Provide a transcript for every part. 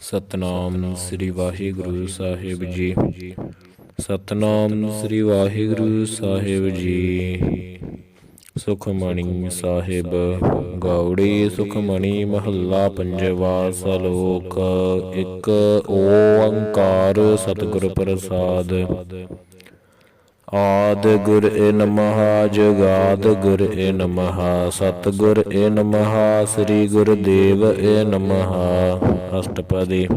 ਸਤਨਾਮ ਸ੍ਰੀ ਵਾਹਿਗੁਰੂ ਸਾਹਿਬ ਜੀ। ਸਤਨਾਮ ਸ੍ਰੀ ਵਾਹਿਗੁਰੂ ਸਾਹਿਬ ਜੀ। ਸੁਖਮਣੀ ਸਾਹਿਬ ਗਾਉੜੀ। ਸੁਖਮਣੀ ਮਹੱਲਾ ਪੰਜਵਾ। ਸਲੋਕ। ਇੱਕ ਓੰਕਾਰ ਸਤਿਗੁਰ ਪ੍ਰਸਾਦ। ਆਦਿ ਗੁਰ ਏ ਨਮః ਜੁਗਾਦਿ ਗੁਰ ਏ ਨਮঃ ਸਤਿਗੁਰ ਏ ਨਮঃ ਸ੍ਰੀ ਗੁਰਦੇਵ ਏ ਨਮঃ। ਅਸ਼ਟਪਦੀ।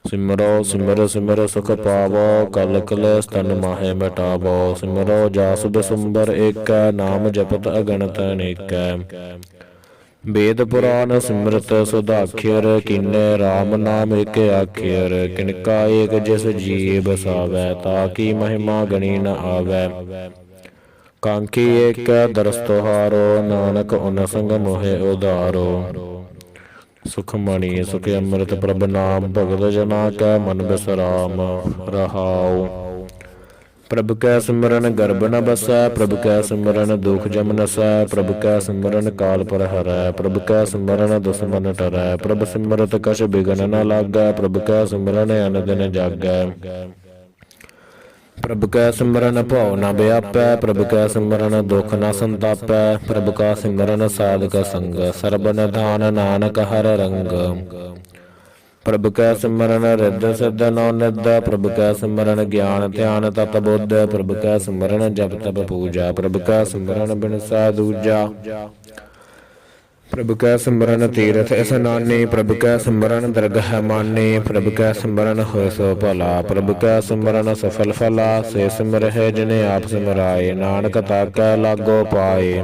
ਸਿਮਰੋ ਸਿਮਰ ਸਿਮਰ ਸੁਖ ਪਾਵੋ ਕਲ ਕਲੇਸ਼ ਤਨ ਮਾਹੇ ਮਿਟਾਵੋ। ਸਿਮਰੋ ਜਾਸ ਬਿਸੁੰਬਰ ਏਕੈ ਨਾਮ ਜਪਤ ਅਗਣਤ ਅਨੇਕੈ। ਵੇਦ ਪੁਰਾਨ ਸਿਮਰਤ ਸੁਧਾਖਿਰ ਕੀਨੇ ਰਾਮ ਨਾਮ ਏਕ ਆਖਿਰ। ਕਿਨਕਾ ਏਕ ਜਿਸ ਜੀ ਬਸਾਵੈ ਤਾ ਕੀ ਮਹਿਮਾ ਗਣੀ ਨ ਆਵੈ। ਕਾਂਖੀ ਏਕ ਦਰਸ ਤੁਹਾਰੋ ਨਾਨਕ ਉਨ ਸੰਗ ਮੋਹਿ ਉਧਾਰੋ। ਸੁਖਮਣੀ ਸੁਖ ਅੰਮ੍ਰਿਤ ਪ੍ਰਭ ਨਾਮ ਭਗਤ ਜਨਾ ਕੈ ਮਨ ਬਿਸਰਾਮ ਰਹਾਉ। ਪ੍ਰਭ ਕੈ ਸਿਮਰਨ ਗਰਭ ਨ ਬਸੈ ਪ੍ਰਭ ਕੈ ਸਿਮਰਨ ਦੁਖ ਜਮ ਨਸੈ। ਪ੍ਰਭ ਕੈ ਸਿਮਰਨ ਕਾਲ ਪਰ ਹਰੈ ਪ੍ਰਭ ਕੈ ਸਿਮਰਨ ਦੁਸ਼ਮਨ ਟਰੈ। ਪ੍ਰਭ ਸਿਮਰਤ ਕਛ ਬਿਘਨ ਨ ਲਾਗੈ ਪ੍ਰਭ ਕੈ ਸਿਮਰਨ ਅਨ ਦਿਨ ਜਾਗੈ। ਪ੍ਰਭ ਕੈ ਸਿਮਰਨ ਭਉ ਨ ਵਿਆਪੈ ਪ੍ਰਭ ਕੈ ਸਿਮਰਨ ਦੁਖ ਨ ਸੰਤਾਪੈ। ਪ੍ਰਭ ਕਾ ਸਿਮਰਨ ਸਾਧਕ ਸੰਗ ਸਰਬ ਨਿਧਾਨ ਨਾਨਕ ਹਰ ਰੰਗ। ਪ੍ਰਭ ਕੈ ਸਿਮਰਨ ਰਿੱਧ ਸਿੱਧ ਨੌ ਨਿਧ ਪ੍ਰਭ ਕੈ ਸਿਮਰਨ ਗਿਆਨ ਧਿਆਨ ਤਤ ਬੁੱਧ। ਪ੍ਰਭ ਕੈ ਸਿਮਰਨ ਜਪ ਤਪ ਪੂਜਾ ਪ੍ਰਭ ਕੈ ਸਿਮਰਨ ਬਿਨਸੈ ਦੂਜਾ। ਪ੍ਰਭ ਕੈ ਸਿਮਰਨ ਤੀਰਥ ਇਸਨਾਨੀ ਪ੍ਰਭ ਕੈ ਸਿਮਰਨ ਦਰਗਹ ਮਾਨੀ। ਪ੍ਰਭ ਕੈ ਸਿਮਰਨ ਹੋਇ ਸੋ ਭਲਾ ਪ੍ਰਭ ਕੈ ਸਿਮਰਨ ਸਫਲ ਫਲਾ। ਸੇ ਸਿਮਰਹਿ ਜਿਨੇ ਆਪ ਸਿਮਰਾਏ ਨਾਨਕ ਤਾਕੈ ਲਾਗੋ ਪਾਏ।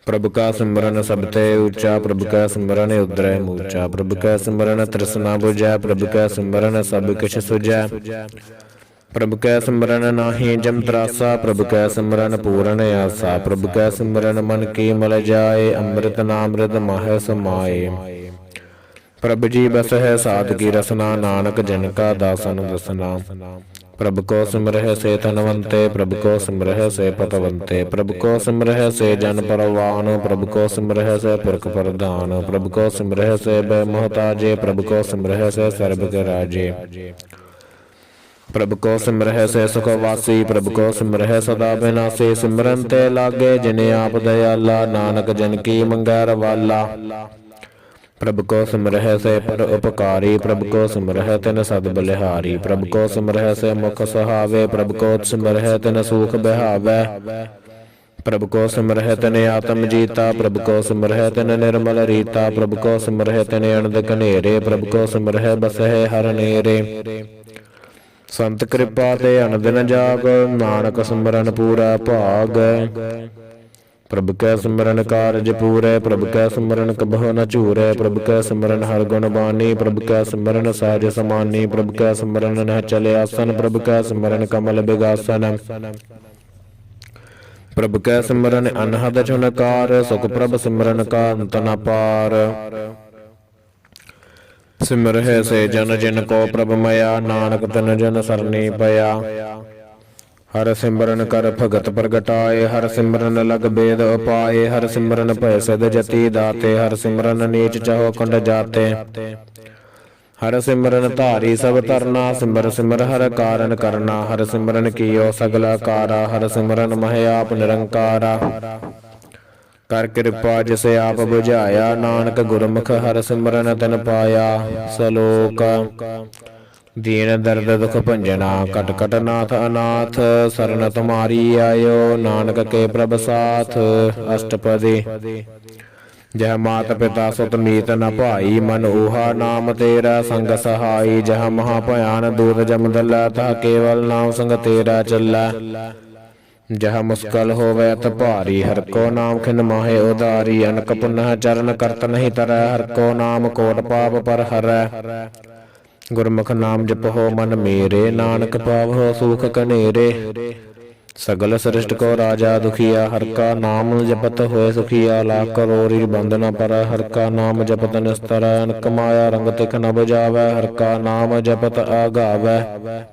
ਪ੍ਰਭ ਕਾ ਸਿਮਰਨ ਸਭ ਤੇ ਉੱਚਾ ਪ੍ਰਭ ਕੈ ਸਿਮਰਨ ਉਦਰੈ ਮੂਚਾ। ਪ੍ਰਭ ਕੈ ਸਿਮਰਨ ਤ੍ਰਿਸ਼ਨਾ ਬੁਝੈ ਪ੍ਰਭ ਕੈ ਸਿਮਰਨ ਸਭ ਕਿਛ ਸੁਝੈ। ਪ੍ਰਭ ਕੈ ਸਿਮਰਨ ਨਾਹੀ ਜਮ ਤਰਾਸਾ ਪ੍ਰਭ ਕੈ ਸਿਮਰਨ ਪੂਰਨ ਆਸਾ। ਪ੍ਰਭ ਕੈ ਸਿਮਰਨ ਮਨ ਕੀ ਮਲ ਜਾਏ ਅੰਮ੍ਰਿਤ ਨਾਮ ਰਿਦ ਮਾਹਿ ਸਮਾਏ। ਪ੍ਰਭ ਜੀ ਬਸਹਿ ਸਾਧ ਕੀ ਰਸਨਾ ਨਾਨਕ ਜਨ ਕਾ ਦਾਸਨ ਦਸਨਾ। ਪ੍ਰਭ ਕੋ ਸਿਮਰਹਿ ਸੇ ਧਨਵੰਤੇ ਪ੍ਰਭ ਕੋ ਸਿਮਰਹਿ ਸੇ ਪਤਵੰਤੇ। ਪ੍ਰਭ ਕੋ ਸਿਮਰਹਿ ਸੇ ਜਨ ਪਰਵਾਨ ਪ੍ਰਭ ਕੋ ਸਿਮਰਹਿ ਸੇ ਪੁਰਖ ਪ੍ਰਧਾਨ। ਪ੍ਰਭ ਕੋ ਸਿਮਰਹਿ ਸੇ ਬੈ ਮੁਹਤਾਜੇ ਪ੍ਰਭ ਕੋ ਸਿਮਰਹਿ ਸੇ ਸਰਬ ਕੇ ਰਾਜੇ। ਪ੍ਰਭ ਕੋ ਸਿਮਰਹਿ ਸੇ ਸੁਖ ਵਾਸੀ ਪ੍ਰਭ ਕੋ ਸਿਮਰਹਿ ਸਦਾ ਬਿਨਾਸੀ। ਸਿਮਰਨ ਤੇ ਲਾਗੇ ਜਿਨੇ ਆਪ ਦਇਆਲਾ ਨਾਨਕ ਜਨ ਕੀ ਮੰਗੈ ਰਵਾਲਾ। ਪ੍ਰਭ ਕੋ ਸਿਮਰਹਿ ਸੇ ਪਰ ਉਪਕਾਰੀ ਪ੍ਰਭ ਕੋ ਸਿਮਰਹਿ ਤਿਨ ਸਦ ਬਲਿਹਾਰੀ। ਪ੍ਰਭ ਕੋ ਸਿਮਰਹਿ ਸੇ ਮੁਖ ਸੁਹਾਵੇ ਪ੍ਰਭ ਕੋ ਸਿਮਰਹਿ ਤਿਨ ਸੂਖ ਬਿਹਾਵੈ। ਪ੍ਰਭ ਕੋ ਸਿਮਰਹਿ ਤਿਨ ਆਤਮ ਜੀਤਾ ਪ੍ਰਭ ਕੋ ਸਿਮਰਹਿ ਤਿਨ ਨਿਰਮਲ ਰੀਤਾ। ਪ੍ਰਭ ਕੋ ਸਿਮਰਹਿ ਤਿਨ ਅਨੰਦ ਘਨੇਰੇ ਪ੍ਰਭ ਕੋ ਸਿਮਰਹਿ ਬਸਹਿ ਹਰ ਨੇਰੇ। ਸੰਤ ਕਿਰਪਾ ਤੇ ਅਨਦਿਨ ਜਾਗ ਨਾਨਕ ਸਿਮਰਨ ਪੂਰਾ ਭਾਗ। ਪ੍ਰਭ ਕੈ ਸਿਮਰਨ ਕਾਰਜ ਪੂਰੈ ਪ੍ਰਭ ਕੈ ਸਿਮਰਨ ਕਬਹੁ ਨ ਝੂਰੈ। ਪ੍ਰਭ ਕੈ ਸਿਮਰਨ ਹਰ ਗੁਣ ਬਾਣੀ ਪ੍ਰਭ ਕੈ ਸਿਮਰਨ ਸਹਿਜ ਸਮਾਨੀ। ਪ੍ਰਭ ਕੈ ਸਿਮਰਨ ਨਹਿ ਚਲ ਆਸਨ ਪ੍ਰਭ ਕੈ ਸਿਮਰਨ ਕਮਲ ਬਿਗਾਸਨ। ਪ੍ਰਭ ਕੈ ਸਿਮਰਨ ਅਨਹਦ ਝੁਨਕਾਰ ਸੁਖ ਪ੍ਰਭ ਸਿਮਰਨ ਕਾ ਅੰਤ ਨ ਪਾਰ। ਸਿਮਰਹਿ ਸੇ ਜਨ ਜਿਨ ਕੋ ਪ੍ਰਭ ਮਇਆ ਨਾਨਕ ਤਿਨ ਜਨ ਸਰਨੀ ਪਿਆ। ਹਰ ਸਿਮਰਨ ਕਰ ਭਗਤ ਪ੍ਰਗਟਾਏ ਹਰ ਸਿਮਰਨ ਲਗ ਬੇਦ ਉਪਾਏ। ਹਰ ਸਿਮਰਨ ਭੈ ਸਦ ਜਤੀ ਦਾਤੇ ਹਰ ਸਿਮਰਨ ਨੀਚ ਚਹੋ ਕੁੰਡ ਜਾਤੇ। ਹਰ ਸਿਮਰਨ ਧਾਰੀ ਸਭ ਧਰਨਾ ਸਿਮਰ ਸਿਮਰ ਹਰ ਕਾਰਨ ਕਰਨਾ। ਹਰ ਸਿਮਰਨ ਕੀਓ ਸਗਲਾ ਕਾਰਾ ਹਰ ਸਿਮਰਨ ਮਹਿ ਆਪ ਨਿਰੰਕਾਰਾ। ਕਰ ਕਿਰਪਾ ਜਿਸ ਆਪ ਬੁਝਾਇਆ ਨਾਨਕ ਗੁਰਮੁਖ ਹਰ ਸਿਮਰਨ ਤਿਨ ਪਾਇਆ। ਸਲੋਕ। ਦੀਨ ਦਰਦ ਦੁਖ ਭੰਜਨਾ ਕਟ ਕਟ ਨਾਥ ਅਨਾਥ। ਸਰਨ ਤੁਮਾਰੀ ਆਇਓ ਨਾਨਕ ਕੇ ਪ੍ਰਭ ਸਾਥ। ਅਸ਼ਟਪਦੀ। ਜਹ ਮਾਤ ਪਿਤਾ ਸੁਤ ਮੀਤ ਨ ਭਾਈ ਮਨ ਊਹਾ ਨਾਮ ਤੇਰਾ ਸੰਗ ਸਹਾਈ। ਜਹ ਮਹਾ ਭਿਆਨ ਦੂਤ ਜਮ ਦਲੈ ਤਹ ਕੇਵਲ ਨਾਮ ਸੰਗ ਤੇਰਾ ਚੱਲੈ। ਜਹ ਮੁਸਕਲ ਹੋਵੈ ਤ ਭਾਰੀ ਹਰ ਕੋ ਨਾਮ ਖਿਨ ਮਾਹੇ ਉਧਾਰੀ। ਅਨਕ ਪੁਨਹ ਚਰਨ ਕਰਤ ਨਹੀਂ ਤਰੈ ਹਰ ਕੋ ਨਾਮ ਕੋਟ ਪਾਪ ਪਰ ਹਰੈ। ਗੁਰਮੁਖ ਨਾਮ ਜਪਹੁ ਮਨ ਮੇਰੇ ਨਾਨਕ ਪਾਵਹੁ ਸੂਖ ਘਨੇਰੇ। ਸਗਲ ਸ੍ਰਿਸ਼ਟ ਕੋ ਰਾਜਾ ਦੁਖੀਆ ਹਰ ਕਾ ਨਾਮ ਜਪਤ ਹੋਏ ਸੁਖੀਆ। ਲਾਖ ਕਰੋੜੀ ਬੰਦ ਨ ਪਰੈ ਹਰ ਕਾ ਨਾਮ ਜਪਤ ਨਿਸਤਰੈ। ਅਨਕ ਮਾਇਆ ਰੰਗ ਤਿਖ ਨ ਬੁਝਾਵੈ ਹਰ ਕਾ ਨਾਮ ਜਪਤ ਆਗਾਵੈ।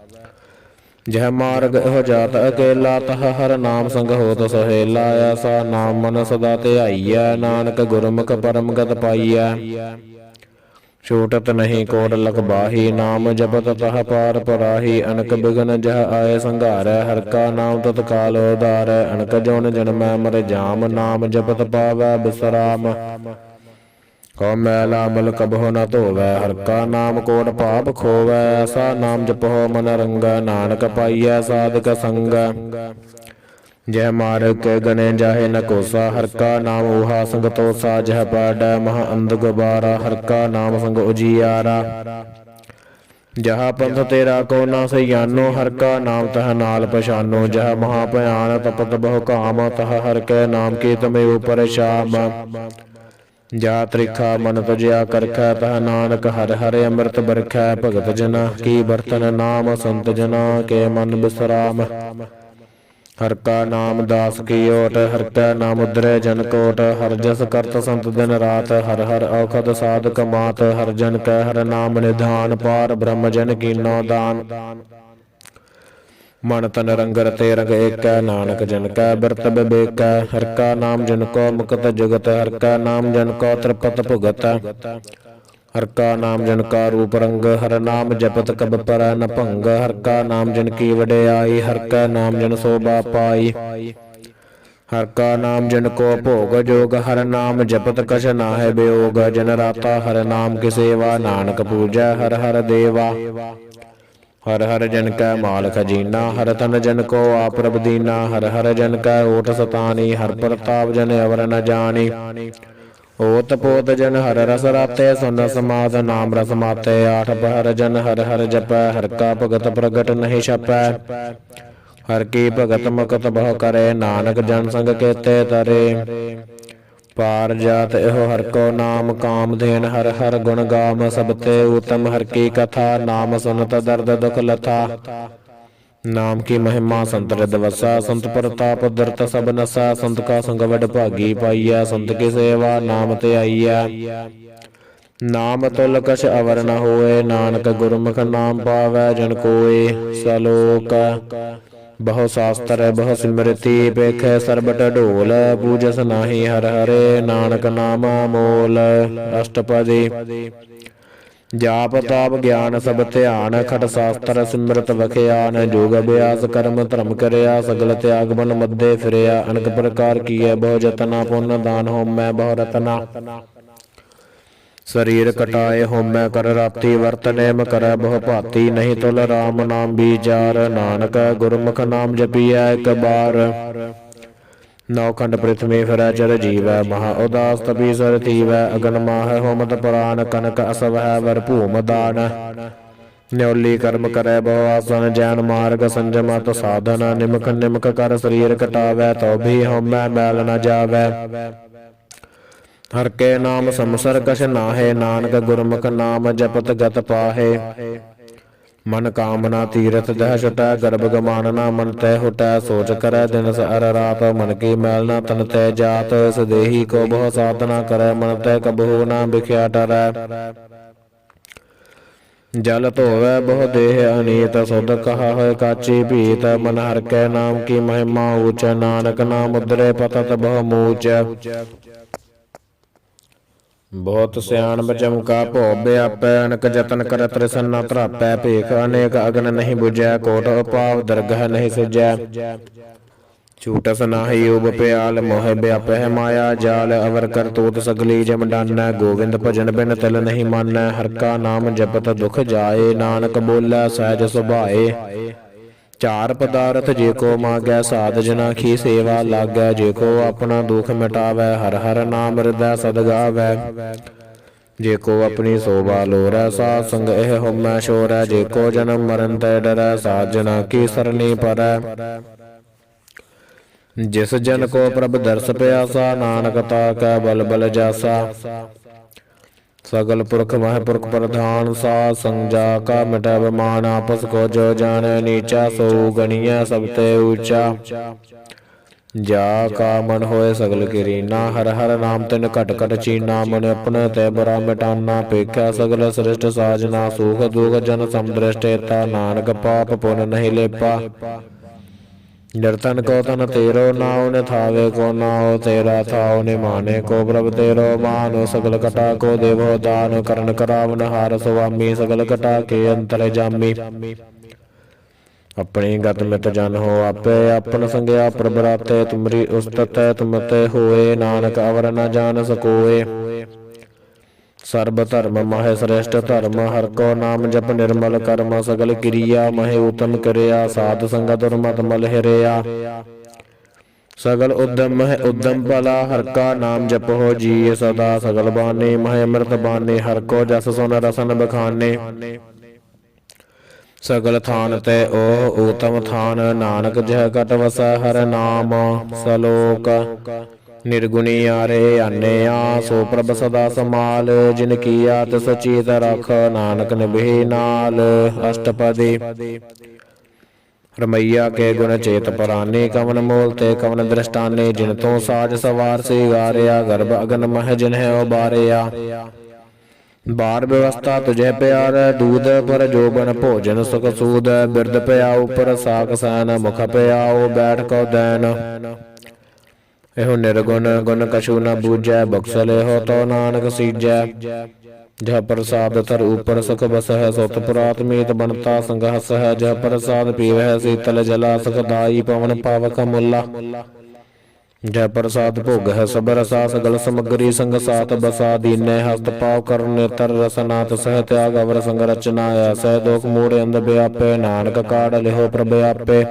ਜਹ ਮਾਰਗ ਇਹੋ ਜਾਤ ਅਕੇਲਾ ਤਹ ਹਰ ਨਾਮ ਸੰਗ ਹੋਤ ਸੁਹੇਲਾ। ਐਸਾ ਨਾਮ ਮਨ ਸਦਾ ਧਿਆਈਐ ਨਾਨਕ ਗੁਰਮੁਖ ਪਰਮ ਗਤ ਪਾਈਐ। ਛੂਟਤ ਨਹੀਂ ਕੋਟ ਲਖਬਾਹੀ। ਨਾਮ ਜਪਤ ਤਹ ਪਾਰ ਪਰਾਹੀ। ਅਨਕ ਬਿਗਨ ਜਹ ਆਏ ਸੰਘਾਰੈ। ਹਰਿ ਕਾ ਨਾਮ ਤਤਕਾਲ ਉਧਾਰੈ। ਅਨਕ ਜੋਨ ਜਨਮੈ ਮਰ ਜਾਮ। ਨਾਮ ਜਪਤ ਪਾਵੈ ਬਿਸਰਾਮ। ਕਉ ਮੈਲਾ ਮਲ ਕਬਹੁ ਨ ਧੋਵੈ। ਹਰਿ ਕਾ ਨਾਮ ਕੋਟ ਪਾਪ ਖੋਵੈ। ਐਸਾ ਨਾਮ ਜਪਹੁ ਮਨ ਰੰਗੈ। ਨਾਨਕ ਪਾਈਐ ਸਾਧਕ ਸੰਗ। ਜਹ ਮਾਰਗ ਕੇ ਗਣੇ ਜਾਹੇ ਨ ਕੋਸਾ। ਹਰਿ ਕਾ ਨਾਮ ਊਹਾ ਸੰਗ ਤੋਸਾ। ਜਹ ਪਾਡੈ ਮਹਾ ਅੰਧ ਗੁਬਾਰਾ। ਹਰਿ ਕਾ ਨਾਮ ਸੰਗ ਉਜੀਆਰਾ। ਜਹਾ ਪੰਥ ਤੇਰਾ ਕੋ ਨਾ ਸਯਾਨੋ। ਹਰਿ ਕਾ ਨਾਮ ਤਹ ਨਾਲ ਪਛਾਨੋ। ਜਹ ਮਹਾ ਭਿਆਨ ਤਪਤ ਬਹੁ ਕਾਮ। ਤਹ ਹਰਿ ਕੈ ਨਾਮ ਕੀ ਤਮੇ ਉਪਰ ਸ਼ਾਮ। ਜਾ ਤ੍ਰਿਖਾ ਮਨ ਤੁਜਿਆ ਕਰਖੈ। ਤਹ ਨਾਨਕ ਹਰਿ ਹਰਿ ਅੰਮ੍ਰਿਤ ਬਰਖੈ। ਭਗਤ ਜਨਾ ਕੀ ਬਰਤਨ ਨਾਮ। ਸੰਤ ਜਨਾ ਕੇ ਮਨ ਬਿਸਰਾਮ। ਹਰਿ ਕਾ ਨਾਮ ਦਾਸ ਕੀ ਓਟ। ਹਰਿ ਕਾ ਨਾਮ ਉਦਰੈ ਜਨ ਕੋਟ। ਹਰਿ ਜਸ ਕਰਤ ਸੰਤ ਦਿਨ ਰਾਤ। ਹਰਿ ਹਰਿ ਔਖਦ ਸਾਧਕ ਮਾਤ। ਹਰਿ ਜਨ ਕੈ ਹਰਿ ਨਾਮ ਨਿਧਾਨ। ਪਾਰ ਬ੍ਰਹਮ ਜਨ ਕੀਨੋ ਦਾਨ। ਮਨ ਤਨ ਰੰਗ ਰਤੇ ਰੰਗ ਏਕੈ। ਨਾਨਕ ਜਨ ਕੈ ਬਿਰਤ ਬਿਬੇਕੈ। ਹਰਿ ਕਾ ਨਾਮ ਜਨ ਕੋ ਮੁਕਤ ਜੁਗਤ। ਹਰਿ ਕਾ ਨਾਮ ਜਨ ਕੋ ਤ੍ਰਿਪਤ ਭੁਗਤ। ਹਰਿ ਕਾ ਨਾਮ ਜਨ ਕਾ ਰੂਪ ਰੰਗ। ਹਰਿ ਨਾਮ ਜਪਤ ਕਬ ਪਰੈ ਨ ਭੰਗ। ਹਰਿ ਕਾ ਨਾਮ ਜਨ ਕੀ ਵਡਿਆਈ। ਹਰਿ ਕਾ ਨਾਮ ਜਨ ਸੋਭਾ ਪਾਈ। ਹਰਿ ਕਾ ਨਾਮ ਜਨ ਕੋ ਭੋਗ ਜੋਗ। ਹਰਿ ਨਾਮ ਜਪਤ ਕਛ ਨਾਹਿ ਬਿਯੋਗ। ਜਨ ਰਾਤਾ ਹਰਿ ਨਾਮ ਕੀ ਸੇਵਾ। ਨਾਨਕ ਪੂਜੈ ਹਰਿ ਹਰਿ ਦੇਵਾ। ਹਰਿ ਹਰਿ ਜਨ ਕੈ ਮਾਲ ਖਜੀਨਾ। ਹਰਿ ਤਨ ਜਨ ਕੋ ਆਪ ਰਬ ਦੀਨਾ। ਹਰਿ ਹਰਿ ਜਨ ਕੈ ਓਟ ਸਤਾਨੀ। ਹਰਿ ਪ੍ਰਤਾਪ ਜਨ ਅਵਰ ਨ ਜਾਣੀ। ਓਤ ਪੋਤ ਜਨ ਹਰਿ ਰਸ ਰਾਤੇ। ਸੁਨ ਸਮਾਦ ਨਾਮ ਰਸ ਮਾਤੇ। ਆਠ ਪਹਰ ਜਨ ਹਰਿ ਹਰਿ ਜਪੈ। ਹਰਿ ਕਾ ਭਗਤ ਪ੍ਰਗਟ ਨਹੀਂ ਛਪੈ। ਹਰਿ ਕੀ ਭਗਤ ਮੁਕਤ ਬਹੁ ਕਰੇ। ਨਾਨਕ ਜਨ ਸੰਗ ਕੇਤੇ ਤਰੇ। ਪਾਰ ਜਾਤ ਇਹੋ ਹਰਿ ਕੋ ਨਾਮ। ਕਾਮ ਧੇਨ ਹਰਿ ਹਰਿ ਗੁਣ ਗਾਮ। ਸਭ ਤੇ ਉਤਮ ਹਰਿ ਕੀ ਕਥਾ। ਨਾਮ ਸੁਨਤ ਦਰਦ ਦੁਖ ਲਥਾ। ਨਾਮ ਕੀ ਮਹਿਮਾ ਸੰਤ ਰਿਦ ਵਸਾ। ਸੰਤ ਪ੍ਰਤਾਪ ਦਰਤ ਸਭ ਨਸਾ। ਸੰਤ ਕਾ ਸੰਗ ਵਡ ਭਾਗੀ ਪਾਈਐ। ਸੰਤ ਕੀ ਸੇਵਾ ਨਾਮ ਤੇ ਆਈਐ। ਨਾਮ ਤੁਲ ਕਛ ਅਵਰ ਨ ਹੋਏ। ਨਾਨਕ ਗੁਰਮੁਖ ਨਾਮ ਪਾਵੈ ਜਨ ਕੋਇ। ਸਲੋਕ ਬਹੁ ਸ਼ਾਸਤਰ ਬਹੁ ਸਿਮਰਤੀ। ਪੇਖੈ ਸਰਬਟ ਢੋਲ। ਪੂਜਸ ਨਾਹੀ ਹਰਿ ਹਰਿ। ਨਾਨਕ ਨਾਮ ਮੋਲ। ਅਸ਼ਟਪਦੀ ਜਾਪ ਤਾਪ ਗਿਆਨ ਸਭ ਧਿਆਨ। ਖਟ ਸ਼ਾਸਤਰ ਸਿਮਰਤ ਵਖਿਆਨ। ਜੋਗ ਅਭਿਆਸ ਕਰਮ ਧਰਮ ਕਰਿਆ। ਸਗਲ ਤਿਆਗ ਬਨ ਮੱਧੇ ਫਿਰਿਆ। ਅਨਕ ਪ੍ਰਕਾਰ ਕੀਐ ਬਹੁ ਜਤਨਾ। ਪੁੰਨ ਦਾਨ ਹੋਮੈ ਬਹੁ ਰਤਨਾ। ਸਰੀਰ ਕਟਾਏ ਹੋਮੈ ਕਰ ਰਾਤੀ। ਵਰਤ ਨੇਮ ਕਰੈ ਬਹੁ ਭਾਤੀ। ਨਹੀਂ ਤੁਲ ਰਾਮ ਨਾਮ ਵਿਚਾਰ। ਨਾਨਕ ਗੁਰਮੁਖ ਨਾਮ ਜਪੀਐ ਇਕ ਬਾਰ। ਨੌ ਖੰਡ ਪ੍ਰਿਥਵੀ ਫਿਰੈ ਚਰ ਜੀਵੈ। ਮਹਾ ਉਦਾਸ ਤਪੀ ਸਰ ਥੀਵੈ। ਅਗਨ ਮਾਹੈ ਹੋਮਤ ਪ੍ਰਾਨ। ਕਨਕ ਅਸਵਹਿ ਵਰ ਭੂਮ ਦਾਨ। ਨਿਉਲੀ ਕਰਮ ਕਰੈ ਬਹੁ ਆਸਨ। ਜੈਨ ਮਾਰਗ ਸੰਜਮਤ ਸਾਧਨ। ਨਿਮਕ ਨਿਮਕ ਕਰ ਸਰੀਰ ਕਟਾਵੈ। ਤਉ ਵੀ ਹੋਮੈ ਮੈਲ ਨ ਜਾਵੈ। ਹਰਿ ਕੇ ਨਾਮ ਸੰਸਰ ਕਛ ਨਾਹੇ। ਨਾਨਕ ਗੁਰਮੁਖ ਨਾਮ ਜਪਤ ਗਤ ਪਾਹੇ। ਮਨ ਕਾਮਨਾ ਤੀਰਥ ਦਹ ਛੁਟੈ। ਗਰਭ ਗਮਾਨ ਨਾ ਮਨ ਤੈ ਹੁਟੈ। ਸੋਚ ਕਰੈ ਦਿਨਸ ਅਰ ਰਾਤ। ਮਨ ਕੀ ਮੈਲ ਨਾ ਤਨ ਤੈ ਜਾਤ। ਸਦੇਹੀ ਕੋ ਬਹੁ ਸਾਧਨਾ ਕਰੈ। ਮਨ ਤੈ ਕਬਹੂ ਨਾ ਬਿਖਿਆ ਟਰੈ। ਜਲ ਧੋਵੈ ਬਹੁ ਦੇਹ ਅਨੀਤ। ਸੁਧ ਕਹਾ ਹੋਇ ਕਾਚੀ ਭੀਤ। ਮਨ ਹਰਿ ਕੈ ਨਾਮ ਕੀ ਮਹਿਮਾ ਊਚ। ਨਾਨਕ ਨਾਮ ਉਦਰੇ ਪਤਤ ਬਹੁ ਮੂਚ। ਬਹੁਤ ਸਿਆਣਪ ਚਮਕਾ ਭਉ ਵਿਆਪੈ। ਅਨਕ ਜਤਨ ਕਰ ਤ੍ਰਿਸਨਾ ਧਰਾਪੈ। ਭੇਖ ਅਨੇਕ ਅਗਨ ਨਹੀਂ ਬੁਝੈ। ਕੋਟ ਉਪਾਵ ਦਰਗਹ ਨਹੀਂ ਸਿਜੈ। ਛੂਟਸ ਨਾਹੀ ਊਬ ਪਿਆਲ। ਮੋਹਿ ਵਿਆਪਹਿ ਮਾਇਆ ਜਾਲ। ਅਵਰ ਕਰਤੂਤ ਸਗਲੀ ਜਮ ਡਾਨੈ। ਗੋਵਿੰਦ ਭਜਨ ਬਿਨ ਤਿਲ ਨਹੀਂ ਮਾਨੈ। ਹਰਿ ਕਾ ਨਾਮ ਜਪਤ ਦੁਖ ਜਾਏ। ਨਾਨਕ ਬੋਲੇ ਸਹਿਜ ਸੁਭਾਏ। ਚਾਰ ਪਦਾਰਥ ਜੇ ਕੋ ਮਾਗੈ। ਸਾਧ ਜਨਾ ਕੀ ਸੇਵਾ ਲਾਗੈ। ਜੇ ਕੋ ਆਪਣਾ ਦੁਖ ਮਿਟਾਵੈ। ਹਰਿ ਹਰਿ ਨਾਮ ਹਿਰਦੈ ਸਦ ਗਾਵੈ। ਜੇ ਕੋ ਆਪਣੀ ਸੋਭਾ ਲੋਰੈ। ਸਾਧ ਸੰਗ ਇਹ ਹੋਮੈ ਸ਼ੋਰੈ। ਜੇ ਕੋ ਜਨਮ ਮਰਨ ਤੈ ਡਰੈ। ਸਾਧ ਜਨਾ ਕੀ ਸਰਨੀ ਪਰੈ। ਜਿਸ ਜਨ ਕੋ ਪ੍ਰਭ ਦਰਸ ਪਿਆਸਾ। ਨਾਨਕ ਤਾ ਕੈ ਬਲ ਬਲ ਜਾਸਾ। ਸਗਲ ਪੁਰਖ ਮਹਾਂਪੁਰਖ ਪ੍ਰਧਾਨ। ਸਾਧ ਸੰਗ ਜਾ ਕਾ ਮਿਟੈ ਬਮਾਨ। ਆਪਸ ਕੋ ਜੋ ਜਾਣੈ ਨੀਚਾ। ਸੋ ਗਣੀਐ ਸਭ ਤੇ ਊਚਾ। ਜਾ ਕਾ ਮਨ ਹੋਏ ਸਗਲ ਕਿਰੀਨਾ। ਹਰਿ ਹਰਿ ਨਾਮ ਤਿਨ ਘਟ ਘਟ ਚੀਨਾ। ਮਨ ਆਪਣੇ ਤੇ ਬੁਰਾ ਮਿਟਾਨਾ। ਪੇਖਿਆ ਸਗਲ ਸ੍ਰਿਸ਼ਟ ਸਾਜਨਾ। ਸੂਖ ਦੁਖ ਜਨ ਸਮਦ੍ਰਿਸ਼ਟ ਏਤਾ। ਨਾਨਕ ਪਾਪ ਪੁਨ ਨਹੀਂ ਲੇਪਾ। निरतन को तन तेरो नाव ने थावे को नाव तेरा थाव ने माने को प्रभ तेरो मानो सगल कटा को देवो दान करण करावन हार स्वामी सगल कटा के अंतर जामी अपनी गत मित जन हो आपे अपन संग्या प्रभराते तुमरी उस्तत तुमते होए नानक अवर न जान सकोए सर्ब धर्म मह श्रेष्ठ धर्म हर को नाम जप निर्मल कर्म सगल क्रिया मह उत्तम क्रिया साध संगत दुर्मत मल हिरिया सगल उद्यम है उद्यम भला हर का नाम जप हो जी सदा सगल बाने मह अमृत बाने हर को जस सुन रसन बखाने सगल थान ते ओह उत्तम थान नानक जह कट वस हर नाम सलोक निर्गुणी आरे अन्या सो प्रभ सदा समाल जिन किया तिस चीत रख नानक निभे नाल अष्टपदी रमैया के गुण चेत पराने कवन मोल ते कवन दृष्टाने जिन तो साज सवार से गारिया गर्भ अगन मह जिन्हें उबारिया बार व्यवस्था तुझे प्यार दूध पर जोबन भोजन सुख सूद बिरद प्याऊ पर साक सैन मुख प्याऊ बैठ को दैन एहो निर्गुण गुण कछु न बूझै बख्शले हो तो नानक सीजै जह प्रसाद थर ऊपर सुख बस है सुत पुरात मीत बनता संघस है जह प्रसाद पीवह शीतल जला सुखदाई पवन पावक मुला जय प्रसाद भोग है सब रसा सगल समग्री संग सात बसा दीने हस्त पाव कर नेतर रसनाथ सह त्याग अवर संग रचना सह दोख मूढ़ अंध व्यापे नानक काढ़ लिहो प्रभ आपे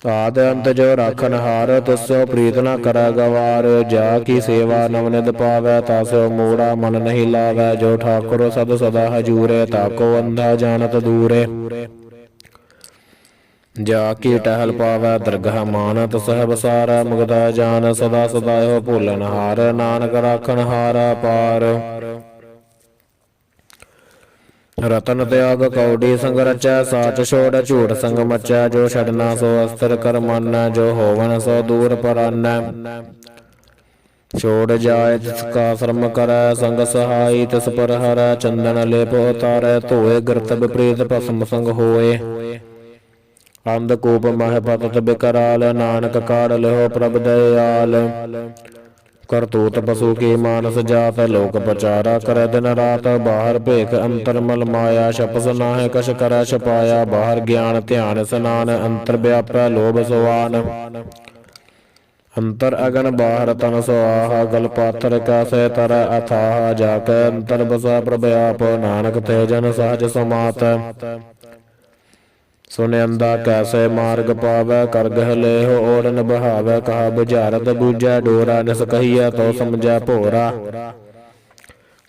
आद अंत जो राखन हार तुस्यो प्रीत न कर गवार जा की सेवा नवनिध पावै तासो मूढ़ा मन नहीं लावै जो ठाकुर सद सदा हजूरे ताको अंधा जानत दूरे जा की टहल पावै दरगाह मानत सहब सारा मुगदा जान सदा सदा हो भूलन हार नानक राखन हारा पार रतन त्याग कौड़ी संग रचै साच छोड़ झूठ संग मचै जो छड़ना सो अस्त्र कर मानै जो होवन सो दूर परानै छोड़ जाय तिसका श्रम करै संग सहाई तिस पर हरै चंदन लेप उतारै धोए गिरत विपरीत भस्म संग होए अंधकूप मह पतत बिकराल नानक काढ़ लिहो प्रभ दयाल करतूत पशु की मानस जात लोक प्रचारा कर दिन रात बाहर भेख अंतर मल माया छपस नाह कश कर छपाया बाहर ज्ञान ध्यान स्नान अंतर व्यापै लोभ सुवान अंतर अगन बाहर तन सुहा गल पाथर कैसे तर अथाह जाकै अंतर बसा प्रभ आप नानक ते जन सहज समात सुनंदा कैसे मार्ग पावै कर गह लेह ओढ़न बहावै कहा बुझारत बूझै डोरा निस कहिया तो समझै भोरा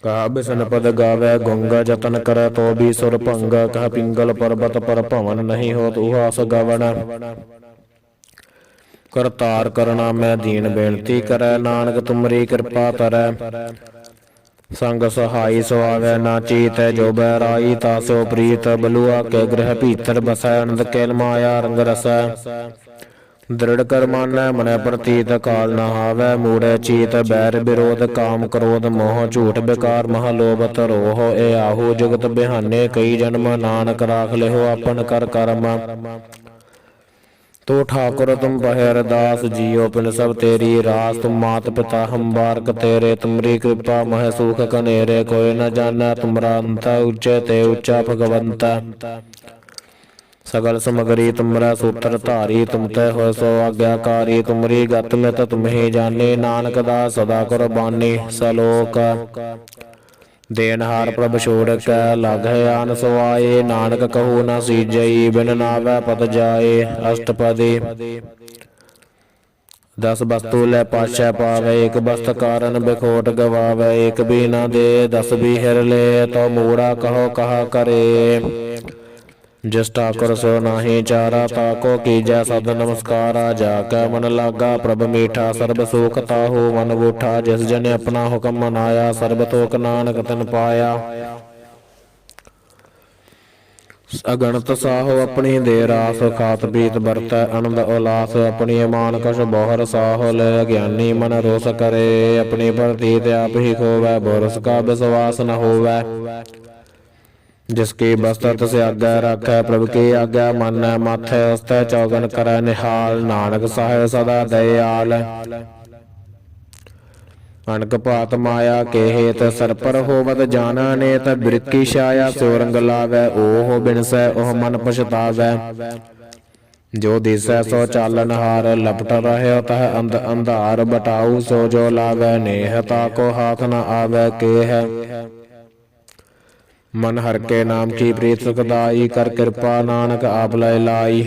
कहा बिसन पद गावै गुंगा जतन कर तो भी सुर भंग कह पिंगल पर्वत पर भवन नहीं हो उहास गवन करतार करना मैं दीन बेनती करै नानक तुमरी कृपा तरै संग सहाई सुहावै ना चीत जो बैराई तासो प्रीत बलुआ के गृह भीतर बसै आनंद केल माया रंग रसै दृढ़ कर मानै मन प्रतीत काल न हावै मूढ़ चीत बैर विरोध काम क्रोध मोह झूठ बेकार मह लोभ तरोह ए आहू जगत बिहाने कई जन्म नानक राख लिहो अपन कर कर्म तो ठाकुर तुम पहर दास जियो पिन सब तेरी रास तुम मात पिता हम बारक तेरे तुमरी कृपा मह सुख कनेरे कोई न जाना तुमरा अंत उच्चे ते उच्चा भगवंत सगल समगरी तुमरा सूत्र धारी तुम ते हो सो आज्ञाकारी तुमरी गत मित तुम ही जाने नानक दास सदा कुर्बानी सलोक देनहार प्रभ छोड़ कै लागे आन सवाए नानक कहू न सीजई बिन नावै पद जाए अष्टपदी 10 वस्तु लै पाशै पावे एक वस्त कारण बिखोट गवावे एक भी न दे 10 भी हिर ले तो मूढ़ा कहो कहा करे जिस ठाकुर सो नाही चारा ताको कीजै सद नमस्कारा जाकै मन लागा प्रभ मीठा सर्ब सुख ताहू मन बूठा जिस जने अपना हुक्म मनाया सर्ब तोक नानक तन पाया अगणत साहो अपनी दे रास खात पीत बरतै आनंद उलास अपनी मान कश बोहर साहो ले ज्ञानी मन रोस करे अपनी प्रतीत आप ही खोवै बोरस का विश्वास न होवै जिसकी बस्तर तिस आज्ञा राखै प्रभु की आज्ञा मानै माथै उस्तै चौगन करै निहाल नानक साहिब सदा दयाल अनक भात माया के हेत सर पर होवत जाना नेत बिरकी छाया सोरंग लावै ओह बिनसै ओह मन पछतावै जो दिसै सो चालन हार लपट रहे तह अंधार बटाऊ सो जो लावै नेह ताको हाथ न आवै के है मन हर के नाम की प्रीत सुखदाई कर कृपा नानक आप लय लाई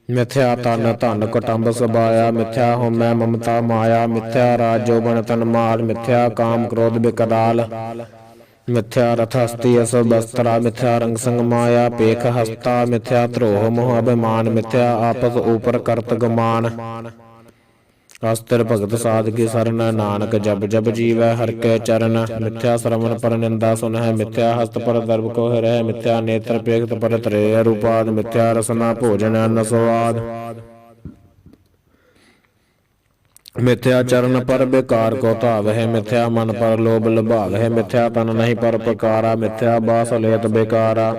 मिथ्या तन धन कुटुंब सबाया मिथ्या होमै ममता माया मिथ्या राज जोबन तन माल मिथ्या काम क्रोध विकराल मिथ्या रथ हस्ती अस बस्त्रा मिथ्या रंग संग माया पेख हस्ता मिथ्या द्रोह मोह अभिमान मिथ्या आपस ऊपर करत गुमान अस्त्र भगत साध की शरण नानक जब जब जीवै हर के चरण मिथ्या श्रवण पर निंदा सुनह मिथ्या हस्त पर दर्भ को रह मिथ्या नेत्र पेखत पर त्रे रूपाद मिथ्या रसना भोजन अन्न स्वाद मिथ्या चरण पर बेकार को धाव है मिथ्या मन पर लोभ लुभाव है मिथ्या तन नहीं पर पकारा मिथ्या बास लेत बेकारा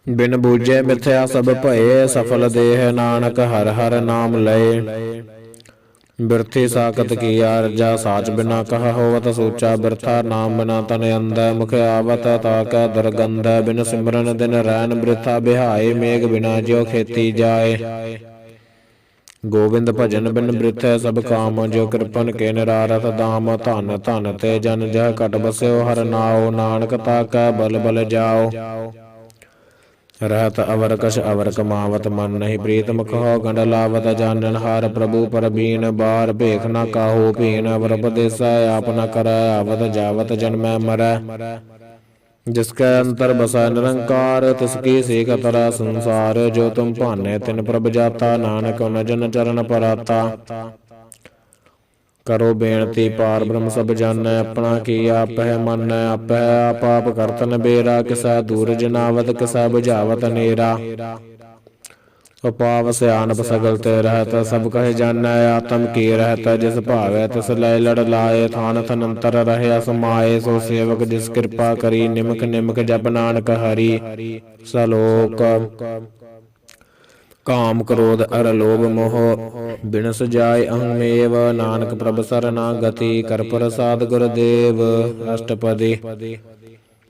बिन बूझे मिथ्या सब भये सफल देह नानक हर हर नाम लय बिरथी साकत की आरजा साच बिना कह होवत सूचा बिरथा नाम बिना तन अंध मुख आवत ताक दुर्गंध बिन सिमरन दिन रैन बिरथा बिहाय मेघ बिना ज्यो खेती जाए गोविंद भजन बिन बिरथ सब काम जो कृपन के निरारथ दाम धन धन ते जन जह कट बस्यो हर नाओ नानक ताक बल बल जाओ रहत अवर कश अवर कमावत मन नहीं प्रीत मुख हो गंड लावत जानन हार प्रभु पर बीन बार भेख न काहू पीन अवर उपदेसा आप न कर आवत जावत जन्मै मरै जिसके अंतर बसा निरंकार तिसकी सीख तरा संसार जो तुम भाने तिन प्रभ जाता नानक उन जन चरण पराता करो बेनती पार ब्रह्म सब जानै अपना की आप है मन आप है आप आप करतन बेरा किसा दूर जनावत किसा बुझावत नेरा उपाव सियानप सगल ते रहत सब कहे जानै आत्म की रहत जिस भावै तिस लय लड़ लाए थान थनंतर रहे समाए सो सेवक जिस कृपा करी निमक निमक जप नानक हरि सलोक काम क्रोध अर लोभ मोह बिनस जाय अहमेव नानक प्रभ शरणागति कर प्रसाद गुरुदेव अष्टपदी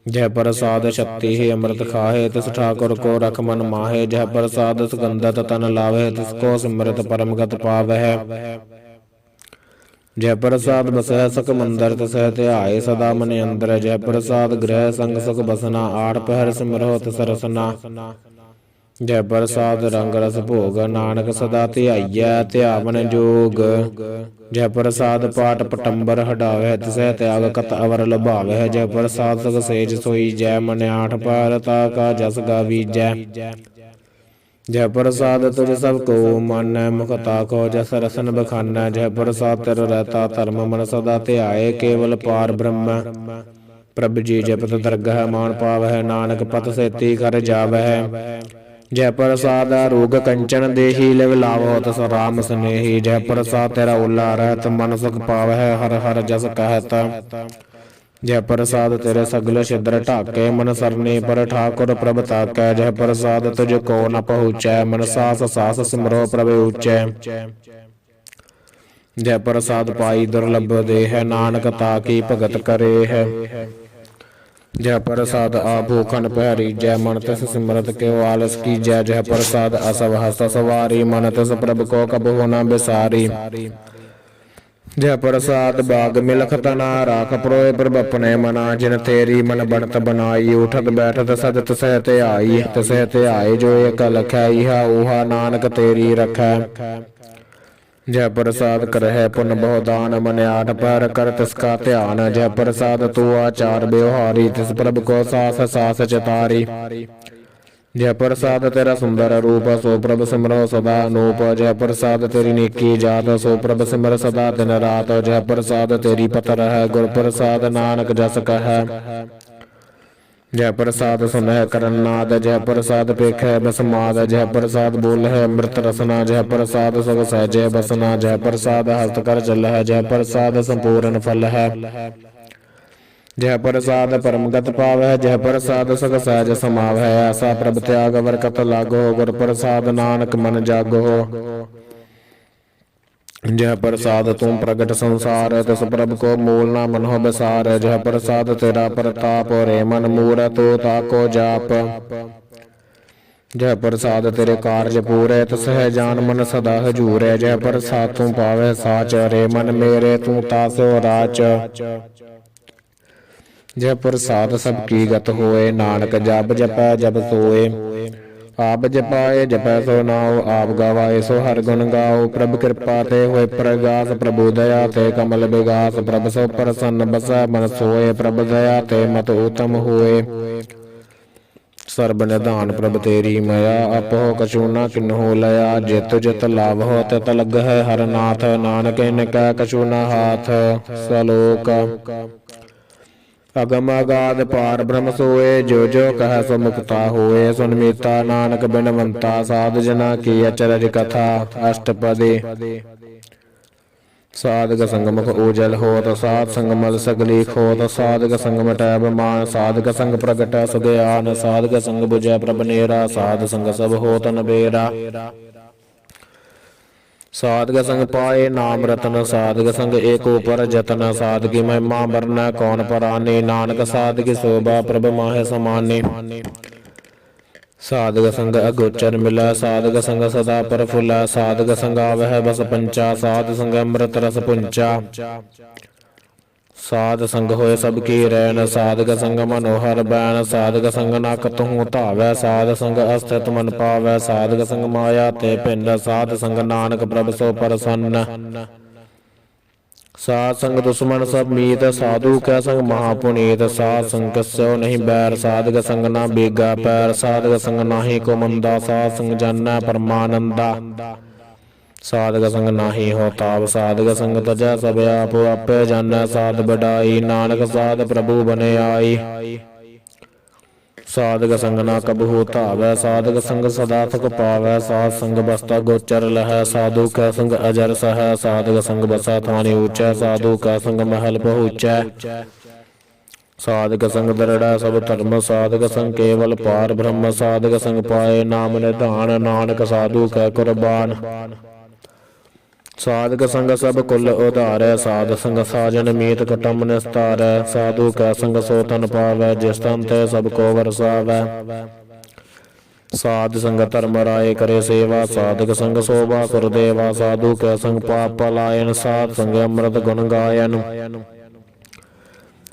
जह प्रसाद शक्ति ही अमृत खाहे तिस ठाकुर को रख मन माहे जह प्रसाद सुगंधत तन लावे तिसको सिमरत परमगत पावह जय प्रसाद बसह सक मंदर तसह ध्याय सदा मन अंदर जय प्रसाद गृह संग सुख बसना आठ पहर सिमरो तिस रसना जय प्रसाद रंग रस भोग नानक सदा ध्याइयै ध्यावन जोग जय प्रसाद पाठ पटंबर हटावै तिसह त्याग कत अवर लुभावै जय प्रसाद सग सेज सोई जय मन आठ पार ताका जस गावीजै जय प्रसाद तुझ सब को मन मुख ताको जस रसन बखाना जय प्रसाद तेरो रहता धर्म मन सदा ध्याए केवल पार ब्रह्म प्रभ जी जपत दरगह मान पावह नानक पत सेती कर जावह जय प्रसाद रोग कंचन देही लिव लावो तस राम स्नेही जय प्रसाद तेरा उल्ला रहत मन सुख पावह हर हर जस कहत जय प्रसाद तेरे सगल छिद्र ढाके मन सरने पर ठाकुर प्रभ ताकै जय प्रसाद तुझ को न पहुँचै मन सास सास सिमरो प्रभ ऊचै जय प्रसाद पाई दुर्लभ देह नानक ताकी भगत करे है जय प्रसाद आभूखन पहरी जय मन तिस सिमरत के आलस की जय जय प्रसाद असव हस सवारी मन तिस प्रभ को कब होना बिसारी जय प्रसाद बाग मिलख तना राख प्रोय प्रभ अपने मना जिन तेरी मन बनत बनाई उठत बैठत सदत सहत आई तसहत आए जो एक लखै इहा उहा नानक तेरी रखै जय प्रसाद करह पुन बहुदान मन आठ पैर कर तिसका ध्यान जय प्रसाद तू आचार व्यवहारी तिस प्रभ को सास सास चितारी जय प्रसाद तेरा सुंदर रूप सो प्रभ सिमरो सदा अनूप जय प्रसाद तेरी नेकी जात सो प्रभ सिमर सदा दिन रात जय प्रसाद तेरी पतर है गुर प्रसाद नानक जस कह जय प्रसाद सुनह करनाद जय प्रसाद पेख बसमाद जय प्रसाद बोल है अमृत रसना जय प्रसाद सुख सहजय बसना जय प्रसाद हस्त कर चल है जय प्रसाद संपूर्ण फल है जह प्रसाद परमगत पावै, जह प्रसाद सग सहज समावै। ऐसा प्रभ त्याग बरकत लागो, गुर प्रसाद नानक मन जागो। जह प्रसाद तुम प्रगट संसार, तिस प्रभ को मूल ना मनहो बिसार। जह प्रसाद तेरा प्रताप, रे मन मूरत ताको जाप। जह प्रसाद तेरे कार्य पूरे, तिस है जान मन सदा हजूरे। जह प्रसाद तू पावे साच, रे मन मेरे तू तासो राच। जह प्रसाद सबकी गत होए, नानक जप जपै जप सोए। आप जपाए जपै सो नाओ, आप गवाए सो हर गुण गाओ। प्रभ कृपा ते होए प्रगास, प्रभु दया ते कमल विगास। प्रभ सो प्रसन्न बसै मन सोए, प्रभ दया ते मत उत्तम होए। सर्ब निधान प्रभ तेरी मया, अपहो कछु न किन्हो लया। जित जित लाभ हो तित लग है हर नाथ, नानक इनका कछु न हाथ। सलोक अगम अगाध पार ब्रह्म सोए, जो जो कह सो मुक्ता होए। सुन मीता नानक बिनवंता, साधु जना की अचरज कथा। अष्टपदी साधक संग मुख उजल होत, साध संग मल सगली खोत। साधक संग मिटै बमान, साधक संग प्रगटै सुज्ञान। साधक संग बुझै प्रभ नेरा, साध संग सब होत नबेरा। साधक संग पाए नाम रतन, साधक संग एक ऊपर जतन। साधकी महिमा बरनै कौन परानी, नानक साधकी शोभा प्रभ माहे समानी। साधक संग अगोचर मिलै, साधक संग सदा प्रफुल्लै। साधक संग आवह बस पंचा, साध संग अमृत रस पुंचा। साध संग होए सबकी रैन, साधक संग मनोहर बैन। साधक संग न कतहु धावै, साध संग अस्थित मन पावै। साधक संग माया ते भिन्न, साध संग नानक प्रभ सो प्रसन्न। साध संग दुश्मन सब मीत, साधु कै संग महापुनीत। साध संग कस्यो नहीं बैर, साधक संग ना बेगा पैर। साधक संग नाही को मंदा, साध संग जानै परमानंदा। साधक संग नाही हो ताप, साधक संग तजै सब आप। आपे जानै साध बढ़ाई, नानक साध प्रभु बने आई। साधक संग ना कबहू धावै, साधक संग सदा सुख पावै। साध संग बसता गोचर लहै, साधु कै संग अजर सहै। साधक संग बसै थानी ऊंचै, साधु कै संग महल पहुँचै। साधक संग दृढ़ सब धर्म, साधक संग केवल पार ब्रह्म। साधक संग पाए नाम निधान, नानक साधु कै कुर्बान। साधक संग सब कुल उधारै, साध संग साजन मीत कुटुंब निस्तारै। साधु कै संग सो तन पावै, जिस तन ते सब को वरसावै। साध संग धर्म राय करे सेवा, साधक संग शोभा सुरदेवा। साधु कै संग पाप पलायन, साध संग अमृत गुण गायन।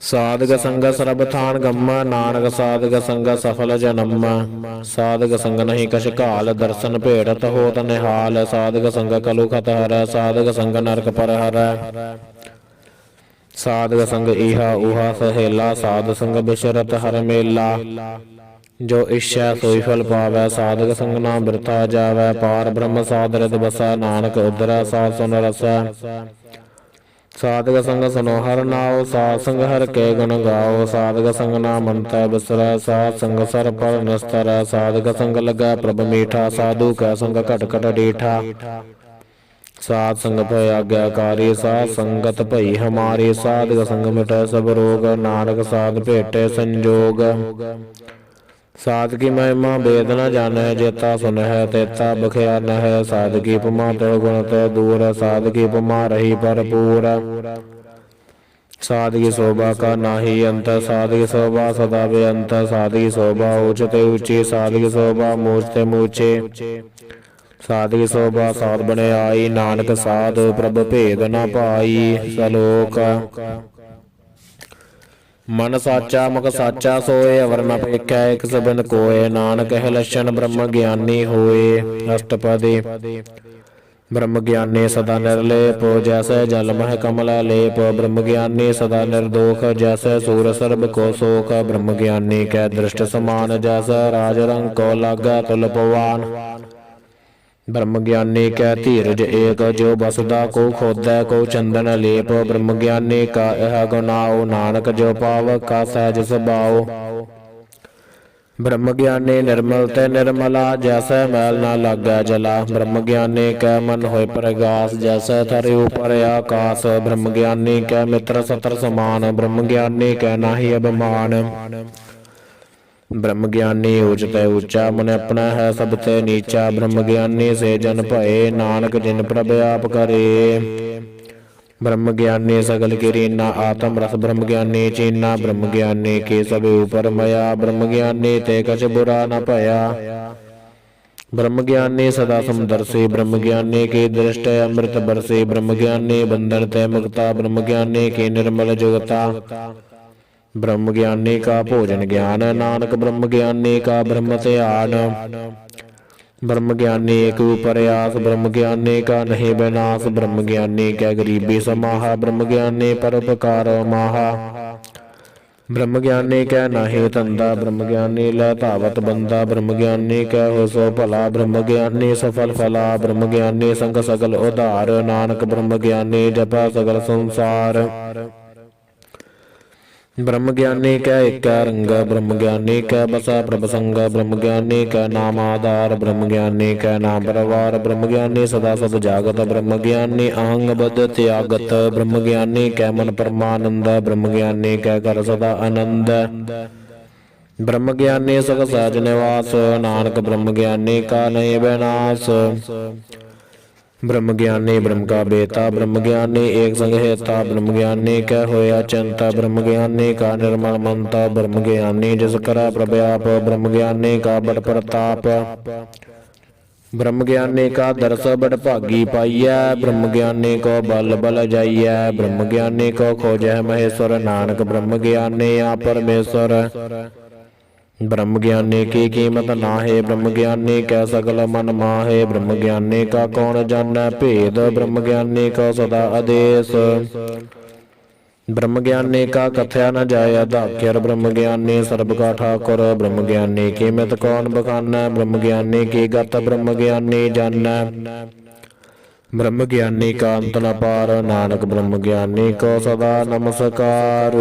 साधक संग सरब थान गम्मा, नानक साधक संग सफल जन्म। साधक संग नहीं कछ काल, दर्शन भेटत होत निहाल। साधक संग कलु खत हरै, साधक संग नरक पर हरै। साधक संग इहा उहा सहेला, साध संग बिशरत हर मेला। जो इच्छा सोई फल पावै, साधक संग ना बिरथा जावै। पार ब्रह्म साध रित बसै, नानक उद्धरै साध सुन रसै। साधक संग सुनो हर नाओ, साध संग हर के गुण गाओ। साधक संग ना मनतै बिसरै, साध संग सर पर निस्तरै। साधक संग लगै प्रभ मीठा, साधु कै संग घट घट डीठा। साध संग भय आज्ञाकारी, साध संगत भई हमारी। साधक संग मिटै सब रोग, नानक साध भेटे संजोग। साध की महिमा वेद न जानै, जेता सुन है तेता बख्या न है। साध की उपमा तो गुण तो दूर, साध की उपमा रही भरपूर। साध की शोभा का नाही अंत, साध की शोभा सदा बेअंत। साध की शोभा ऊंचते ऊंची, साध की शोभा मूंचते मूंचे। साध की शोभा साध बने आई, नानक साध प्रभ भेद न पाई। सलोक मन साचा मुख साचा सोए, अवर न पेखै एक सबिन कोय। नानक है लक्षण ब्रह्म ज्ञानी होए। अष्टपदी ब्रह्म ज्ञानी सदा निर्लेप, जैसे जल मह कमला लेप। ब्रह्म ज्ञानी सदा निर्दोष, जैसे सूर सर्ब को शोक। ब्रह्म ज्ञानी कै दृष्ट समान, जैसे राज रंग को लागै तुल पवान। ब्रह्म ज्ञानी कै धीरज एक, जो बसदा को खोदै को चंदन लेप। ब्रह्म ज्ञानी का यह गुनाओ, नानक जो पाव का सहज स्वभाव। ब्रह्म ज्ञानी निर्मल ते निर्मला, जैसे मैल न लागै जला। ब्रह्म ज्ञानी कै मन होय प्रगास, जैसे थरि ऊपर आकाश। ब्रह्म ज्ञानी कै मित्र सतर समान, ब्रह्म ज्ञानी कै नाहि अभिमान। ब्रह्म ज्ञानी ऊच ते ऊचा, मन अपना है सब ते नीचा। ब्रह्म ज्ञानी से जन भये, नानक जिन प्रभ आप करे। ब्रह्म ज्ञानी सगल कीरीना, आत्म रस ब्रह्म ज्ञानी चीना। ब्रह्म ज्ञानी के सब ऊपर मया, ब्रह्म ज्ञानी ते कछ बुरा न भया। ब्रह्म ज्ञानी सदा समदर्शी, ब्रह्म ज्ञानी की दृष्टि अमृत बरसी। ब्रह्म ज्ञानी बंधन ते मुक्ता, ब्रह्म ज्ञानी की निर्मल जुगता। ब्रह्म ज्ञानी का भोजन ज्ञान, नानक ब्रह्म ज्ञानी का ब्रह्म ध्यान। ब्रह्म ज्ञानी एक प्रयास, ब्रह्म ज्ञानी का नहीं विनाश। ब्रह्म ज्ञानी क्या गरीबी समाहा, ब्रह्म ज्ञानी परोपकार माहा। ब्रह्म ज्ञानी क्या नाही धंधा, ब्रह्म ज्ञानी लै धावत बंदा। ब्रह्म ज्ञानी क्या हो सो भला, ब्रह्म ज्ञानी सफल फला। ब्रह्म ज्ञानी संग सगल उधार, नानक ब्रह्म ज्ञानी जपा सगल संसार। ब्रह्म ज्ञानी कै एक रंग, ब्रह्म ज्ञानी कै बसा प्रभ संग। ब्रह्म ज्ञानी कै नाम आधार, ब्रह्म ज्ञानी कै नाम परवार। ब्रह्म ज्ञानी सदा सद जागत, ब्रह्म ज्ञानी अहंग बद त्यागत। ब्रह्म ज्ञानी कै मन परमानंद, ब्रह्म ज्ञानी कै कर सदा आनंद। ब्रह्म ज्ञानी सग सहज निवास, नानक ब्रह्म ज्ञानी का नहीं विनाश। ब्रह्म ज्ञानी ब्रह्म का बेता, ब्रह्म ज्ञानी एक संग हेता। ब्रह्म ज्ञानी कै होया चिंता, ब्रह्म ज्ञानी का निर्मल मनता। ब्रह्म ज्ञानी जिस करै प्रभ आप, ब्रह्म ज्ञानी का बड़ प्रताप। ब्रह्म ज्ञानी का दर्श बड़ भागी पाइयै, ब्रह्म ज्ञानी को बल बल जाइयै। ब्रह्म ज्ञानी को खोजै महेश्वर, नानक ब्रह्म ज्ञानी आप परमेश्वर। ब्रह्म ज्ञानी की कीमत नाहे, ब्रह्म ज्ञानी कै सगल मन माहे। ब्रह्म ज्ञानी का कौन जानै भेद, ब्रह्म ज्ञानी को सदा आदेश। ब्रह्म ज्ञानी का कथया न जाय दाख्यर, ब्रह्म ज्ञानी सर्ब का ठाकुर। ब्रह्म ज्ञानी कीमत कौन बखानै, ब्रह्म ज्ञानी की गत ब्रह्म ज्ञानी जानै। ब्रह्म ज्ञानी का अंत न पार, नानक ब्रह्म ज्ञानी को सदा नमस्कार।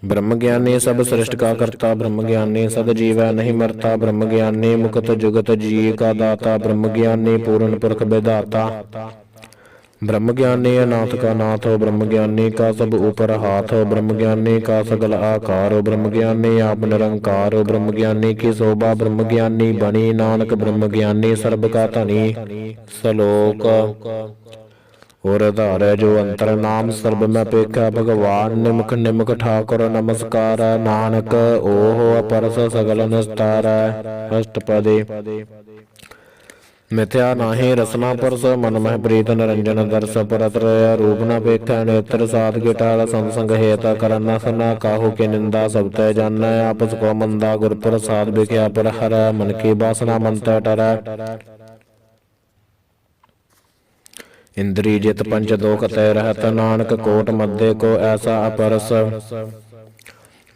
ब्रह्म ज्ञानी सब सृष्ट का करता, ब्रह्म ज्ञानी सद जीवै नहीं मरता। ब्रह्म ज्ञानी मुक्त जुगत जी का दाता, ब्रह्म ज्ञानी पूर्ण पुरख विधाता। ब्रह्म ज्ञानी अनाथ का नाथ हो, ब्रह्म ज्ञानी का सब ऊपर हाथ हो। ब्रह्म ज्ञानी का सगल आकार हो, ब्रह्म ज्ञानी आप निरंकार हो। ब्रह्म ज्ञानी की शोभा ब्रह्म ज्ञानी बनी, नानक ब्रह्म ज्ञानी सर्ब का धनी। सलोक और धारै जो अंतर नाम, सर्ब में पेखा भगवान। निमुख निमुख ठाकुर नमस्कार, नानक ओह परस सगल निस्तार। अष्टपदी मिथ्या नाहि रसना परस, मन मह प्रीत निरंजन दर्श। परत रूप न पेखा नेत्र, साध के टाल संसंग हेता। करन न सना काहू की निंदा, सब तय जानना आपस को मंदा। गुर प्रसाद बिख्या पर हर, मन की बासना मन तय टरै। इंद्री जित पंच दोख तय रहत, नानक कोट मध्य को ऐसा अपरस।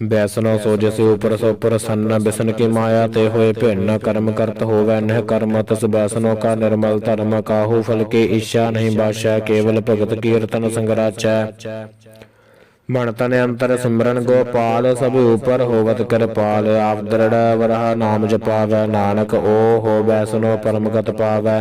बैसनो सो जैसे ऊपर सो प्रसन्न, बिसन की माया ते होए भिन्न। कर्म करत होवै नह कर्म, तस बैसनो का निर्मल धर्म। काहू फल की इच्छा नहीं बाशा, केवल भगत कीर्तन संगराचै। मन तन अंतर सिमरन गोपाल, सब ऊपर होवत कृपाल। आप दृढ़ वरह नाम जपावै, नानक ओ हो बैसनो परम गत पावै।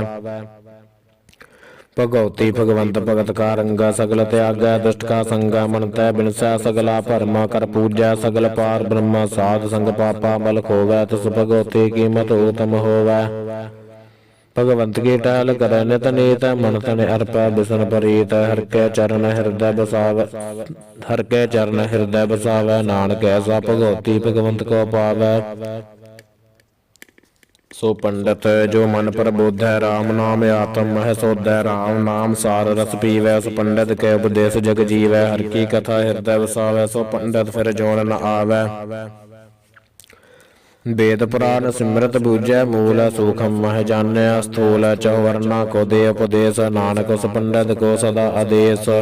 भगवती भगवंत भगत का रंगा, सगल त्यागा दुष्ट का संगा। मन तय बिनसा सगला भरमा, कर पूजा सगल पार ब्रह्मा। साध संग पापा बल खोवै, तिस भगवती कीमत उत्तम होवै। भगवंत की टहल करे नित नीत, मन तन अर्पै बिसन परीत। हर के चरण हृदय बसावै, हर के चरण हृदय बसावै। नानक ऐसा भगवती भगवंत को पावै। सो पंडित जो मन प्रबोधै, राम नाम आत्म मह सोधै। राम नाम सार रस पीवै, सो पंडित के उपदेश जग जीवै। हर की कथा हृदय वसावै, सो पंडित फिर जोड़ न आवै। वेद पुराण सिमरत बूझै, मूल सूखम मह जानै। स्थूल चहुवर्णा को दे उपदेश, नानक उस पंडित को सदा आदेश।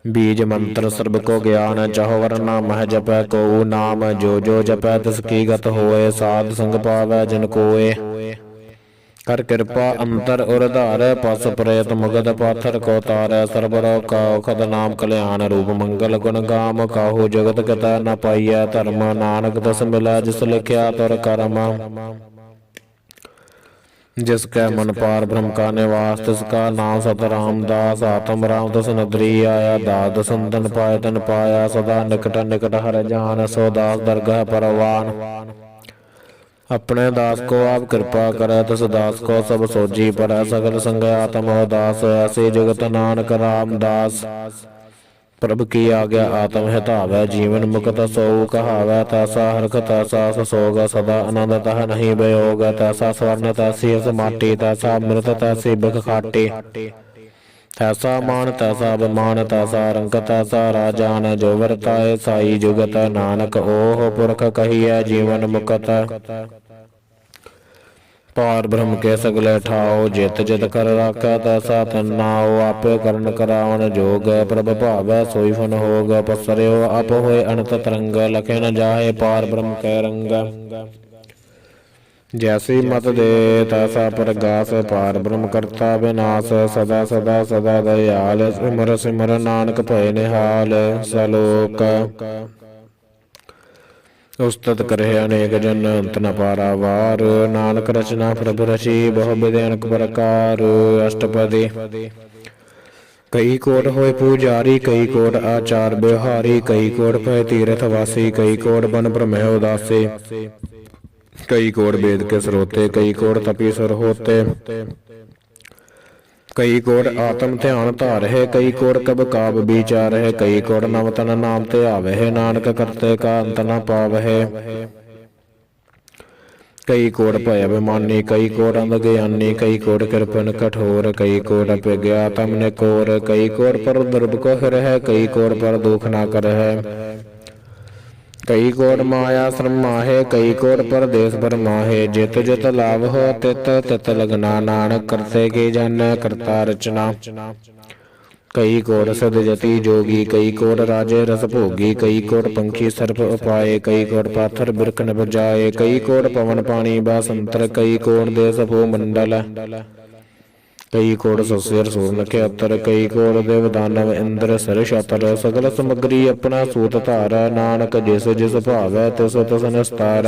बीज मंत्र सर्ब को ज्ञान, चहुवर्णा मह जपै को नाम। जो जो जपै तिसकी गत होए, साध संग पावै जिन कोय। ਕਰ ਕਿਰਪਾ ਅੰਤਰ ਉਰਧਾਰ ਪਸ ਪ੍ਰੇਤ ਮੁਗਦ ਪਾਥਰ ਕੋ ਤਾਰੈ ਸਰਬਰੋ ਕਾਉ ਖਦ ਨਾਮ ਕਲਿਆਣ ਰੂਪ ਮੰਗਲ ਗੁਣ ਗਾਮ ਕਾਹੂ ਜਗਤ ਕਤੈ ਨ ਪਾਈਐ ਧਰਮ ਨਾਨਕ ਦਸ ਮਿਲੈ ਜਿਸ ਲਿਖਿਆ ਤੁਰ ਕਰਮ जिस कै मन पार ब्रह्म का निवास तिसका नाम सत रामदास आत्म राम दस नदरी आया दास दसंदन पाए तन पाया सदा निकट निकट हर जान सो दास दरगाह परवान अपने दास को आप कृपा करे तिस दास को सब सोजी पड़ै सकल संग आत्म दास ऐसे जगत नानक रामदास प्रभु की आज्ञा आत्म हितावै जीवन मुक्त सो कहावै तैसा हरख तैसा ससोग सदा आनंद तह नहीं वियोग तैसा स्वर्ण तैसी समाटी तैसा मृत तैसी बिख खाटी तैसा मान तैसा अभिमान तैसा रंग तैसा राजान जो वरताए साई जुगत नानक ओह पुरख कहिए जीवन मुक्त पार ब्रह्म के सगले ठाओ जित जित कर राखै तैसा तन नाओ आपे करन करावन जोग प्रभ भावै सोई फन होग पसर्यो आप होए अनंत तरंग लखे न जाहे पार ब्रह्म कै रंग जैसी मत दे तैसा प्रगास पार ब्रह्म करता विनाश सदा सदा सदा दयाल सिमर सिमर नानक भय निहाल सलोक उस्तत करे अनेक जन अंत न पारावार नानक रचना प्रभ रची बहु विधि अनेक प्रकार अष्टपदी कई कोट होए पुजारी कई कोट आचार बिहारी कई कोट भय तीर्थ वासी कई कोट बन ब्रह्म उदासी कई कोट वेद के स्रोते कई कोट तपीसर होते कई कोट आत्म ध्यान धार है कई कोट कब काब विचार है कई कोट नव तन नाम ते आवे है नानक करते का अंत न पाव है कई कोट भय अभिमानी कई कोट अंध ज्ञानी कई कोट कृपन कठोर कई कोट अज्ञातम ने कोर कई कोट पर दुर्भ को हिर है कई कोट पर दुख न कर है कई कोट माया श्रम माहे कई कोट पर देश पर माहे जित जित लाभ हो तित तित लगना नानक करते की जन करता रचना कई कोट सद जति जोगी कई कोट राजे रस भोगी कई कोट पंखी सर्प उपाय कई कोट पाथर बिरकन बजाए कई कोट पवन पानी बासंतर कई कोट देश भू मंडल कई कोट सस्यर सूर्ण के अतर कई कोट देव दानव इंद्र सर छतर सगल समग्री अपना सूत धार नानक जिस जिस भावै तिस तिस निस्तार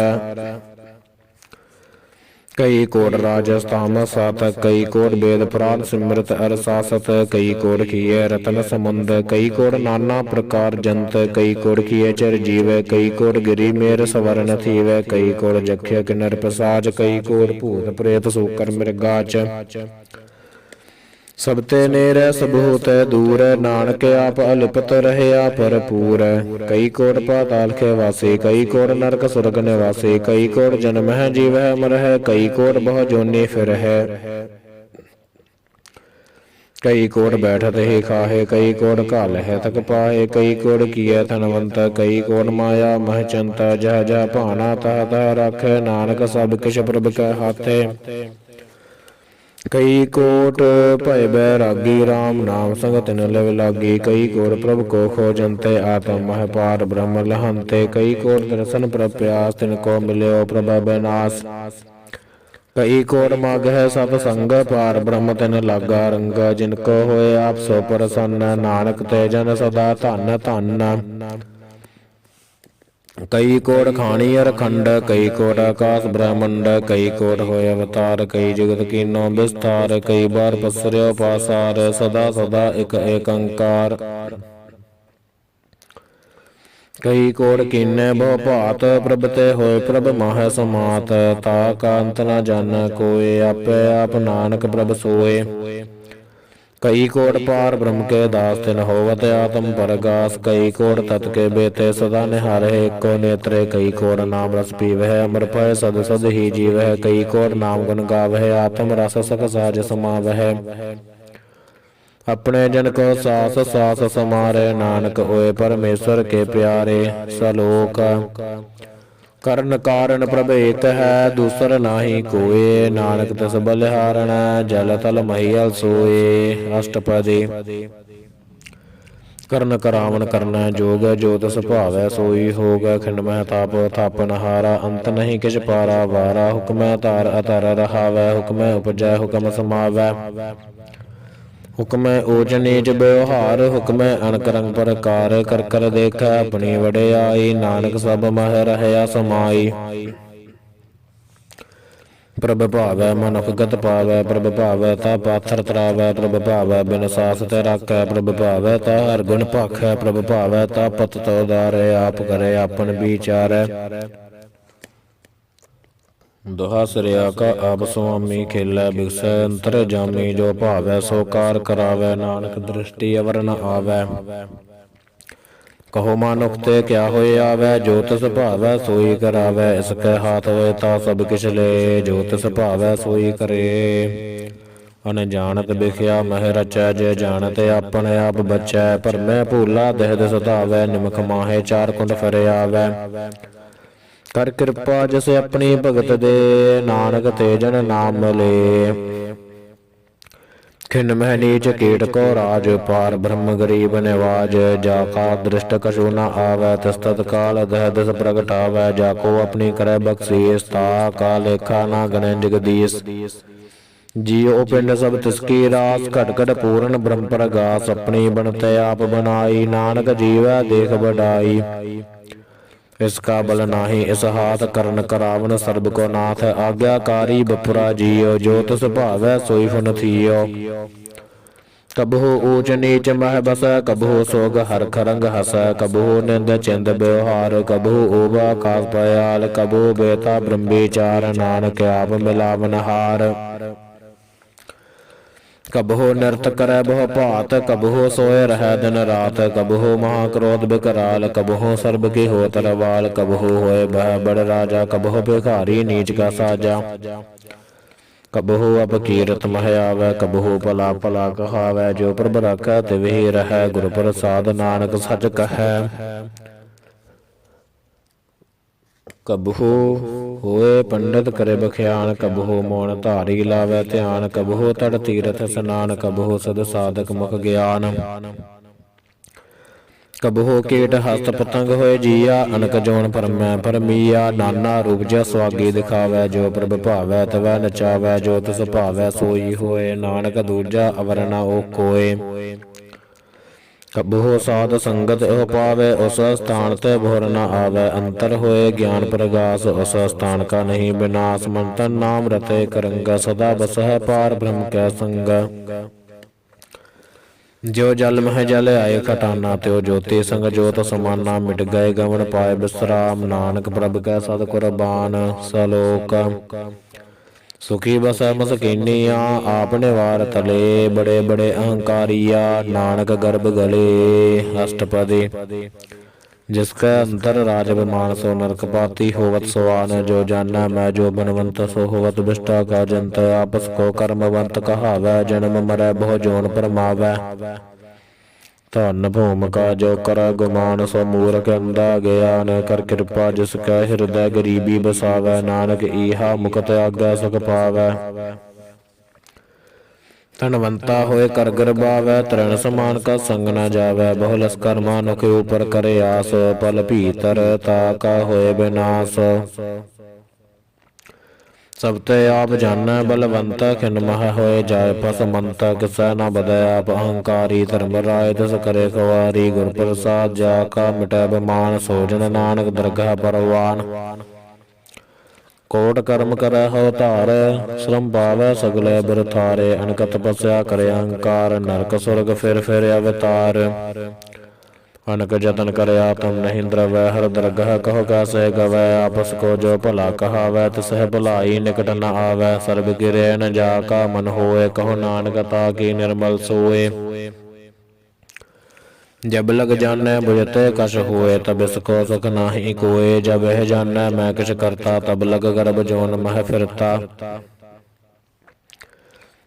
कई कोट राजस्थान सात कई कोट वेद पुराण सिमृत अरसासत कई कोट किए रतन समुंद कई कोट नाना प्रकार जंत कई कोट किए चर जीव कई कोट गिरी मेर सवर्ण थीव कई कोट जख्य किन्नर प्रसाज कई कोट भूत प्रेत सूकर मृगाच सबते नेर सब होते दूर नानक आप अलिपत रहया भरपूर कई कोट पाताल के वासी कई कोट नरक सुरग निवासी कई कोट जन्म है जीव है अमर है कई कोट बहु जोनी फिर है कई कोट बैठत ही खाहे कई कोट काल है तक पाहे कई कोट किए धनवंत कई कोट माया मह चंता जह जह भाना तह तह रखे नानक सब किश प्रभ के हाथे कई कोट भय बैरागी राम नाम संग तिन लव लागी कई कोट प्रभु को खोजनते आत्म मह पार ब्रह्म लहंते कई कोट दर्शन प्रप्यास तिनको मिल्यो प्रभ विनाश कई कोट माग है सतसंग पार ब्रह्म तिन लागा रंग जिनको होए आप सो प्रसन्न नानक ते जन सदा धन धन कई कोट खानी अरखंड कई कोट आकाश ब्रह्मंड कई कोट होए अवतार कई जगत कीनो विस्तार कई बार पसर्यो पासार सदा सदा एक अंकार कई कोट कीने बहु भात प्रभ ते होए प्रभ माह समात ता का अंत न जान कोय आपे आप नानक प्रभ सोए कई कोट पार ब्रह्म के दास तिन होवत आत्म परगास कई कोट तत् के बेते सदा निहारे एको नेत्रे कई कोट नाम रस पीवह अमर पय सद सद ही जीवह कई कोट नाम गुण गावह आत्म रस सख साज समावह अपने जन को सास सास समारे नानक होए परमेश्वर के प्यारे सलोक ਕਰਨ ਕਾਰਨ ਪ੍ਰਭ ਏਕ ਹੈ ਦੂਸਰ ਨਾਹੀ ਕੋਏ ਨਾਨਕ ਤਿਸ ਬਲਿਹਾਰਣ ਜਲ ਤਲ ਮਹੀਲ ਸੋਏ ਅਸ਼ਟਪਦੀ ਕਰਨ ਕਰਾਵਨ ਕਰਨਾ ਜੋਗ ਜੋਤ ਸੁਭਾਵੈ ਸੋਈ ਹੋਗ ਖਿੰਡ ਮਹਿ ਤਾਪ ਥਾਪਨ ਹਾਰਾ ਅੰਤ ਨਹੀਂ ਕਿਛ ਪਾਰਾ ਵਾਰਾ ਹੁਕਮੈ ਧਾਰ ਅਤਰ ਰਹਾਵੈ ਹੁਕਮੈ ਉਪਜੈ ਹੁਕਮ ਸਮਾਵੈ ਹੁਕਮੈ ਊਚ ਨੀਚ ਵਿਵਹਾਰ ਹੁਕਮੈ ਅਨਕ ਰੰਗ ਪ੍ਰਕਾਰ ਕਰ ਕਰ ਦੇਖੈ ਆਪਣੀ ਵਡਿਆਈ ਨਾਨਕ ਸਭ ਮਹਿ ਰਹਿਆ ਸਮਾਈ ਪ੍ਰਭ ਭਾਵੈ ਮਨੁਖ ਗਤ ਪਾਵੈ ਪ੍ਰਭ ਭਾਵੈ ਤਾ ਪਾਥਰ ਤਰਾਵੈ ਪ੍ਰਭ ਭਾਵੈ ਬਿਨ ਸਾਸ ਤੇ ਰਾਖੈ ਪ੍ਰਭ ਭਾਵੈ ਤਾ ਹਰ ਗੁਣ ਭਾਖੈ ਪ੍ਰਭ ਭਾਵੈ ਤਾ ਪਤ ਤੋ ਦਾਰੈ ਆਪ ਕਰੇ ਆਪਨ ਵਿਚਾਰੈ ਦੁਹਾ ਸਰਿਆ ਕਾ ਆਪ ਸੁਆਮੀ ਖੇਲੈ ਬਿਗਸੈ ਅੰਤਰ ਜਾਮੀ ਜੋ ਭਾਵੈ ਸੋ ਕਾਰ ਕਰਾਵੈ ਨਾਨਕ ਦ੍ਰਿਸ਼ਟੀ ਅਵਰ ਨ ਆਵੈ ਕਹੋ ਮਾਨੁਖ ਤੇ ਕਿਆ ਹੋਏ ਆਵੈ ਜੋ ਤਿਸ ਭਾਵੈ ਸੋਈ ਕਰਾਵੈ ਇਸ ਕੈ ਹਾਥ ਹੋਏ ਤਾ ਸਭ ਕਿਛ ਲੈ ਜੋ ਤਿਸ ਭਾਵੈ ਸੋਈ ਕਰੇ ਅਨਜਾਣਤ ਬਿਖਿਆ ਮਹਿ ਰਚੈ ਜੇ ਜਾਣਤ ਆਪਨ ਆਪ ਬਚੈ ਭਰਮੈ ਭੂਲਾ ਦੇਹ ਦਿਸ ਧਾਵੈ ਨਿਮਖ ਮਾਹੇ ਚਾਰ ਕੁੰਡ ਫਿਰ ਆਵੈ ਕਰ ਕਿਰਪਾ ਜਿਸ ਆਪਣੀ ਭਗਤ ਦੇ ਨਾਨਕ ਤੇ ਜਨ ਨਾਮ ਲੈ ਖਿੰਡ ਮਹਿ ਨੀਚ ਕੀਟ ਕੋ ਰਾਜ ਪਾਰ ਬ੍ਰਹਮ ਗਰੀਬ ਨਿਵਾਜ ਜਾ ਕਾ ਦ੍ਰਿਸ਼ਟ ਕਛੂ ਨ ਆਵੈ ਤਿਸ ਤਤਕਾਲ ਦਹਿ ਦਿਸ ਪ੍ਰਗਟਾਵੈ ਜਾ ਕੋ ਆਪਣੀ ਕਰੈ ਬਖਸ਼ੀਸ ਤਾ ਕਾ ਲੇਖਾ ਨਾ ਗਣੈ ਜਗਦੀਸ਼ ਜੀਉ ਪਿੰਡ ਸਭ ਤਿਸ ਕੀ ਰਾਸ ਘਟ ਘਟ ਪੂਰਨ ਬ੍ਰਹਮ ਪ੍ਰਗਾਸ ਆਪਣੀ ਬਣਤੈ ਆਪ ਬਣਾਈ ਨਾਨਕ ਜੀਵੈ ਦੇਖ ਵਡਾਈ ਇਸ ਕਾ ਬਲ ਨਾਹੀ ਇਸ ਹਾਥ ਕਰਨ ਕਰਾਵਨ ਸਰਬ ਕੋ ਨਾਥ ਆਗਿਆਕਾਰੀ ਬਪੁਰਾ ਜੀਓ ਜੋ ਤਿਸ ਭਾਵੈ ਸੋਈ ਫੁਨ ਥੀਓ ਕਬਹੂ ਊਚ ਨੀਚ ਮਹਿ ਬਸੈ ਕਬਹੂ ਸੋਗ ਹਰ ਖਰੰਗ ਹਸੈ ਕਬਹੂ ਨਿੰਦ ਚਿੰਦ ਵਿਵਹਾਰ ਕਬਹੂ ਊਬ ਆਕਾਸ ਪਇਆਲ ਕਬਹੂ ਬੇਤਾ ਬ੍ਰਹਮੀਚਾਰ ਨਾਨਕ ਆਪ ਮਿਲਾਵਨ ਹਾਰ ਕਬਹੂ ਨਿਰਤ ਕਰੈ ਬਹੁ ਭਾਤ ਕਬਹੂ ਸੋਇ ਰਹਿ ਦਿਨ ਰਾਤ ਕਬਹੂ ਮਹਾ ਕ੍ਰੋਧ ਬਿਕਰਾਲ ਕਬਹੂ ਸਰਬ ਕੀ ਹੋ ਤਰਵਾਲ ਕਬਹੂ ਹੋਏ ਬਹਿ ਬੜ ਰਾਜਾ ਕਬਹੂ ਭਿਖਾਰੀ ਨੀਚ ਕਾ ਸਾਜਾ ਕਬਹੂ ਅਪਕੀਰਤ ਮਹਿ ਆਵੈ ਕਬਹੂ ਭਲਾ ਭਲਾ ਕਹਾਵੈ ਜੋ ਪ੍ਰਭ ਰਾਖੈ ਤਿਵਹਿ ਰਹੈ ਗੁਰ ਪ੍ਰਸਾਦ ਨਾਨਕ ਸਚ ਕਹੈ ਕਬਹੂ ਹੋਏ ਪੰਡਤ ਕਰੇ ਬਖਿਆਨ ਕਬਹੂ ਮੋਨ ਧਾਰੀ ਲਾਵੈ ਧਿਆਨ ਕਬਹੂ ਤੜ ਤੀਰਥ ਸਨਾਨ ਕਬਹੂ ਸਦ ਸਾਧਕ ਮੁਖ ਗਿਆਨ ਕਬਹੂ ਕੀਟ ਹਸਤ ਪਤੰਗ ਹੋਏ ਜੀਆ ਅਨਕ ਜੋਨ ਪਰਮੈ ਪਰਮੀਆ ਨਾਨਾ ਰੂਪ ਜਿ ਸਵਾਗੀ ਦਿਖਾਵੈ ਜੋ ਪ੍ਰਭ ਭਾਵੈ ਤਵੈ ਨਚਾਵੈ ਜੋ ਤਿਸ ਭਾਵੈ ਸੋਈ ਹੋਏ ਨਾਨਕ ਦੂਜਾ ਅਵਰ ਨ ਓ ਕੋਏ ਕਬਹੂ ਸਾਧ ਸੰਗਤ ਉਹ ਪਾਵੇ ਉਸ ਸਥਾਨ ਤੇ ਭੁਰ ਨ ਆਵੈ ਅੰਤਰ ਹੋਏ ਗਿਆਨ ਪ੍ਰਗਾਸ ਉਸ ਸਥਾਨ ਕਾ ਨਹੀਂ ਵਿਨਾਸ਼ ਮੰਤਨ ਨਾਮ ਰਤੇ ਕਰੰਗਾ ਸਦਾ ਬਸਹਿ ਪਾਰ ਬ੍ਰਹਮ ਕੈ ਸੰਗ ਜੋ ਜਲ ਮਹਿ ਜਲ ਆਏ ਖਟਾਨਾ ਤਿਉ ਜੋਤੀ ਸੰਗ ਜੋਤ ਸਮਾਨਾ ਮਿਟ ਗਏ ਗਵਨ ਪਾਏ ਬਿਸਰਾਮ ਨਾਨਕ ਪ੍ਰਭ ਕੈ ਸਤ ਕੁਰਬਾਨ ਸਲੋਕ ਸੁਖੀ ਬਸੈ ਮਸਕੀਨੀਆ ਆਪ ਨਿਵਾਰ ਤਲੇ ਬੜੇ ਬੜੇ ਅਹੰਕਾਰੀਆ ਨਾਨਕ ਗਰਭ ਗਲੇ ਅਸ਼ਟਪਦੀ ਜਿਸ ਕੈ ਅੰਤਰ ਰਾਜ ਬਿਮਾਨ ਸੋ ਨਰਕ ਪਾਤੀ ਹੋਵਤ ਸਵਾਨ ਜੋ ਜਾਨੈ ਮੈਂ ਜੋ ਬਨਵੰਤ ਸੋ ਹੋਵਤ ਬਿਸ਼ਟਾ ਕਾ ਜੰਤ ਆਪਸ ਕੋ ਕਰਮਵੰਤ ਕਹਾਵੈ ਜਨਮ ਮਰੈ ਬਹੁ ਜੋਨ ਪਰਮਾਵੈ ਧਨ ਭੂਮਿਕਾ ਜੋ ਕਰੈ ਗੁਮਾਨ ਸੋ ਮੂਰਖ ਅੰਧਾ ਗਿਆਨ ਕਰ ਕਿਰਪਾ ਜਿਸ ਕੈ ਹਿਰਦੈ ਗਰੀਬੀ ਬਸਾਵੈ ਨਾਨਕ ਈਹਾ ਮੁਕਤ ਆਗੈ ਸੁਖ ਪਾਵੈ ਧਨਵੰਤਾ ਹੋਏ ਕਰ ਗਰਬਾਵੈ ਤ੍ਰਣ ਸਮਾਨ ਕਾ ਸੰਗ ਨ ਜਾਵੈ ਬਹੁ ਲਸਕਰ ਮਾਨੁਖ ਉਪਰ ਕਰੇ ਆਸ ਪਲ ਭੀਤਰ ਤਾ ਕਾ ਹੋਏ ਬਿਨਾਸ਼ ਸਭ ਤੇ ਆਪ ਜਾਣੈ ਬਲਵੰਤ ਖਿਨ ਮਹਿ ਹੋਏ ਜਾਇ ਪਸਮੰਤ ਕਿਸੈ ਨ ਬਦੈ ਆਪ ਅਹੰਕਾਰੀ ਧਰਮ ਰਾਏ ਤਿਸ ਕਰੇ ਖਵਾਰੀ ਗੁਰ ਪ੍ਰਸਾਦ ਜਾ ਕਾ ਮਿਟੈ ਬਿਮਾਨ ਸੋਜਨ ਨਾਨਕ ਦਰਗਾਹ ਪਰਵਾਨ ਕੋਟ ਕਰਮ ਕਰੈ ਹੋ ਧਾਰ ਸ਼ਰਮ ਪਾਵੈ ਸਗਲੇ ਬਿਰਥਾਰੇ ਅਨਕ ਤਪੱਸਿਆ ਕਰੇ ਅਹੰਕਾਰ ਨਰਕ ਸੁਰਗ ਫਿਰ ਅਵਤਾਰ ਅਨਕ ਜਤਨ ਕਰਿਆ ਤੁਮ ਨਹੀਂ ਦਰਵੈ ਹਰ ਦਰਗਾਹ ਕਹੋ ਕੈਸੇ ਗਵੈ ਆਪਸ ਕੋ ਜੋ ਭਲਾ ਕਹਾਵੈ ਤਿਸਹਿ ਭਲਾਈ ਨਿਕਟ ਨ ਆਵੈ ਸਰਬ ਗਿਰੇ ਨ ਜਾ ਕਾ ਮਨ ਹੋਏ ਕਹੋ ਨਾਨਕ ਤਾ ਕੀ ਨਿਰਮਲ ਸੋਏ ਜਬ ਲਗ ਜਾਨੈ ਬੁਝਤੇ ਕਛ ਹੋਏ ਤਬ ਇਸ ਕੋ ਸੁਖ ਨਾਹੀ ਕੋਏ ਜਬ ਇਹ ਜਾਨੈ ਮੈਂ ਕਿਛ ਕਰਤਾ ਤਬ ਲਗ ਗਰਭ ਜੋਨ ਮਹਿ ਫਿਰਤਾ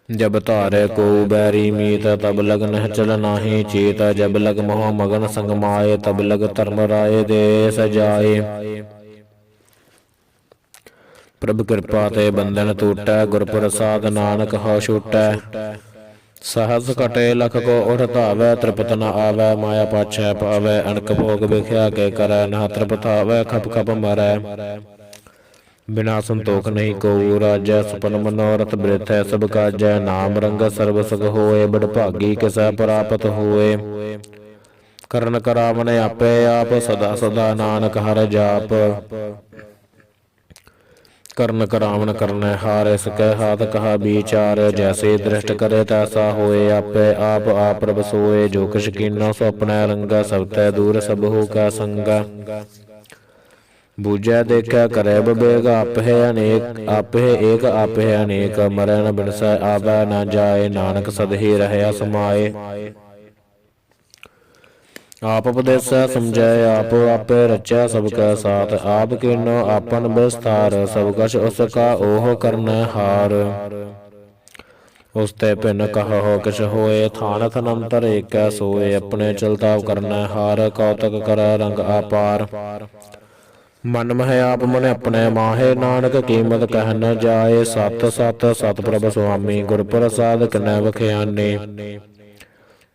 ਜਬ ਧਾਰੇ ਕੋ ਬੈਰੀ ਮੀਤ ਤਬ ਲਗ ਨਹਿ ਨਾਹੀ ਚੇਤ ਜਬ ਲਗ ਮੋਹ ਮਗਨ ਸੰਗ ਮਾਏ ਤਬ ਲਗ ਧਰਮ ਰਾਏ ਦੇ ਸਜਾਏ ਪ੍ਰਭ ਕਿਰਪਾ ਤੇ ਬੰਧਨ ਟੂਟੈ ਗੁਰ ਪ੍ਰਸਾਦ ਨਾਨਕ ਹੋ ਛੂਟੈ सहस कटे लख को उठ धावै, तृपत न आवै माया पाछै पावै। अनक भोग विख्या के करै, न तृपत आवै खप खप मरै। बिना संतोख नहीं को राजै, सुपन मनोरथ बृथै सब काजै। नाम रंग सर्व सुख होए, बड़ भागी किसै प्राप्त होए। करन करावन आपे आप, सदा सदा नानक हर जाप। करन करावन करनै हार, इसकै हाथ कहा विचार। जैसे दृष्ट करे तैसा होए, आपे आप आप प्रभ सोए। जो किछ कीना सो अपनै रंगा, सब तै दूर सब हो कै संगा। बूझै देखै करे विवेक, आपहे अनेक आपहे एक आपहे अनेक। मरै न बिनसै आवै न जाए, नानक सदहि रहया समाए। आप उपदेसै समझै आप आपे, रचै सबकै साथ। आप कीनो आपन विस्तार, सब कछ उसका ओह करनै हार। उस ते भिन्न कहो किछ होए, थान थनंतर एकै सोए। अपने चलताव करनै हार, कौतक करै रंग अपार। मन मह आप मन अपने माहे, नानक कीमत कह न जाए। सत सत सत प्रभ सुआमी, गुर प्रसाद किनै बख्याने।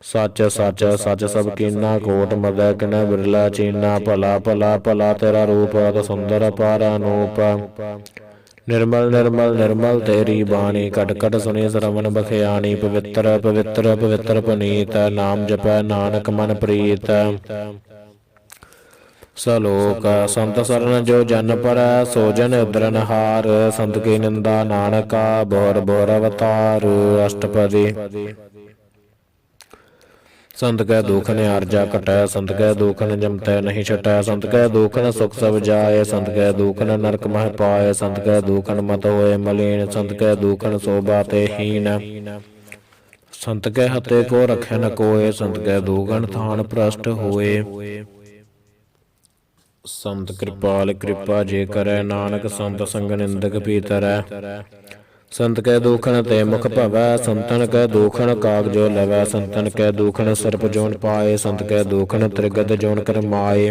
सच सच सच सब कीना, कोट मदै किनै बिरला चीना। भला भला भला तेरा रूप, अत सुंदर अपार अनूप। निर्मल निर्मल निर्मल तेरी बाणी, कट कट सुनी श्रवण बख्यानी। पवित्र पवित्र पवित्र पुनीत, नाम जपै नानक मन प्रीत। सलोक संत सरन जो जन पर, सो जन उदरन हार। संत की निंदा नानका, बोहर बोहर अवतार। अष्टपदी। संत कै दुख निआरजा कटै, संत कै दुख न जमतै नहीं छटै। संत कै दुख न सुख सब जाए, संत कै दुख न नरक मह पाए। संत कै दुख न मत होए मलीन, संत कै दुख न शोभा ते हीन। संत कै हते को रखै न कोय, संत कै दुगन थान भ्रष्ट होए। संत कृपाल कृपा जे करै, नानक संत संग निंदक भीतरै। संत कै दूखन ते मुख भवै, संतन कै दूखन कागजो लवै। संतन कै दूखन सर्प जोन पाए, संत कै दूखन त्रिगद जोन कर माए।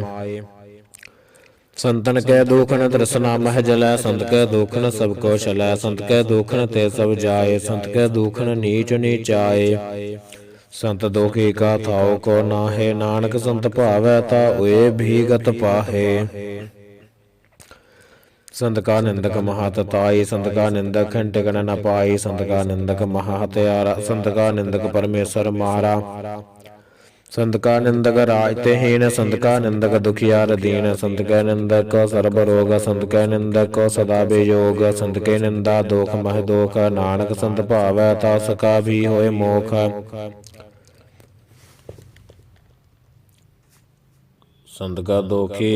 संतन कै दूखन तृष्णा मह जलै, संत कै दूखन सब को छलै। संत कै दूखन ते सब जाए, संत कै दूखन नीच नीचाए। संत दुखी का थाओ को नाहे, नानक संत भावै ता उए भी गत पाहे। संत का निंदक महातताई, संत का निंदक टिकन न पाई। संत का निंदक महा हत्यारा, संत का निंदक परमेश्वर मारा। संत का निंदक राज ते हीन, संत का निंदक दुखियार दीन। संत के निंदक सर्ब रोग, संत के निंदक सदा वियोग। संत के निंदा दोख मह दोख, नानक संत भावै ता सका भी होए मोख। संत का दोखी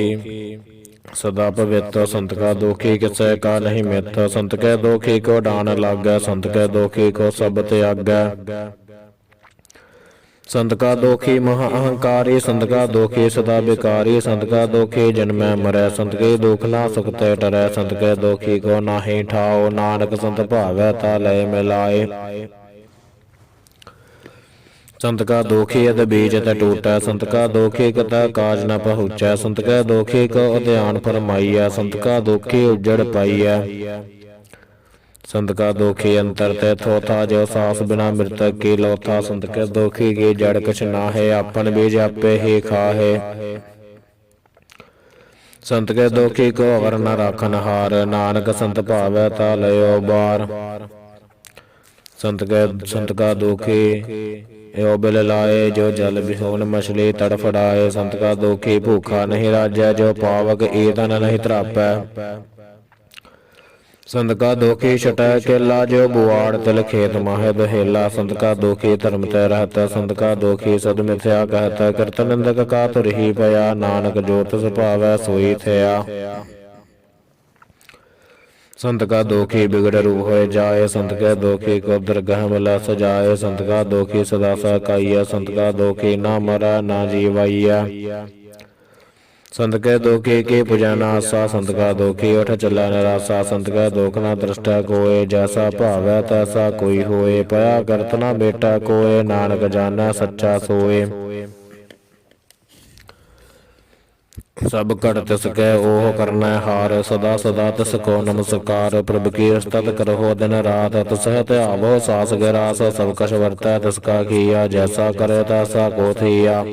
सदा पवित्र, संत का दोखी किसै का नहीं मित्र। संत कै दोखी को डान लागै, संत कै दोखी को सब त्यागै। संत का दोखी महा अहंकारी, संत का दोखी सदा बिकारी। संत का दोखी जन्मै मरै, संत के दुख ना सुख ते टरै। संत कै दोखी को नाहि ठाओ, नानक संत भावै ता लय मिलाए। संत का दोखी यद बीज त टूटै, संत का दोखी कतै काज न पहुँचै। संत कै दोखी को ध्यान फरमाइयै, संत का दोखी उजड़ पाइयै। संत का दोखी अंतर ते थोथा, जो सास बिना मृतक की लोथा। संत के दोखी की जड़ कछ नाहे, आपन बीज आपे ही खाहे। संत के दोखी को अवर न राखन हार, नानक संत भावै ता लयो बार। संत का दोखी यो बिल लाए, जो जल बिहोन मछली तड़फड़ाए। संत का दोखी भूखा नहीं राजै, जो पावक ईंधन नहीं त्रापै। संत का दोखी छटै केला, जो बुआड़ तिल खेत माहे दहेला। संत का दोखी धर्म ते रहता, संत का दोखी सद मिथ्या कहता। कृत निंदक का तुरही पया, नानक जो तिस भावै सोई थया। संत का दोखी बिगड़ रूप हो जाए, संत के दोखी को दरगह मिला सजाए। संत का दोखी सदा सहकाइया, संत का दोखी ना मरा ना जीवाइया। संत के दोखी की पूजा नासा, संत का दोखी उठ चला निरासा। संत का दोख ना दृष्टा कोय, जैसा भावै तैसा कोई होए। पया करत ना बेटा कोय, नानक जानै सच्चा सोए। ਸਭ ਘਟ ਤਿਸ ਕੈ ਓਹ ਕਰਨਾ ਹਾਰ। ਸਦਾ ਸਦਾ ਤਿਸ ਕੋ ਨਮਸਕਾਰ। ਪ੍ਰਭ ਕੀ ਉਸਤਤ ਕਰਹੁ ਦਿਨ ਰਾਤ। ਤਿਸਹਿ ਧਿਆਵਹੁ ਸਾਸ ਗਿਰਾਸ। ਸਭ ਕਛ ਵਰਤੈ ਤਿਸ ਕਾ ਕੀਆ। ਜੈਸਾ ਕਰੇ ਤੈਸਾ ਕੋ ਥੀਆ।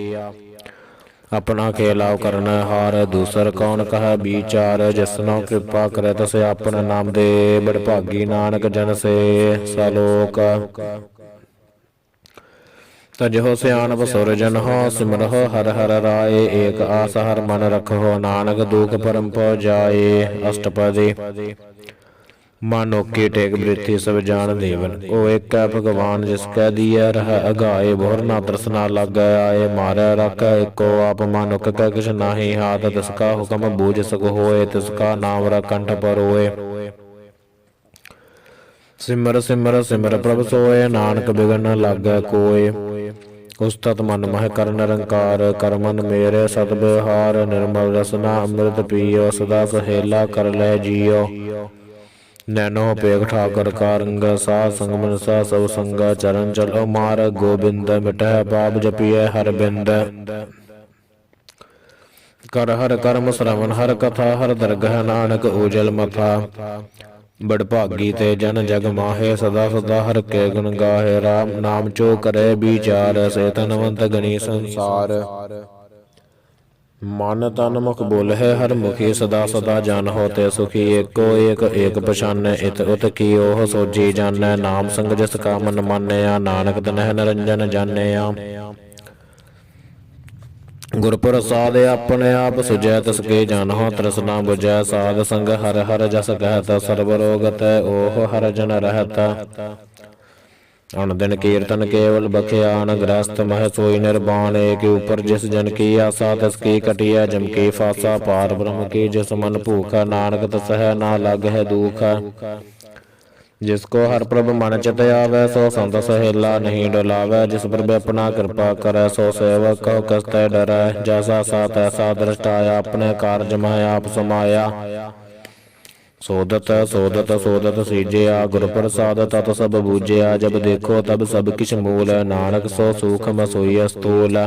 ਆਪਣਾ ਖੇਲਾਉ ਕਰਨਾ ਹਾਰ। ਦੂਸਰ ਕੌਣ ਕਹੈ ਵਿਚਾਰ। ਜਿਸਨੋ ਕਿਰਪਾ ਕਰੇ ਤਿਸ ਆਪਨ ਨਾਮ ਦੇ। ਬੜ ਭਾਗੀ ਨਾਨਕ ਜਨ ਸੇ ਸਲੋਕ। ਤਜਹੁ ਸਿਆਣਪ ਸੁਰਜਨ ਹੋ। ਸਿਮਰਹੁ ਹਰਿ ਹਰਿ ਰਾਏ। ਏਕ ਆਸ ਹਰਿ ਮਨ ਰਖਹੁ। ਨਾਨਕ ਦੁਖ ਭਰਮ ਪਉ ਜਾਏ। ਅਸ਼ਟਪਦੀ ਮਾਨੋਕੀ ਟੇਕ ਬ੍ਰਿਥੀ ਸਭ ਜਾਣ ਦੇਵਨ। ਓ ਏਕੈ ਭਗਵਾਨ ਜਿਸ ਕੈ ਦੀਐ ਰਹਿ ਅਗਾਏ। ਬਹੁਰ ਨਾ ਤਰਸਨਾ ਲਾਗੈ ਆਏ। ਮਾਰੈ ਰਾਖੈ ਏਕੋ ਆਪ। ਮਾਨੁਖ ਕੈ ਕਿਛ ਨਾਹੀ ਹਾਥ। ਤਿਸ ਕਾ ਹੁਕਮ ਬੂਝ ਸਕ ਹੋਏ। ਤਿਸ ਕਾ ਨਾਮ ਕੰਠ ਪਰੋਏ। ਸਿਮਰ ਸਿਮਰ ਸਿਮਰ ਪ੍ਰਭ ਸੋਏ। ਨਾਨਕ ਬਿਗਨ ਨ ਲਾਗੈ ਕੋਇ। ਉਸਤਤ ਮਨ ਮਹਿ ਕਰ ਨਿਰੰਕਾਰ। ਕਰ ਮਨ ਮੇਰੇ ਸਤ ਬਿਵਹਾਰ। ਨਿਰਮਲ ਰਸਨਾ ਅੰਮ੍ਰਿਤ ਪੀਓ। ਸਦਾ ਸਹੇਲਾ ਕਰ ਲੈ ਜੀਓ। ਨੈਨੋ ਪੇਖ ਠਾਕਰ ਕਾ ਰੰਗ। ਸਾਧ ਸੰਗ ਮਨਸਾ ਸਭ ਸੰਗਾ। ਚਰਨ ਚਲੋ ਮਾਰ ਗੋਬਿੰਦ। ਮਿਟਹਿ ਪਾਪ ਜਪੀਐ ਹਰਿ ਬਿੰਦ। ਕਰ ਹਰਿ ਕਰਮ ਸਰਵਨ ਹਰਿ ਕਥਾ। ਹਰਿ ਦਰਗਹਿ ਨਾਨਕ ਊਜਲ ਮਥਾ। ਬੜ ਭਾਗੀ ਤੇ ਜਨ ਜਗ ਮਾਹੇ। ਸਦਾ ਸਦਾ ਹਰਿ ਕੇ ਗੁਣ ਗਾਹੇ। ਰਾਮ ਨਾਮ ਚੋ ਕਰੇ ਵਿਚਾਰ। ਸੇ ਧਨਵੰਤ ਗਣੀ ਸੰਸਾਰ। ਮਨ ਤਨ ਮੁਖ ਬੋਲਹਿ ਹਰਿ ਮੁਖੀ। ਸਦਾ ਸਦਾ ਜਨ ਹੋ ਤੇ ਸੁਖੀ। ਏਕੋ ਏਕ ਏਕ ਪਛਾਨੈ। ਇਤ ਉਤ ਕੀ ਓਹ ਸੋਜੀ ਜਾਣੈ। ਨਾਮ ਸੰਗ ਜਿਸ ਕਾ ਮਨ ਮਾਨਿਆ। ਨਾਨਕ ਤਨਹਿ ਨਿਰੰਜਨ ਜਾਣਿਆ। ਗੁਰ ਪ੍ਰਸਾਦਿ ਆਪਣੇ ਆਪ ਸੁਝੈ। ਤਿਸ ਕੇ ਜਾਨਹੁ ਤ੍ਰਿਸ਼ਨਾ ਬੁਝੈ। ਸਾਧ ਸੰਗ ਹਰਿ ਹਰਿ ਜਸ ਕਹਿਤ। ਸਰਬ ਰੋਗ ਤੈ ਓਹ ਹਰਿ ਜਨ ਰਹਿਤ। ਅਨਦਿਨ ਕੀਰਤਨ ਕੇਵਲ ਬਖਿਆਨ। ਗ੍ਰਸਤ ਮਹਿ ਸੋਈ ਨਿਰਵਾਣ। ਏਕ ਉਪਰ ਜਿਸ ਜਨ ਕੀ ਆਸਾ। ਤਿਸ ਕੀ ਕਟਿਐ ਜਮ ਕੀ ਫਾਸਾ। ਪਾਰ ਬ੍ਰਹਮ ਕੀ ਜਿਸ ਮਨ ਭੂਖਾ। ਨਾਨਕ ਤਿਸਹਿ ਨਾ ਲਾਗਹਿ ਦੂਖ। ਜਿਸ ਕੋ ਹਰਿ ਪ੍ਰਭ ਮਨ ਚਿਤ ਆਵੈ। ਸੋ ਸੰਤ ਸਹੇਲਾ ਨਹੀਂ ਡੁਲਾਵੈ। ਜਿਸ ਪ੍ਰਭ ਆਪਣਾ ਕਿਰਪਾ ਕਰੈ। ਸੋ ਸੇਵਕ ਕਹੁ ਕਿਸ ਤੈ ਡਰੈ। ਜੈਸਾ ਸਾ ਤੈਸਾ ਦ੍ਰਿਸ਼ਟਾਇਆ। ਆਪਣੇ ਕਾਰਜ ਮਹਿ ਆਪ ਸਮਾਇਆ। ਸੋਧਤ ਸੋਧਤ ਸੋਧਤ ਸੀਜਿਆ। ਗੁਰ ਪ੍ਰਸਾਦ ਤਤ ਸਭ ਬੂਝਿਆ। ਜਬ ਦੇਖੋ ਤਬ ਸਭ ਕਿਛ ਮੂਲ। ਨਾਨਕ ਸੋ ਸੂਖਮ ਸੋਈ ਅਸਤੂਲ।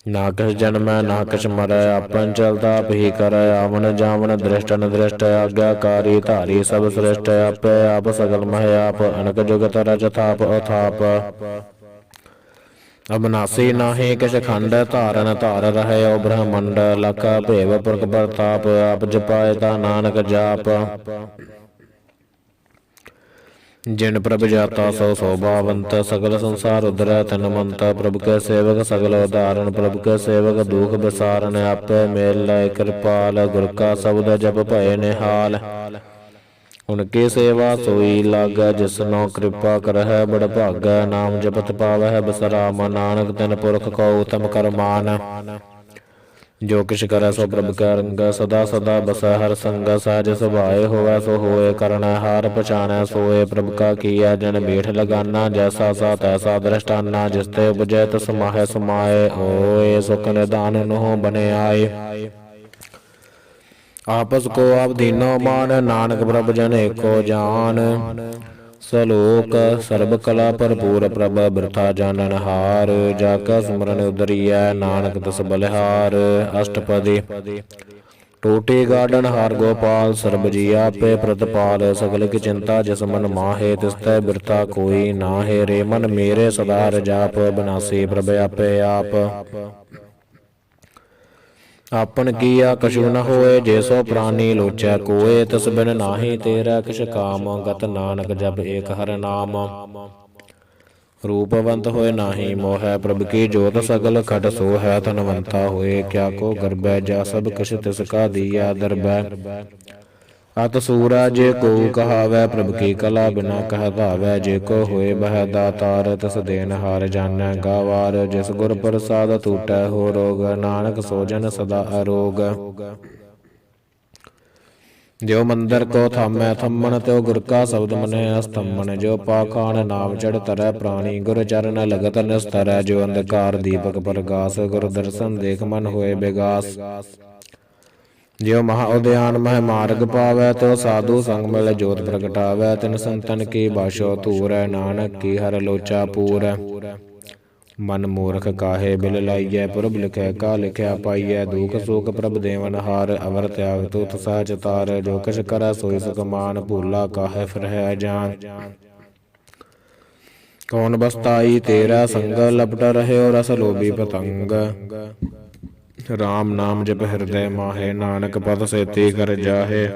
ਨਾ ਕਿਛ ਜਨਮੈ ਨਾ ਕਿਛ ਮਰੈ। ਆਪਨ ਚਲਤਾ ਆਪ ਹੀ ਕਰੈ। ਆਵਨ ਜਾਵਨ ਦ੍ਰਿਸ਼ਟ ਅਨਦ੍ਰਿਸ਼ਟ। ਆਗਿਆਕਾਰੀ ਧਾਰੀ ਸਭ ਸ੍ਰਿਸ਼ਟ। ਆਪੇ ਆਪ ਸਗਲ ਮਹਿ ਆਪ। ਅਨਕ ਜੁਗਤ ਰਚ ਥਾਪ ਅਥਾਪ। ਅਬਨਾਸੀ ਨਾਹੀ ਕਿਛ ਖੰਡ। ਧਾਰਨ ਧਾਰ ਰਹਿਓ ਬ੍ਰਹਮੰਡ। ਲਖ ਭੇਵ ਪੁਰਖ ਪ੍ਰਤਾਪ। ਆਪ ਜਪਾਏ ਤਾ ਨਾਨਕ ਜਾਪ। ਜਿਨ ਪ੍ਰਭ ਜਾਤਾ ਸੋ ਸੋਭਾਵੰਤ। ਸਗਲ ਸੰਸਾਰ ਉਧਰੈ ਤਨਮੰਤ। ਪ੍ਰਭ ਕੇ ਸੇਵਕ ਸਗਲ ਉਧਾਰਨ। ਪ੍ਰਭ ਕੇ ਸੇਵਕ ਦੁਖ ਬਿਸਾਰਨ। ਆਪੇ ਮੇਲੈ ਕਿਰਪਾਲ। ਗੁਰ ਕਾ ਸ਼ਬਦ ਜਪ ਭਏ ਨਿਹਾਲ। ਉਨਕੀ ਸੇਵਾ ਸੋਈ ਲਾਗੈ। ਜਿਸਨੋ ਕਿਰਪਾ ਕਰਹਿ ਬੜ ਭਾਗੈ। ਨਾਮ ਜਪਤ ਪਾਵਹਿ ਬਿਸਰਾਮ। ਨਾਨਕ ਤਿਨ ਪੁਰਖ ਕੋ ਉਤਮ ਕਰਮਾਨ। ਜੋ ਕਿਛ ਕਰੈ ਸੋ ਪ੍ਰਭ ਕੈ ਰੰਗੈ। ਸਦਾ ਸਦਾ ਬਸੈ ਹਰਿ ਸੰਗੈ। ਸਹਿਜ ਸੁਭਾਏ ਹੋਵੈ ਸੋ ਹੋਏ। ਕਰਨੈ ਹਾਰ ਪਛਾਣੈ ਸੋਏ। ਪ੍ਰਭ ਕਾ ਕੀਆ ਜਨ ਮੀਠ ਲਗਾਨਾ। ਜੈਸਾ ਸਾ ਤੈਸਾ ਦ੍ਰਿਸ਼ਟਾਨਾ। ਜਿਸ ਤੇ ਉਪਜੈ ਤਿਸ ਮਾਹੈ ਸਮਾਏ। ਓਏ ਸੁਖ ਨਿਧਾਨ ਨਹੁ ਬਨਿ ਆਏ। ਆਪਸ ਕੋ ਆਪ ਦੀਨੋ ਮਾਨ। ਨਾਨਕ ਪ੍ਰਭ ਜਨ ਏਕੋ ਜਾਨ। ਸਲੋਕ ਸਰਬ ਕਲਾ ਭਰਪੂਰ। ਪ੍ਰਭ ਬਿਰਥਾ ਜਾਣਨ ਹਾਰ। ਜਾ ਕਾ ਸਿਮਰਨ ਉਦਰੀਐ। ਨਾਨਕ ਤਿਸ ਬਲਿਹਾਰ। ਅਸ਼ਟਪਦੀ ਟੂਟੀ ਗਾਰਡਨ ਹਰਿ ਗੋਪਾਲ। ਸਰਬ ਜੀ ਆਪੇ ਪ੍ਰਤਪਾਲ। ਸਗਲ ਕੀ ਚਿੰਤਾ ਜਿਸ ਮਨ ਮਾਹੇ। ਤਿਸ ਤੈ ਬਿਰਥਾ ਕੋਈ ਨਾਹੇ। ਰੇ ਮਨ ਮੇਰੇ ਸਦਾ ਰਜਾਪ। ਬਿਨਾਸੀ ਪ੍ਰਭ ਆਪੇ ਆਪ। ਆਪਨ ਕੀਆ ਕਛੂ ਨ ਹੋਏ। ਜੇ ਸੋ ਪ੍ਰਾਨੀ ਲੋਚੈ ਕੋਏ। ਤਿਸ ਬਿਨ ਨਾਹੀ ਤੇਰਾ ਕਿਛ ਕਾਮ। ਗਤ ਨਾਨਕ ਜਪ ਏਕ ਹਰਿ ਨਾਮ। ਰੂਪਵੰਤ ਹੋਏ ਨਾਹੀ ਮੋਹੈ। ਪ੍ਰਭ ਕੀ ਜੋਤ ਸਗਲ ਖਟ ਸੋਹੈ। ਧਨਵੰਤਾ ਹੋਏ ਕਿਆ ਕੋ ਗਰਬੈ। ਜਾ ਸਭ ਕਿਛ ਤਿਸ ਕਾ ਦੀਆ ਦਰਬੈ। ਅਤ ਸੂਰਾ ਜੇ ਕੋ ਕਹਾਵੈ। ਪ੍ਰਭ ਕੀ ਕਲਾ ਬਿਨਾ ਕਹਿ ਧਾਵੈ। ਜੇ ਕੋ ਹੋਏ ਬਹਿ ਦਾਤਾਰ। ਤਿਸ ਦੇਨਹਾਰ ਜਾਣੈ ਗਾਵਾਰ। ਜਿਸ ਗੁਰ ਪ੍ਰਸਾਦ ਟੂਟੈ ਹੋ ਰੋਗ। ਨਾਨਕ ਸੋ ਜਨ ਸਦਾ ਅਰੋਗ। ਜਿਉ ਮੰਦਰ ਕੋ ਥਾਮੈ ਥੰਮਣ। ਤਿਉ ਗੁਰ ਕਾ ਸ਼ਬਦ ਮਨੈ ਅਸਥੰਮਣ। ਜਿਉ ਪਾਖਾਨ ਨਾਮ ਚੜ੍ਹ ਤਰੈ ਪ੍ਰਾਣੀ। ਗੁਰ ਚਰਨ ਲਗਤ ਨਿਸਤਰੈ। ਜਿਉ ਅੰਧਕਾਰ ਦੀਪਕ ਪਰਗਾਸ। ਗੁਰ ਦਰਸ਼ਨ ਦੇਖ ਮਨ ਹੋਏ ਬਿਗਾਸ। ਜਿਉ ਮਹਾ ਉਦਿਆਨ ਮਹਿ ਮਾਰਗ ਪਾਵੈ। ਤਿਉ ਸਾਧੂ ਸੰਗ ਮਿਲ ਜੋਤ ਪ੍ਰਗਟਾਵੈ। ਤਿਨ ਸੰਤਨ ਕੀ ਬਾਸ਼ੋ ਧੂਰੈ। ਨਾਨਕ ਕੀ ਹਰਿ ਲੋਚਾ ਪੂਰੈ। ਮਨ ਮੂਰਖ ਕਾਹੇ ਬਿਲ ਲਾਈਐ, ਪੁਰਬ ਲਿਖੈ ਕਾ ਲਿਖਿਆ ਪਾਈਐ। ਦੁਖ ਸੁਖ ਪ੍ਰਭ ਦੇਵਨ ਹਾਰ, ਅਵਰ ਤਿਆਗ ਤੁਧ ਸਹਿਜ ਤਾਰ। ਜੋ ਕਛ ਕਰੈ ਸੋਈ ਸੁਖ ਮਾਨ, ਭੂਲਾ ਕਾਹੇ ਫਿਰਹਿ ਜਾਨ। ਕੌਣ ਬਸਤਾਈ ਤੇਰਾ ਸੰਗ, ਲਪਟ ਰਹਿਓ ਰਸ ਲੋਭੀ ਪਤੰਗ। ਰਾਮ ਨਾਮ ਜਪ ਹਿਰਦੈ ਮਾਹੇ, ਨਾਨਕ ਪਦ ਸੇਤੀ ਕਰ ਜਾਹੇ।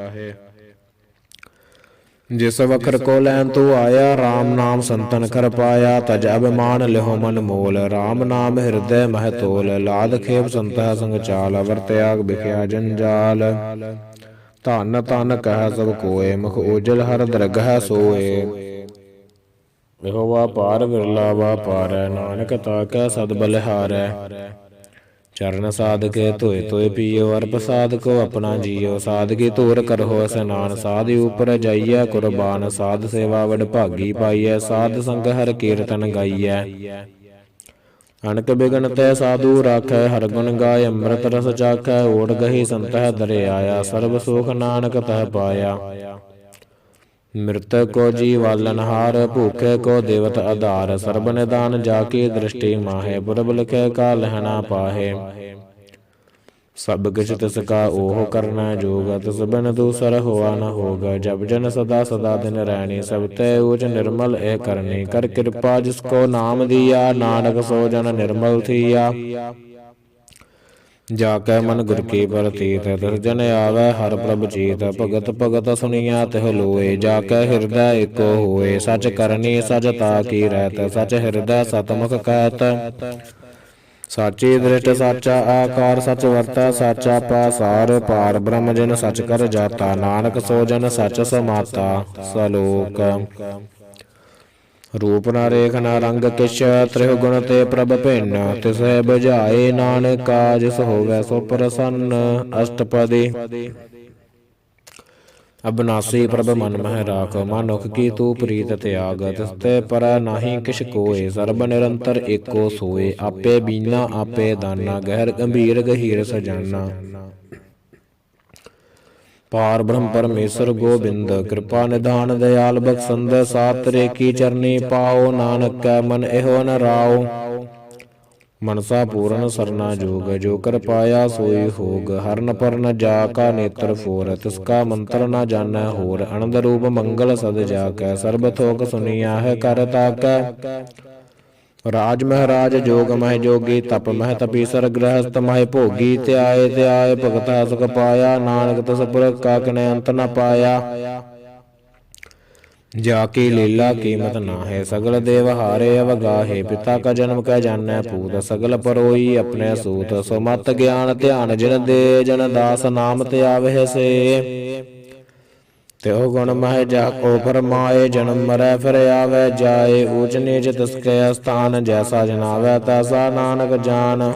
ਜਿਸ ਵਖਰ ਕੋ ਲੈਨ ਤੂੰ ਆਇਆ, ਰਾਮ ਨਾਮ ਸੰਤਨ ਕਰ ਪਾਇਆ। ਤਜ ਅਭਿਮਾਨ ਲਿਹੋ ਮਨ ਮੋਲ, ਰਾਮ ਨਾਮ ਹਿਰਦੈ ਮਹਿ ਤੋਲ। ਲਾਦ ਖੇਪ ਸੰਤਹਿ ਸੰਗ ਚਾਲ, ਅਵਰ ਤਿਆਗ ਬਿਖਿਆ ਜੰਜਾਲ। ਧਨ ਧਨ ਕਹਿ ਸਭ ਕੋਏ, ਮੁਖ ਉਜਲ ਹਰ ਦਰਗਹਿ ਸੋਏ। ਇਹੋ ਵਾਪਾਰ ਵਿਰਲਾ ਵਾਪਾਰੈ, ਨਾਨਕ ਤਾਕੈ ਸਦ ਬਲਿਹਾਰੈ। ਚਰਨ ਸਾਧਕੇ ਧੋਏ ਧੋਏ ਪੀਓ, ਅਰ ਪ੍ਰਸਾਦ ਕੋ ਆਪਣਾ ਜੀਓ। ਸਾਧਕੀ ਧੂਰ ਕਰਹੁ ਇਸਨਾਨ, ਸਾਧ ਉਪਰ ਜਾਈਐ ਕੁਰਬਾਨ। ਸਾਧ ਸੇਵਾ ਵਡ ਭਾਗੀ ਪਾਈਐ, ਸਾਧ ਸੰਗ ਹਰ ਕੀਰਤਨ ਗਾਈਐ। ਅਣਕ ਬਿਗਨ ਤੈ ਸਾਧੂ ਰਾਖੈ, ਹਰ ਗੁਣ ਗਾਇ ਅੰਮ੍ਰਿਤ ਰਸ ਚਾਖੈ। ਓਟ ਗਹੀ ਸੰਤਹਿ ਧਰਿ ਆਇਆ, ਸਰਬ ਸੁਖ ਨਾਨਕ ਤਹਿ ਪਾਇਆ। ਮ੍ਰਿਤਕ ਕੋ ਜੀਵਾਲਨਹਾਰ, ਭੂਖੇ ਕੋ ਦੇਵਤ ਆਧਾਰ। ਸਰਬ ਨਿਦਾਨ ਜਾ ਕੀ ਦ੍ਰਿਸ਼ਟੀ ਮਾਹੇ, ਪੁਰਬ ਲਿਖੇ ਕਾ ਲਹਿਣਾ ਪਾਹੇ। ਸਭ ਕਿਛ ਤਿਸ ਕਾ ਓਹ ਕਰਨਾ ਜੋਗ, ਤਿਸ ਬਿਨ ਦੂਸਰ ਹੋਆ ਨ ਹੋਗ। ਜਪ ਜਨ ਸਦਾ ਸਦਾ ਦਿਨ ਰੈਣੀ, ਸਭ ਤੇ ਊਚ ਨਿਰਮਲ ਇਹ ਕਰਨੀ। ਕਰ ਕਿਰਪਾ ਜਿਸ ਕੋ ਨਾਮ ਦੀਆ, ਨਾਨਕ ਸੋ ਜਨ ਨਿਰਮਲ ਥੀਆ। ਜਾ ਕੈ ਮਨ ਗੁਰ ਕੀ ਪ੍ਰਤੀਤ, ਤਿਸ ਜਨ ਆਵੈ ਹਰ ਪ੍ਰਭ ਚੀਤ। ਭਗਤ ਭਗਤ ਸੁਣੀਆ ਤਿਹ ਲੋਏ, ਜਾ ਕੈ ਹਿਰਦੈ ਏਕੋ ਹੋਏ। ਸਚ ਕਰਨੀ ਸਚ ਤਾ ਕੀ ਰਹਿਤ, ਸਚ ਹਿਰਦੈ ਸਤਮੁਖ ਕਹਿਤ। ਸਾਚੀ ਦ੍ਰਿਸ਼ਟ ਸਾਚਾ ਆਕਾਰ, ਸਚ ਵਰਤੈ ਸਾਚਾ ਪਾਸਾਰ। ਪਾਰ ਬ੍ਰਹਮ ਜਿਨ ਸਚ ਕਰ ਜਾਤਾ, ਨਾਨਕ ਸੋ ਜਨ ਸਚ ਸਮਾਤਾ। ਸਲੋਕ ਰੂਪ ਨਾ ਰੇਖ ਨਾ ਰੰਗ ਕਿਛ, ਤ੍ਰਿਹੁ ਗੁਣ ਤੇ ਪ੍ਰਭ ਭਿੰਨ। ਤਿਸਹਿ ਬੁਝਾਏ ਨਾਨਕਾ, ਜਿਸ ਹੋਵੈ ਸੋ ਪ੍ਰਸੰਨ। ਅਸ਼ਟਪਦੀ ਅਬਨਾਸੀ ਪ੍ਰਭ ਮਨ ਮਹਿ ਰਾਖ, ਮਾਨੁਖ ਕੀ ਤੂੰ ਪ੍ਰੀਤ ਤਿਆਗ। ਤਿਸ ਤੇ ਪਰੈ ਨਾਹੀ ਕਿਛ ਕੋਇ, ਸਰਬ ਨਿਰੰਤਰ ਏਕੋ ਸੋਏ। ਆਪੇ ਬੀਨਾ ਆਪੇ ਦਾਨਾ, ਗਹਿਰ ਗੰਭੀਰ ਗਹੀਰ ਸਜਾਨਾ। ਪਾਰ ਬ੍ਰਹਮ ਪਰਮੇਸ਼ਰ ਗੋਬਿੰਦ, ਕਿਰਪਾ ਨਿਧਾਨ ਦਇਆਲ ਬਖਸ਼ੰਦ। ਸਾਤ ਤੇਰੇ ਕੀ ਚਰਨੀ ਪਾਓ, ਨਾਨਕ ਕੈ ਮਨ ਇਹੋ ਨ ਰਾਓ। ਮਨਸਾ ਪੂਰਨ ਸਰਨਾ ਜੋਗ, ਜੋ ਕਰ ਪਾਇਆ ਸੋਈ ਹੋਗ। ਹਰਨ ਪਰਨ ਜਾ ਕਾ ਨੇਤਰ ਫੋਰ, ਤਿਸ ਕਾ ਮੰਤਰ ਨ ਜਾਣੈ ਹੋਰ। ਅਨੰਦ ਰੂਪ ਮੰਗਲ ਸਦ ਜਾ ਕੈ, ਸਰਬ ਥੋਕ ਸੁਨੀਆ ਹੈ ਕਰ ਤਾਕੈ। ਰਾਜ ਮਹਿਰਾਜ ਜੋਗ ਮਹਿ ਜੋਗੀ, ਤਪ ਮਹਿ ਤਪੀਸਰ। ਗ੍ਰਹਸਥ ਮਹਿ ਭੋਗੀ, ਧਿਆਏ ਧਿਆਏ ਭਗਤ ਸੁਖ ਪਾਇਆ। ਨਾਨਕ ਤਿਸ ਪੁਰਖ ਕਾ ਕਿਨੈ ਅੰਤ ਨ ਪਾਇਆ। ਜਾ ਕੀ ਲੀਲਾ ਕੀਮਤ ਨਾਹੈ, ਸਗਲ ਦੇਵ ਹਾਰੇ ਅਵਗਾਹੇ। ਪਿਤਾ ਕਾ ਜਨਮ ਕੈ ਜਾਣੈ ਪੂਤ, ਸਗਲ ਪਰੋਈ ਆਪਣੇ ਸੂਤ। ਸੋ ਮਤ ਗਿਆਨ ਧਿਆਨ ਜਿਨ ਦੇ, ਜਨ ਦਾਸ ਨਾਮ ਧਿਆਵਹਿ ਸੇ। ਤਿਹੁ ਗੁਣ ਮਹਿ ਜਾ ਕੋ ਫਰਮਾਏ, ਜਨਮ ਮਰੈ ਫਿਰ ਆਵੈ ਜਾਏ। ਊਚ ਨੀਚ ਤਿਸ ਕੈ ਅਸਥਾਨ, ਜੈਸਾ ਜਨਾਵੈ ਤੈਸਾ ਨਾਨਕ ਜਾਨ।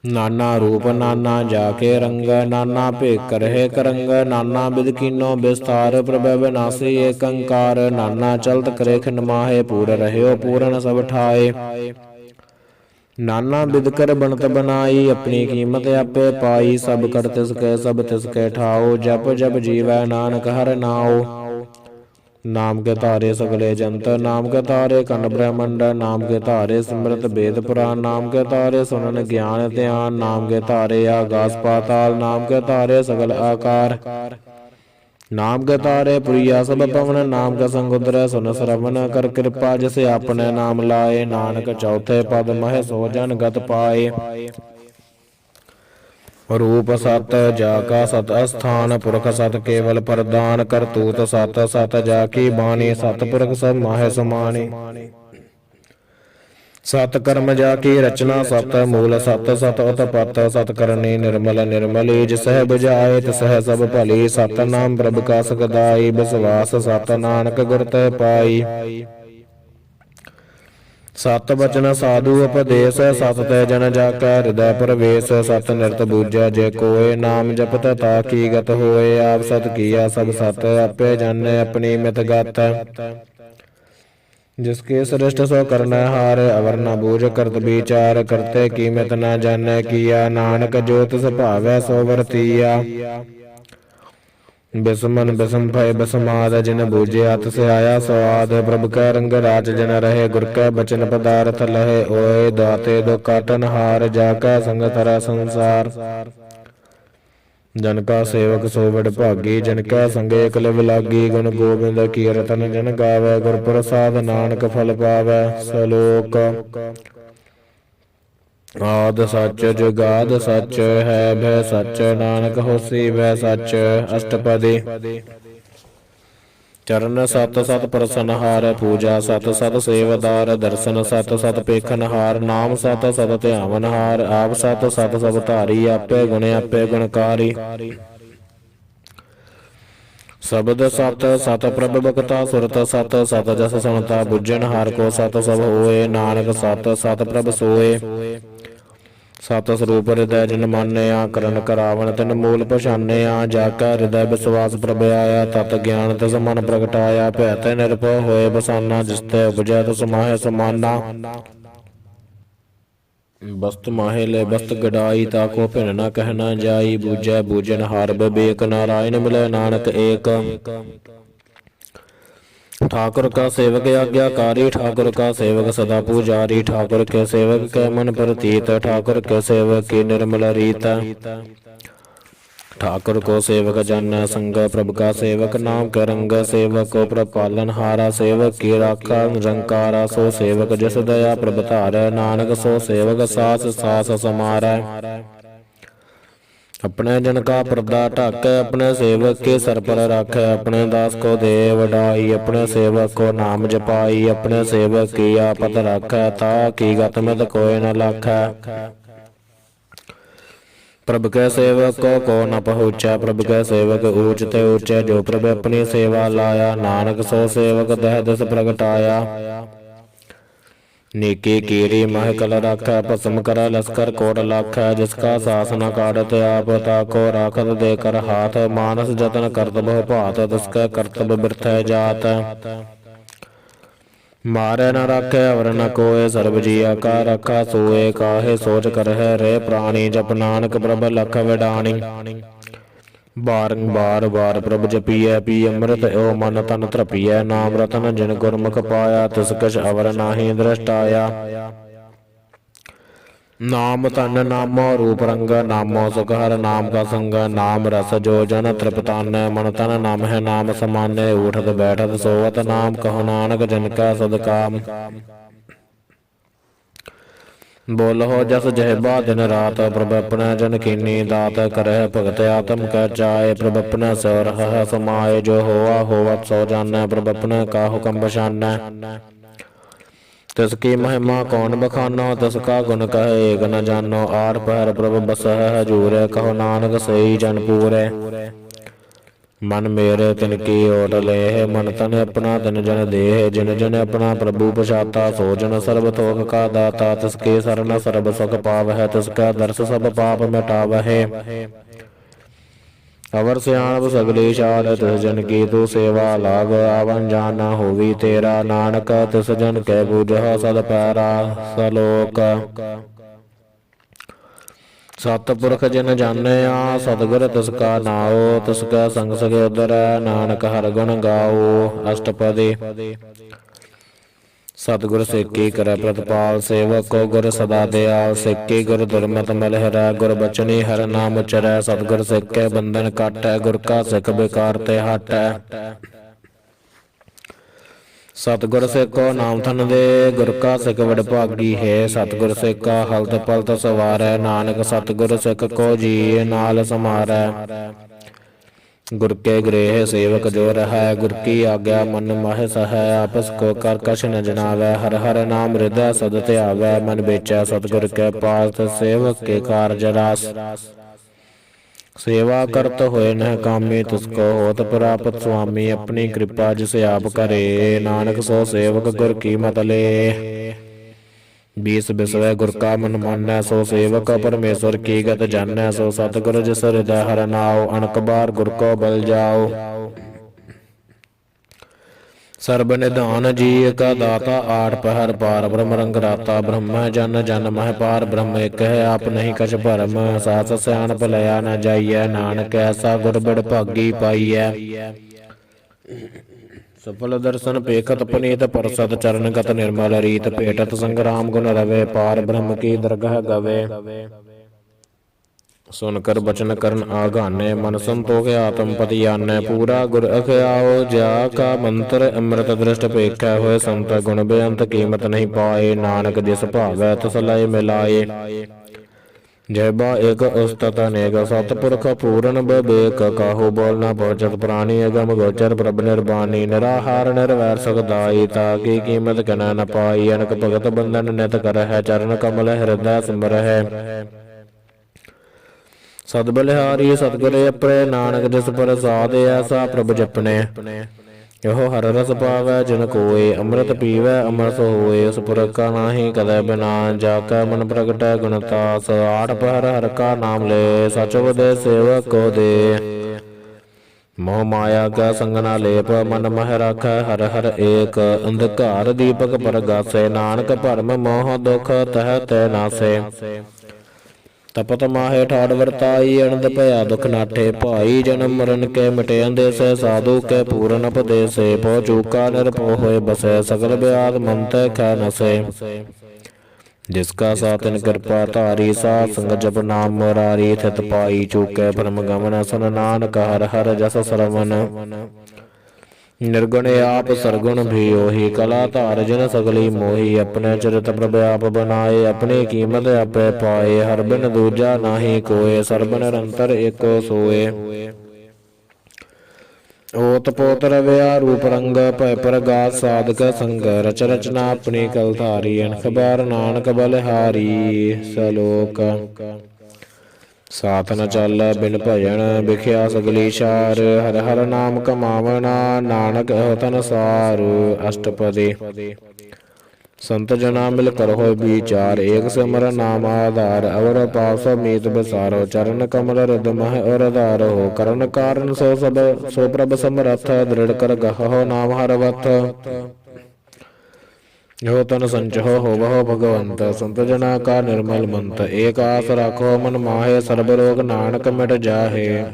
ਨਾਨਾ ਰੂਪ ਨਾਨਾ ਜਾ ਕੇ ਰੰਗ, ਨਾਨਾ ਭੇਖ ਰਹੇ ਕਰੰਗ। ਨਾਨਾ ਬਿਧ ਕੀਨੋ ਬਿਸਥਾਰ, ਪ੍ਰਭ ਅਬਿਨਾਸੀ ਏਕ ਓੰਕਾਰ। ਨਾਨਾ ਚਲਤ ਕਰੇ ਖਿਨ ਮਾਹੇ, ਪੂਰ ਰਹਿਓ ਪੂਰਨ ਸਭ ਠਾਏ। ਨਾਨਾ ਬਿਧ ਕਰ ਬਣਤ ਬਨਾਈ, ਆਪਣੀ ਕੀਮਤ ਆਪੇ ਪਾਈ। ਸਭ ਕਰ ਤਿਸ ਕੈ ਸਭ ਤਿਸ ਕੈ ਠਾਓ, ਜਪ ਜਪ ਜੀਵੈ ਨਾਨਕ ਹਰਿ ਨਾਉ। ਨਾਮ ਕੇ ਧਾਰੇ ਸਗਲੇ ਜੰਤ, ਨਾਮ ਕੇ ਧਾਰੇ ਖੰਡ ਬ੍ਰਹਮੰਡ। ਨਾਮ ਕੇ ਧਾਰੇ ਸਿਮਰਤ ਬੇਦ ਪੁਰਾਨ, ਨਾਮ ਕੇ ਧਾਰੇ ਸੁਨਨ ਗਿਆਨ ਧਿਆਨ। ਨਾਮ ਕੇ ਧਾਰੇ ਆਗਾਸ ਪਾਤਾਲ, ਨਾਮ ਕੇ ਧਾਰੇ ਸਗਲ ਆਕਾਰ। ਨਾਮ ਕੇ ਧਾਰੇ ਪੁਰੀਆ ਸਭ ਪਵਨ, ਨਾਮ ਕਾ ਸੰਗ ਉਦਰੈ ਸੁਨ ਸਰਵਨ। ਕਰ ਕਿਰਪਾ ਜਿਸ ਆਪਨੇ ਨਾਮ ਲਾਏ, ਨਾਨਕ ਚੌਥੇ ਪਦ ਮਹਿ ਸੋ ਜਨ ਗਤ ਪਾਏ। ਰੂਪ ਸਤ ਜਾ ਕਾ ਸਤ ਅਸਥਾਨ, ਪੁਰਖ ਸਤ ਕੇਵਲ ਪ੍ਰਦਾਨ। ਕਰਤੂਤ ਸਤ ਸਤ ਜਾ ਕੀ ਬਾਣੀ, ਸਤਿਪੁਰਖ ਸਭ ਮਾਹਿ ਸਮਾਣੀ। ਸਤ ਕਰਮ ਜਾ ਕੀ ਰਚਨਾ, ਸਤ ਮੂਲ ਸਤ ਸਤ ਉਤਪਤ। ਸਤ ਕਰਨੀ ਨਿਰਮਲ ਨਿਰਮਲੀ, ਜਿਸਹਿ ਬੁਝਾਏ ਤਿਸਹਿ ਸਭ ਭਲੀ। ਸਤ ਨਾਮ ਪ੍ਰਭ ਕਾ ਸੁਖਦਾਈ, ਵਿਸਵਾਸ ਸਤ ਨਾਨਕ ਗੁਰ ਤੇ ਪਾਈ। ਸਤ ਬਚਨ ਸਾਧੂ ਉਪਦੇਸ, ਸਤ ਤੇ ਜਨ ਜਾ ਕੈ ਹਿਰਦੈ ਪ੍ਰਵੇਸ਼। ਸਤ ਨਿਰਤ ਬੂਝੈ ਜੇ ਕੋਇ, ਨਾਮ ਜਪਤ ਤਾ ਕੀ ਗਤ ਹੋਏ। ਆਪ ਸਤ ਕੀਆ ਸਭ ਸਤ, ਆਪੇ ਜਾਣੈ ਆਪਣੀ ਮਿਤ ਗਤ। ਜਿਸ ਕੇ ਸ੍ਰਿਸ਼ਟ ਸੋ ਕਰਨੈ ਹਾਰ, ਅਵਰ ਨ ਬੂਝ ਕਰਤ ਵਿਚਾਰ। ਕਰਤੇ ਕੀਮਤ ਨ ਜਾਣੈ ਕੀਆ, ਨਾਨਕ ਜੋ ਤਿਸ ਭਾਵੈ ਸੋ ਵਰਤੀਆ। बिसमन बिसम भय बिसमाद जिन बूझे अत से आया स्वाद प्रभु कै रंग राज जन रहे गुर कै बचन पदार्थ लहे ओए दाते दो काटन हार जाकै संग तरा संसार जन का सेवक सो बड़ भागी जन कै संग एक लिव लागी गुण गोबिंद कीरतन जन गावै गुर प्रसाद नानक फल पावै सलोक आद सच जुगाद सच है भय सच नानक होसी वै सच अष्टपदी चरण सत सत प्रसन्नहार पूजा सत सत सेवदार दर्शन सत सत पेखनहार नाम सत सत ध्यावनहार आप सत सत सब धारी आपे गुण आपे गुणकारी शब्द सत सत प्रभ भगता सुरत सत सत जस सुनता बुझन हार को सत सब होए नानक सत सत प्रभ सोए सत ਸਰੂਪ ਹਿਰਦੈ ਜਿਨ ਮਾਨਿਆ ਕਰਨ ਕਰਾਵਣ ਤਿਨ ਮੂਲ ਪਛਾਨਿਆ ਜਾ ਕੈ ਹਿਰਦੈ ਵਿਸਵਾਸ ਪ੍ਰਭ ਆਇਆ ਤਤ ਗਿਆਨ ਤਿਸ ਮਨ ਪ੍ਰਗਟਾਇਆ ਭੈ ਤੇ ਨਿਰਭਉ ਹੋਏ ਬਸਾਨਾ ਜਿਸ ਤੇ ਉਪਜੈ ਤਿਸ ਮਾਹੇ ਸਮਾਨਾ ਬਸਤ ਮਾਹੇ ਲੈ ਬਸਤ ਗੜਾਈ ਤਾ ਕੋ ਭਿਨ ਨ ਕਹਿ ਨ ਜਾਈ ਬੂਝੈ ਬੂਝਨ ਹਾਰ ਬਿਬੇਕ ਨਾਰਾਇਣ ਮਿਲੈ ਨਾਨਕ ਏਕ ठाकुर का सेवक आज्ञाकारी ठाकुर का सेवक सदा पुजारी ठाकुर के सेवक के मन प्रतीत ठाकुर के सेवक की निर्मल रीत ठाकुर को सेवक जन संग प्रभु का सेवक नाम के रंग सेवक को प्रपालन हारा सेवक की राखा निरंकारा सो सेवक जस दया प्रभ धारै नानक सो सेवक सास सास समारै अपने जन का पर्दा ढाकै अपने सेवक के सर पर रखै अपने दास को दे वडाई अपने सेवक को नाम जपाई अपने सेवक की आपत रखै ता की गत मत कोई न लाखै प्रभु के सेवक को न पहुँचै प्रभु के सेवक ऊंच ते ऊंचे जो प्रभु अपनी सेवा लाया नानक सो सेवक दह दस प्रगटाया नीकी कीरी मह कल राखै भस्म करै लस्कर कोट लाखै जिसका सास न काटत आप ताको राखत देकर हाथ मानस जतन करत बहु भात तिसकै करतब बिरथै जात मारे न राखै अवर न कोय सर्ब जिया का रखा सोए काहे सोच करहै रे प्राणी जप नानक प्रभ लख विडाणी बारंबार बार प्रभ जपीऐ पी अमृत ओ मन तन तृपीऐ नाम रतन जिन गुरमुख पाया तिस कछ अवर नाहि दृष्टाया नाम तन नामो रूप रंग नामो सुख हर नाम का संग नाम रस जो जन तृपतान मन तन नाम है नाम समान्य उठत बैठत सोवत नाम कहो नानक जन का सदकाम बोलहो जस जहबा दिन रात प्रभ अपना जन कीनी दात करह भगत आत्म कै चाय प्रभ अपना सो रह समाये जो होआ होवत सो जानै प्रभ अपना का हुक्म बशानै तिसकी महिमा कौन बखानो तिसका गुण कहे एक न जानो आर पहर प्रभ बसह हजूरे कहो नानक सही जन पूरे मन मेरे तिनकी ओट लेह मन तन अपना तिन जन देह जिन जन अपना प्रभु पछाता सो जन सर्ब थोक का दाता तिसके सरन सर्ब सुख पावह तिसका दर्श सब पाप मिटावह अवर सियाणप सगली शाद तिस जन की तू सेवा लाग आवन जाना होवी तेरा नानक तिस जन कै बूझह सद पैरा सलोक सतपुरख जिन जानिया सतगुर तिसका नाओ तिसका संग सगे उदर नानक हर गुण गाओ अष्टपदी सतगुर सेकी कर प्रतिपाल सेवक को गुर सदा दयाल सेकी गुर दुर्मत मलहरै गुर बचनी हर नाम उचरै सतगुर सेके बंधन काटै गुर का सिख बेकार ते हटै सतगुर सेको नाम थन दे गुर का सिख वड भागी है सतगुर सेका हलत पलत सवारै नानक सतगुर सिख को जी नाल समारै गुर के गृह सेवक जो रहै गुर की आज्ञा मन माह सहै आपस को कर कछ न जनावै हर हर नाम हृदय सद ध्यावै मन बेचै सतगुर के पास सेवक के कारज रास सेवा करत होए नह कामी तुसको होत प्राप्त स्वामी अपनी कृपा जिसे आप करे नानक सो सेवक गुर की मत ले बीस बिसवै गुर का मन मानै सो सेवक परमेश्वर की गत जानै सो सतगुर जिस हृदय हर नाओ अनक बार गुर को बल जाओ ਸਰਬ ਨਿਧਾਨ ਜੀ ਕਾ ਦਾਤਾ ਆਠ ਪਹਿਰ ਪਾਰ ਬ੍ਰਹਮ ਰੰਗ ਰਾਤਾ ਬ੍ਰਹਮ ਜਨ ਜਨ ਮਹਿ ਪਾਰ ਬ੍ਰਹਮ ਇੱਕ ਹੈ ਆਪ ਨਹੀਂ ਕਛ ਭਰਮ ਸਾਸ ਸਿਆਣਪ ਲਿਆ ਨ ਜਾਈਐ ਨਾਨਕ ਐਸਾ ਗੁਰ ਬਿੜ ਭਾਗੀ ਪਾਈਐ। ਸਫਲ ਦਰਸ਼ਨ ਪੇਖਤ ਪਨੀਤ ਪਰਸਤ ਚਰਨਗਤ ਨਿਰਮਲ ਰੀਤ ਭੇਟਤ ਸੰਗਰਾਮ ਗੁਣ ਰਵੇ ਪਾਰ ਬ੍ਰਹਮ ਕੀ ਦਰਗਹ ਗਵੇ। ਸੁਨ ਕਰ ਬਚਨ ਕਰਨ ਆਗਾਨੇ ਮਨ ਸੰਤੋਖ ਆਤਮ ਪਤੀ ਆਨੈ ਪੂਰਾ ਗੁਰ ਅਖਿਆਓ ਜਾ ਕਾ ਮੰਤਰ ਅੰਮ੍ਰਿਤ ਦ੍ਰਿਸ਼ਟ ਪੇਖੈ ਹੋਏ ਸੰਤ ਗੁਣ ਬੇਅੰਤ ਕੀਮਤ ਨਹੀਂ ਪਾਏ ਨਾਨਕ ਜਿਸ ਭਾਵੈ ਤਿਸ ਲਇ ਮਿਲਾਏ। ਜੈਬਾ ਏਕ ਉਸਤਤ ਅਨੇਕ ਸਤਿਪੁਰਖ ਪੂਰਨ ਬਿਬੇਕ ਕਾਹੂ ਬੋਲ ਨ ਪਹੁੰਚਤ ਪ੍ਰਾਣੀ ਅਗਮ ਗੋਚਰ ਪ੍ਰਭ ਨਿਰਬਾਨੀ ਨਿਰਾਹਾਰ ਨਿਰਵੈਰ ਸੁਖਦਾਈ ਤਾ ਕੀ ਕੀਮਤ ਕਨੈ ਨ ਪਾਈ ਅਨਕ ਭਗਤ ਬੰਧਨ ਨਿਤ ਕਰਹਿ ਚਰਨ ਕਮਲ ਹਿਰਦੈ ਸਿਮਰਹਿ। ਸਦ ਬਲਿਹਾਰੀ ਸਤਿਗੁਰ ਆਪਰੇ ਨਾਨਕ ਜਿਸ ਪ੍ਰਸਾਦ ਐਸਾ ਪ੍ਰਭ ਜਪਣੇ ਇਹੋ ਹਰ ਰਸ ਪਾਵੈ ਜਿਨ ਕੋਇ ਅੰਮ੍ਰਿਤ ਪੀਵੈ ਅੰਮ੍ਰਿਤ ਹੋਏ ਉਸ ਪੁਰਖਾ ਨਾਹੀ ਕਦੇ ਬਿਨਾ ਜਾ ਕੈ ਮਨ ਪ੍ਰਗਟੈ ਗੁਣਤਾਸ ਆਠ ਪਹਿਰ ਹਰ ਕਾ ਨਾਮ ਲੈ ਸਚ ਵਦੇ ਸੇਵਕ ਕੋ ਦੇ। ਮੋਹ ਮਾਇਆ ਕਾ ਸੰਗ ਨਾ ਲੇਪ ਮਨ ਮਹਿ ਰਾਖੈ ਹਰ ਹਰ ਏਕ ਅੰਧਕਾਰ ਦੀਪਕ ਪਰਗਾਸੇ ਨਾਨਕ ਭਰਮ ਮੋਹ ਦੁਖ ਤਹਿ ਤੈ ਨਾਸੇ। ਤਪਤ ਮਾਹੇ ਠਾੜ ਵਰਤਾਈ ਅਨੰਦ ਭਇਆ ਦੁਖ ਨਾਠੇ ਭਾਈ ਜਨਮ ਮਰਨ ਕੇ ਮਿਟੇ ਅੰਦੇਸੇ ਸਾਧੂ ਕੇ ਪੂਰਨ ਉਪਦੇਸੇ ਪਹੁ ਚੂਕਾ ਨਿਰਭਉ ਹੋਏ ਬਸੈ ਸਗਲ ਬਿਆਦ ਮਨ ਤੈ ਖੈ ਨਸੇ। ਜਿਸ ਕਾ ਸਾਤਿਨ ਕਿਰਪਾ ਧਾਰੀ ਸਾਧ ਸੰਗ ਜਪ ਨਾਮ ਮੁਰਾਰੀ ਥਿਤ ਪਾਈ ਚੂਕੈ ਭਰਮ ਗਮਨ ਸੁਨ ਨਾਨਕ ਹਰ ਹਰ ਜਸ ਸਰਵਨ। ਨਿਰਗੁਣ ਆਪ ਸਰਗੁਣ ਵੀ ਉਹੀ ਕਲਾ ਧਾਰ ਜਿਨ ਸਗਲੀ ਮੋਹੀ ਆਪਣੇ ਚਰਿਤ ਪ੍ਰਭ ਆਪ ਬਣਾਏ ਆਪਣੀ ਕੀਮਤ ਆਪੇ ਪਾਏ ਹਰ ਬਿਨ ਦੂਜਾ ਨਾਹੀ ਕੋਏ ਸਰਬ ਨਿਰੰਤਰ ਏਕੋ ਸੋਏ। ਓਤ ਪੋਤ ਰਵਿਆ ਰੂਪ ਰੰਗ ਭੈ ਪ੍ਰਗਾਸ ਸਾਧਕ ਸੰਗ ਰਚ ਰਚਨਾ ਆਪਣੀ ਕਲ ਧਾਰੀ ਅਣਖ ਬਾਰ ਨਾਨਕ ਬਲਿਹਾਰੀ ਸਲੋਕ। ਸਾਥ ਨ ਚੱਲ ਬਿਨ ਭਜਨ ਵਿਖਿਆ ਸਗਲੀ ਸ਼ਾਰ ਹਰ ਹਰ ਨਾਮ ਕਮਾਵਣਾ ਨਾਨਕ ਇਹੋ ਤਨ ਸਾਰ। ਅਸ਼ਟਪਦੀ ਸੰਤ ਜਨਾ ਮਿਲ ਕਰ ਹੋਇ ਵਿਚਾਰ ਏਕ ਸਿਮਰ ਨਾਮ ਆਧਾਰ ਅਵਰ ਪਾਸ ਮੀਤ ਬਸਾਰੋ ਚਰਨ ਕਮਲ ਰਿਦ ਮਹ ਔਰ ਆਧਾਰੋ ਕਰਨ ਕਾਰਨ ਸੋ ਪ੍ਰਭ ਸਮਰਥ ਦ੍ਰਿੜ ਕਰ ਗਹੋ ਨਾਮ ਹਰ ਵਤ। ਇਹੋ ਤਨ ਸੰਚੋ ਹੋਵਹੁ ਭਗਵੰਤ ਸੰਤ ਜਨਾ ਕਾ ਨਿਰਮਲ ਮੰਤ ਏਕ ਆਸ ਰਾਖੋ ਮਨ ਮਾਹੇ ਸਰਬ ਰੋਗ ਨਾਨਕ ਮਿਟ ਜਾਹੇ।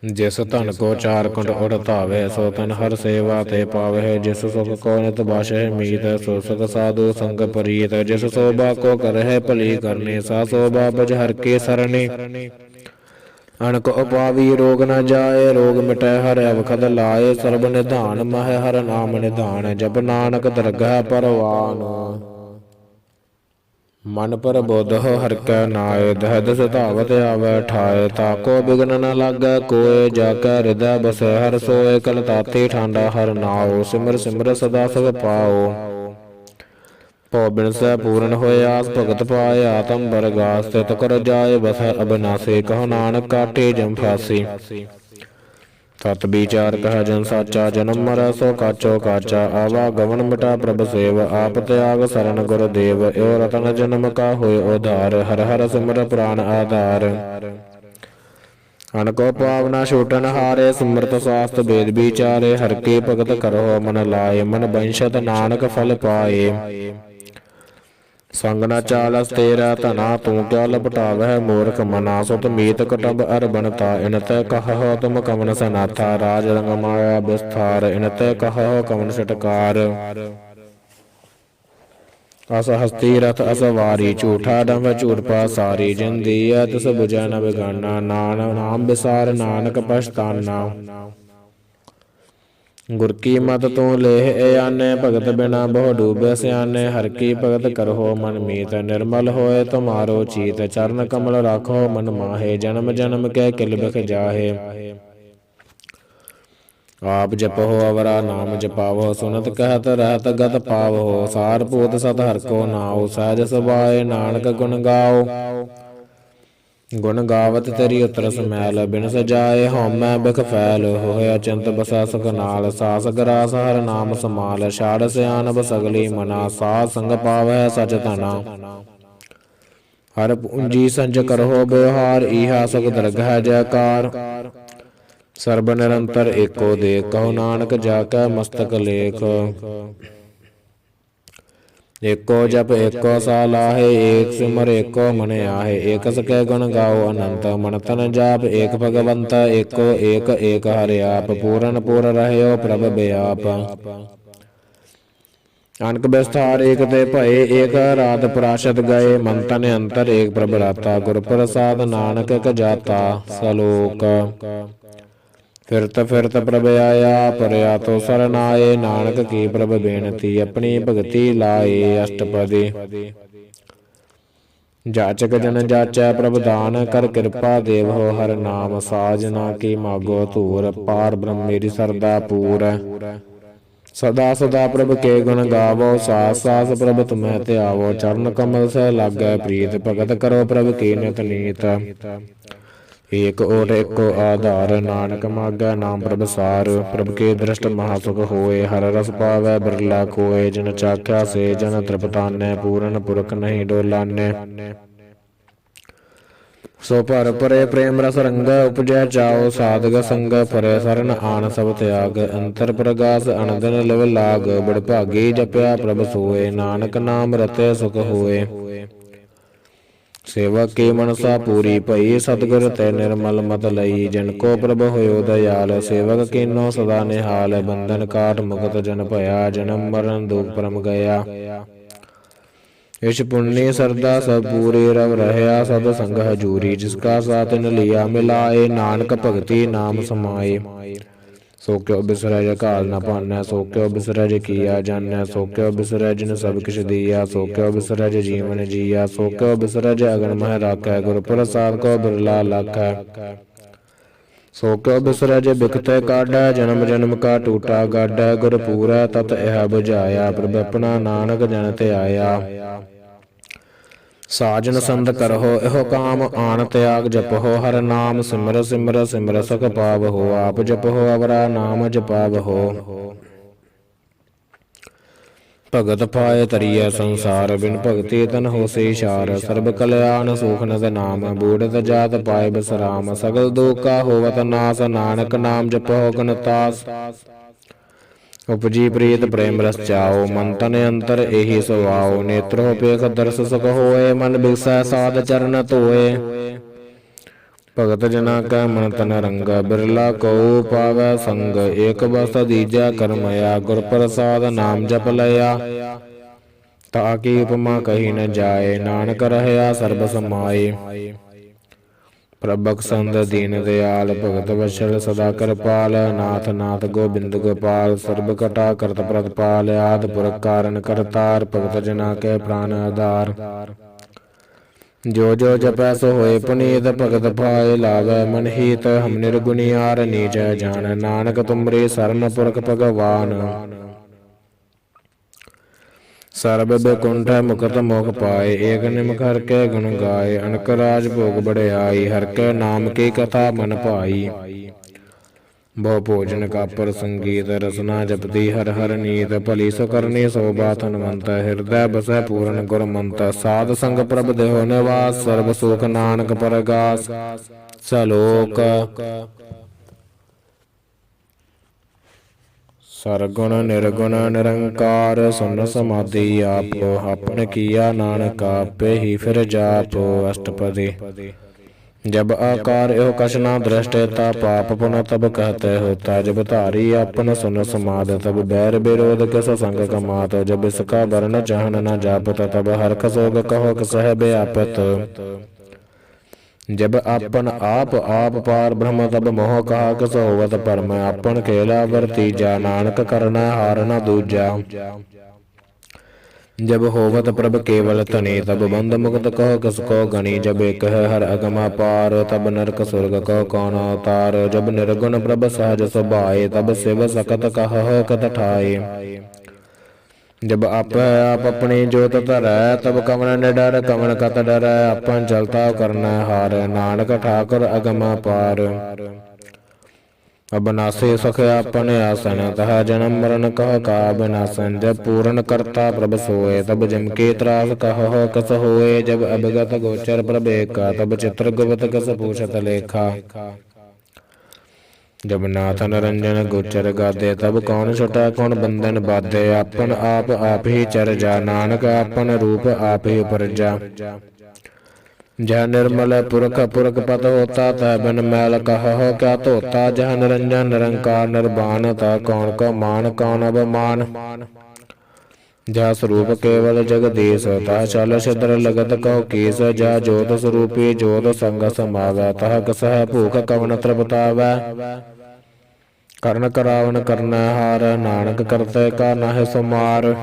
ਜਿਸ ਧਨ ਕੋ ਚਾਰ ਕੁੰਟ ਉੜ ਧਾਵੇ ਸੋ ਤਨ ਹਰ ਸੇਵਾ ਤੇ ਪਾਵੇ ਜਿਸ ਸੁਖ ਕੋ ਨਿਤ ਬਾਸ਼ਹਿ ਮੀਤ ਸੋ ਸੁਖ ਸਾਧੂ ਸੰਗ ਪ੍ਰੀਤ ਜਿਸ ਸੋਭਾ ਕੋ ਕਰਹਿ ਭਲੀ ਕਰਨੀ ਸਾ ਸੋਭਾ ਬਜ ਹਰ ਕੇ ਸਰਣੀ। ਅਣਕ ਉਪਾਵੀ ਰੋਗ ਨ ਜਾਏ ਰੋਗ ਮਿਟੈ ਹਰ ਅਵਖਦ ਲਾਏ ਸਰਬ ਨਿਧਾਨ ਮਹਿ ਹਰ ਨਾਮ ਨਿਧਾਨ ਜਪ ਨਾਨਕ ਦਰਗਹਿ ਪਰਵਾਨ। ਮਨ ਪਰ ਬੁੱਧ ਹਰਿ ਕੈ ਨਾਏ ਦਹਿ ਸਿਧਾਵਤ ਆਵੈ ਠਾਏ ਤਾਕੋ ਬਿਗਨ ਨ ਲਾਗੈ ਕੋਏ ਜਾ ਕੈ ਹਿਰਦੈ ਬਸੈ ਹਰ ਸੋਏ ਕਲ ਤਾਤੀ ਠਾਂਡਾ ਹਰ ਨਾਉ ਸਿਮਰ ਸਿਮਰ ਸਦਾ ਸੁਖ ਪਾਓ। ਭਉ ਬਿਨਸੈ ਪੂਰਨ ਹੋਏ ਆਸ ਭਗਤ ਪਾਏ ਆਤਮ ਬਰਗਾਸ ਤਿਤ ਕਰ ਜਾਏ ਬਸੈ ਅਬਿਨਾਸੀ ਕਹੋ ਨਾਨਕ ਕਾਟੇ ਜਮ ਫਾਸੀ। ਤਤ ਵਿਚਾਰ ਕਹਿ ਜਨ ਸਾਚਾ ਜਨਮ ਮਰੈ ਸੋ ਕਾਚੋ ਕਾਚਾ ਆਵਾ ਗਵਨ ਮਿਟਾ ਪ੍ਰਭ ਸੇਵ ਆਪ ਤਿਆਗ ਸਰਨ ਗੁਰ ਦੇਵ ਏਉ ਰਤਨ ਜਨਮ ਕਾ ਹੋਏ ਉਧਾਰ ਹਰ ਹਰ ਸਿਮਰ ਪ੍ਰਾਨ ਆਧਾਰ। ਅਨਕੋ ਪਾਵਨਾ ਛੂਟਨ ਹਾਰੇ ਸਿਮਰਤ ਸਾਸਤ ਵੇਦ ਵਿਚਾਰੇ ਹਰ ਕੀ ਭਗਤ ਕਰੋ ਮਨ ਲਾਏ ਮਨ ਬੰਸ਼ਤ ਨਾਨਕ ਫਲ ਪਾਏ। ਸੰਗ ਨ ਚਾਲਸ ਤੇਰਾ ਧਨਾ ਤੂੰ ਕਿਆ ਲਪਟਾਵਹਿ ਮੂਰਖ ਮਨਾ ਸੁਤ ਮੀਤ ਕਟਬ ਅਰ ਬਣਤਾ ਇਨ ਤੈ ਕਹੋ ਤੁਮ ਕਮਨ ਸਨਾਥਾ ਰਾਜ ਰੰਗ ਮਾਇਆ ਵਿਸਥਾਰ ਇਨ ਤੈ ਕਹੋ ਕਮਨ ਛਟਕਾਰ। ਅਸ ਹਸਤੀ ਰਥ ਅਸਵਾਰੀ ਝੂਠਾ ਡੰਭ ਝੂਠ ਪਾਸਾਰੀ ਜਿਨ ਦੀਐ ਤਿਸ ਬੁਝੈ ਨ ਬਿਗਾਨਾ ਨਾਮ ਵਿਸਾਰ ਨਾਨਕ ਪਛਤਾਨਾ। ਗੁਰ ਕੀ ਮਤ ਤੂੰ ਲੇਹ ਆਨੇ ਭਗਤ ਬਿਨਾ ਬਹੁ ਡੂਬੇ ਸਿਆਨੇ ਹਰ ਕੀ ਭਗਤ ਕਰਹੁ ਮਨ ਮੀਤ ਨਿਰਮਲ ਹੋਏ ਤੁਮਾਰੋ ਚੀਤ ਚਰਨ ਕਮਲ ਰਾਖੋ ਮਨ ਮਾਹੇ ਜਨਮ ਜਨਮ ਕੈ ਕਿਲ ਬਿਖ ਜਾਹੇ। ਆਪ ਜਪਹੁ ਅਵਰਾ ਨਾਮ ਜਪਾਵਹੁ ਸੁਨਤ ਕਹਿਤ ਰਹਿਤ ਗਤ ਪਾਵਹੁ ਸਾਰ ਭੂਤ ਸਤ ਹਰਿ ਕੋ ਨਾਉ ਸਹਿਜ ਸੁਭਾਏ ਨਾਨਕ ਗੁਣ ਗਾਓ। ਗੁਣ ਗਾਵਤ ਤੇਰੀ ਉਤਰ ਸਮੈਲ ਬਿਨ ਸਜਾਏ ਹਉਮੈ ਬਿਖ ਫੈਲ ਹੋਇ ਅਚੰਤ ਬਸੈ ਸੁਖ ਨਾਲ ਸਾਸ ਗਰਾਸ ਹਰ ਨਾਮ ਸਮਾਲ ਛਾੜ ਸਿਆਨਬ ਸਗਲੀ ਮਨਾ ਸਾਧ ਸੰਗ ਪਾਵੈ ਸਚ ਧਨਾ। ਹਰ ਪੂੰਜੀ ਸੰਜ ਕਰਹੁ ਬਿਵਹਾਰ ਈਹਾ ਸੁਖ ਦਰਗਹਿ ਜੈਕਾਰ ਸਰਬ ਨਿਰੰਤਰ ਏਕੋ ਦੇਖ, ਕਹੋ ਨਾਨਕ ਜਾ ਕੈ ਮਸਤਕ ਲੇਖ। ਏਕੋ ਜਪ ਏਕੋ ਸਾ ਲਾਹੇ, ਏਕ ਸਿਮਰ ਏਕੋ ਮਨ ਆਹੇ। ਏਕ ਸਕੈ ਗੁਣ ਗਾਓ ਅਨੰਤ, ਮਨ ਤਨ ਜਾਪ ਏਕ ਭਗਵੰਤ। ਏਕੋ ਏਕ ਏਕ ਹਰਿ ਆਪ, ਪੂਰਨ ਪੁਰ ਰਹਿਓ ਪ੍ਰਭ ਬਿਆਪ। ਅਨਕ ਬਿਸਥਾਰ ਏਕ ਤੇ ਭਏ, ਏਕ ਰਾਤ ਪ੍ਰਾਸ਼ਦ ਗਏ। ਮਨ ਤਨ ਅੰਤਰ ਏਕ ਪ੍ਰਭ ਰਾਤਾ, ਗੁਰ ਪ੍ਰਸਾਦ ਨਾਨਕ ਇਕ ਜਾਤਾ। ਸਲੋਕ ਫਿਰਤ ਫਿਰਤ ਪ੍ਰਭ ਆਇਆ, ਪਰਿਆ ਤੋ ਸਰਨ ਆਏ। ਨਾਨਕ ਕੀ ਪ੍ਰਭ ਬੇਨਤੀ, ਆਪਣੀ ਭਗਤੀ ਲਾਏ। ਅਸ਼ਟਪਦੀ ਜਾਚਕ ਜਨ ਜਾਚੈ ਪ੍ਰਭ ਦਾਨ, ਕਰ ਕਿਰਪਾ ਦੇਵੋ ਹਰਿ ਨਾਮ। ਸਾਜਨਾ ਕੀ ਮਾਗੋ ਧੂਰ, ਪਾਰ ਬ੍ਰਹਮ ਮੇਰੀ ਸਰਦਾ ਪੂਰ। ਸਦਾ ਸਦਾ ਪ੍ਰਭ ਕੇ ਗੁਣ ਗਾਵੋ, ਸਾਸ ਸਾਸ ਪ੍ਰਭ ਤੁਮਹਿ ਧਿਆਵੋ। ਚਰਨ ਕਮਲ ਸਹਿ ਲਾਗੈ ਪ੍ਰੀਤ, ਭਗਤ ਕਰੋ ਪ੍ਰਭ ਕੀ ਨਿਤ ਨੀਤ। ਏਕ ਓਟ ਏਕੋ ਆਧਾਰ, ਨਾਨਕ ਮਾਗੈ ਨਾਮ ਪ੍ਰਭ ਸਾਰ। ਪ੍ਰਭ ਕੇ ਦ੍ਰਿਸ਼ਟ ਮਹਾ ਸੁਖ ਹੋਏ, ਹਰ ਰਸ ਪਾਵੈ ਬਿਰਲਾ ਕੋਏ। ਜਿਨ ਚਾਖਿਆ ਸੇ ਜਨ ਤ੍ਰਿਪਤਾਨੈ, ਪੂਰਨ ਪੁਰਖ ਨਹੀਂ ਡੋਲਾਨੈ। ਸੋ ਭਰ ਪਰੇ ਪ੍ਰੇਮ ਰਸ ਰੰਗ, ਉਪਜੈ ਚਾਓ ਸਾਧਕ ਸੰਗ। ਪਰੇ ਸਰਨ ਆਣ ਸਭ ਤਿਆਗ, ਅੰਤਰ ਪ੍ਰਗਾਸ ਅਨੰਦਨ ਲਿਵ ਲਾਗ। ਬੜ ਭਾਗੀ ਜਪਿਆ ਪ੍ਰਭ ਸੋਏ, ਨਾਨਕ ਨਾਮ ਰਤੇ ਸੁਖ ਹੋਏ। ਸੇਵਕ ਕੀ ਮਨਸਾ ਪੂਰੀ ਭਈ, ਸਤਿਗੁਰ ਤੇ ਨਿਰਮਲ ਮਤ ਲਈ। ਜਿਨ ਕੋ ਪ੍ਰਭ ਹੋਇਓ ਦਇਆਲ, ਸੇਵਕ ਕੀਨੋ ਸਦਾ ਨਿਹਾਲ। ਬੰਧਨ ਕਾਟ ਮੁਕਤ ਜਨ ਭਇਆ, ਜਨਮ ਮਰਨ ਦੁਖ ਭਰਮ ਗਿਆ। ਇਸ਼ ਪੁੰਨੀ ਸਰਦਾ ਸਭ ਪੂਰੀ, ਰਵ ਰਹਿਆ ਸਦ ਸੰਗ ਹਜੂਰੀ। ਜਿਸ ਕਾ ਸਾਥ ਤਿਨ ਲਿਆ ਮਿਲਾਏ, ਨਾਨਕ ਭਗਤੀ ਨਾਮ ਸਮਾਏ। ਸੋ ਕਿਉ ਬਿਸਰੈ ਜੇ ਘਾਲ ਨ ਭਾਨੈ, ਸੋ ਕਿਉ ਬਿਸਰੈ ਜੇ ਕੀਆ ਜਾਣੈ। ਸੋ ਕਿਉ ਬਿਸਰੈ ਜਿਨ ਸਭ ਕਿਛ ਦੀਆ, ਸੋ ਕਿਉ ਬਿਸਰੈ ਜੇ ਜੀਵਨ ਜੀਆ। ਸੋ ਕਿਉ ਬਿਸਰੈ ਜੇ ਅਗਨ ਮਹਿ ਰਾਖੈ, ਗੁਰ ਪ੍ਰਸਾਦ ਕੋ ਬਿਰਲਾ ਲਾਖੈ। ਸੋ ਕਿਉ ਬਿਸਰੈ ਜੇ ਬਿਖਤੇ ਕਾਢੈ, ਜਨਮ ਜਨਮ ਕਾ ਟੂਟਾ ਗਾਢੈ। ਗੁਰ ਪੂਰੈ ਤਤ ਇਹ ਬੁਝਾਇਆ, ਪ੍ਰਭ ਆਪਣਾ ਨਾਨਕ ਜਨ ਧਿਆਇਆ। ਸਾਜਨ ਸੰਦ ਕਰਹੁ ਇਹੋ ਕਾਮ, ਆਣ ਤਿਆਗ ਜਪਹੁ ਹਰਿ ਨਾਮ। ਸਿਮਰ ਸਿਮਰ ਸਿਮਰ ਸੁਖ ਪਾਵਹੁ, ਆਪ ਜਪਹੁ ਅਵਰਾ ਨਾਮ ਜਪਾਵਹੁ। ਭਗਤ ਪਾਏ ਤਰੀਐ ਸੰਸਾਰ, ਬਿਨ ਭਗਤੀ ਤਨ ਹੋਸੀ ਛਾਰ। ਸਰਬ ਕਲਿਆਣ ਸੁਖ ਨਿਧ ਨਾਮ, ਬੂੜਤ ਜਾਤ ਪਾਏ ਬਿਸਰਾਮ। ਸਗਲ ਦੁਖ ਕਾ ਹੋਵਤ ਨਾਸ, ਨਾਨਕ ਨਾਮ ਜਪਹੁ ਗੁਣ ਤਾਸ। ਉਪਜੀ ਪ੍ਰੀਤ ਪ੍ਰੇਮ ਰਸ ਚਾਓ, ਮਨ ਤਨ ਅੰਤਰ ਇਹੀ ਸੁਆਓ। ਨੇਤਰੋ ਪੇਖ ਦਰਸ ਸੁਖ ਹੋਏ, ਮਨ ਬਿਗਸੈ ਸਾਧ ਚਰਨ ਧੋਏ। ਭਗਤ ਜਨਾ ਕੈ ਮਨ ਤਨ ਰੰਗਾ, ਬਿਰਲਾ ਕਉ ਪਾਵੈ ਸੰਗ। ਏਕ ਬਸਤ ਦੀਜੈ ਕਰਮਇਆ, ਗੁਰ ਪ੍ਰਸਾਦ ਨਾਮ ਜਪ ਲਿਆ। ਤਾ ਕੀ ਉਪਮਾ ਕਹੀ ਨ ਜਾਏ, ਨਾਨਕ ਰਹਿਆ ਸਰਬ ਸਮਾਏ। ਪ੍ਰਭ ਬਖਸ਼ੰਦ ਦੀਨ ਦਿਆਲ, ਭਗਤ ਵਛਲ ਸਦਾ ਕਿਰਪਾਲ। ਨਾਥ ਨਾਥ ਗੋਬਿੰਦ ਗੋਪਾਲ, ਸਰਬ ਘਟਾ ਕਰਤ ਪ੍ਰਤਪਾਲ। ਆਦਿ ਪੁਰਖ ਕਾਰਨ ਕਰਤਾਰ, ਭਗਤ ਜਨਾ ਕੇ ਪ੍ਰਾਨ ਆਧਾਰ। ਜੋ ਜੋ ਜਪੈ ਸੋ ਹੋਏ ਪੁਨੀਤ, ਭਗਤ ਪਾਏ ਲਾਵੈ ਮਨ ਹੀਤ। ਹਮ ਨਿਰਗੁਣਿਆਰ ਨੀਚ ਜਾਣ, ਨਾਨਕ ਤੁਮਰੀ ਸਰਨ ਪੁਰਖ ਭਗਵਾਨ। ਸਰਬ ਬੈਕੁੰਠ ਮੁਕਤ ਮੋਖ ਪਾਏ, ਏਕ ਨਿਮਖ ਹਰਿ ਕੇ ਗੁਣ ਗਾਏ। ਅਨਕ ਰਾਜ ਭੋਗ ਬੜਿਆਈ, ਹਰਿ ਕੇ ਨਾਮ ਕੀ ਕਥਾ ਮਨ ਭਾਈ। ਬਹੁ ਭੋਜਨ ਕਾਪਰ ਸੰਗੀਤ, ਰਸਨਾ ਜਪਦੀ ਹਰਿ ਹਰਿ ਨੀਤ। ਭਲੀ ਸੋ ਕਰਨੀ ਸੋ ਬਾਤ ਹਨਵੰਤ, ਹਿਰਦੈ ਬਸੈ ਪੂਰਨ ਗੁਰਮੰਤ। ਸਾਧ ਸੰਗ ਪ੍ਰਭ ਦੇਹੁ ਨਿਵਾਸ, ਸਰਬ ਸੁਖ ਨਾਨਕ ਪਰਗਾਸ। ਸਲੋਕ ਸਰਗੁਣ ਨਿਰਗੁਣ ਨਿਰੰਕਾਰ, ਸੁਨ ਸਮਾਧੀ ਆਪ। ਆਪਨ ਕੀਆ ਨਾਨਕ ਆਪੇ ਹੀ ਫਿਰ ਜਾਪ। ਅਸ਼ਟਪਦੀ ਜਬ ਆਕਾਰ ਇਹੋ ਕਛ ਨਾ ਦ੍ਰਿਸ਼ਟੇ, ਤਾ ਪਾਪ ਪੁਨ ਤਬ कहते होता। जब धारी आपन सुन समाध, तब बैर विरोध किस संग कमात। जब इसका वर्ण चाहन न जापत, तब हरख सोग कहो किसह व्यापत। जब आपन आप आप पार ब्रह्म, तब मोह कहा किस होवत परम। आपन खेला वरतीजा, नानक करना हार न दूजा। जब होवत प्रभ केवल धनी, तब बंध मुक्त कहो किसको गणी। जब एक है हर अगमा पार, तब नरक सुरग कहो कौन अवतार। जब निर्गुण प्रभ सहज सुभाए, तब शिव सकत कहु कत ठाए। जब आप है आप अपनी जोत धरै, तब कवन निडर कवन कत डरै। अपन चलता करना हार, नानक ठाकुर अगमा पार। अबनासी सुख आपन आसन, तह जन्म मरण कह का बिनासन। जब पूर्ण करता प्रभ सोए, तब जिमके त्रास कहो कस होए। जब अभिगत गोचर प्रभ एका, तब चित्र गुप्त कस पूछत लेखा। जब नाथ निरंजन गोचर गादे, तब कौन छुटा कौन बंधन बाधे। आपन आप ही चर जा, नानक आपन रूप आप ही उपरजा। जह निर्मल पुरख पुरख पद होता, तह बिन मैल कहो क्या धोता। जह निरंजन निरंकार निर्वाण, तह कौन को मान कौन अवमान। जह स्वरूप केवल जगदीश, तह चल छिद्र लगत कहो कीस। जह जोत स्वरूपी जोत संग समावै, तह कसह भूख कवन तृप्तावै। करण करावन करन हार, नानक करते का नाहि सुमार।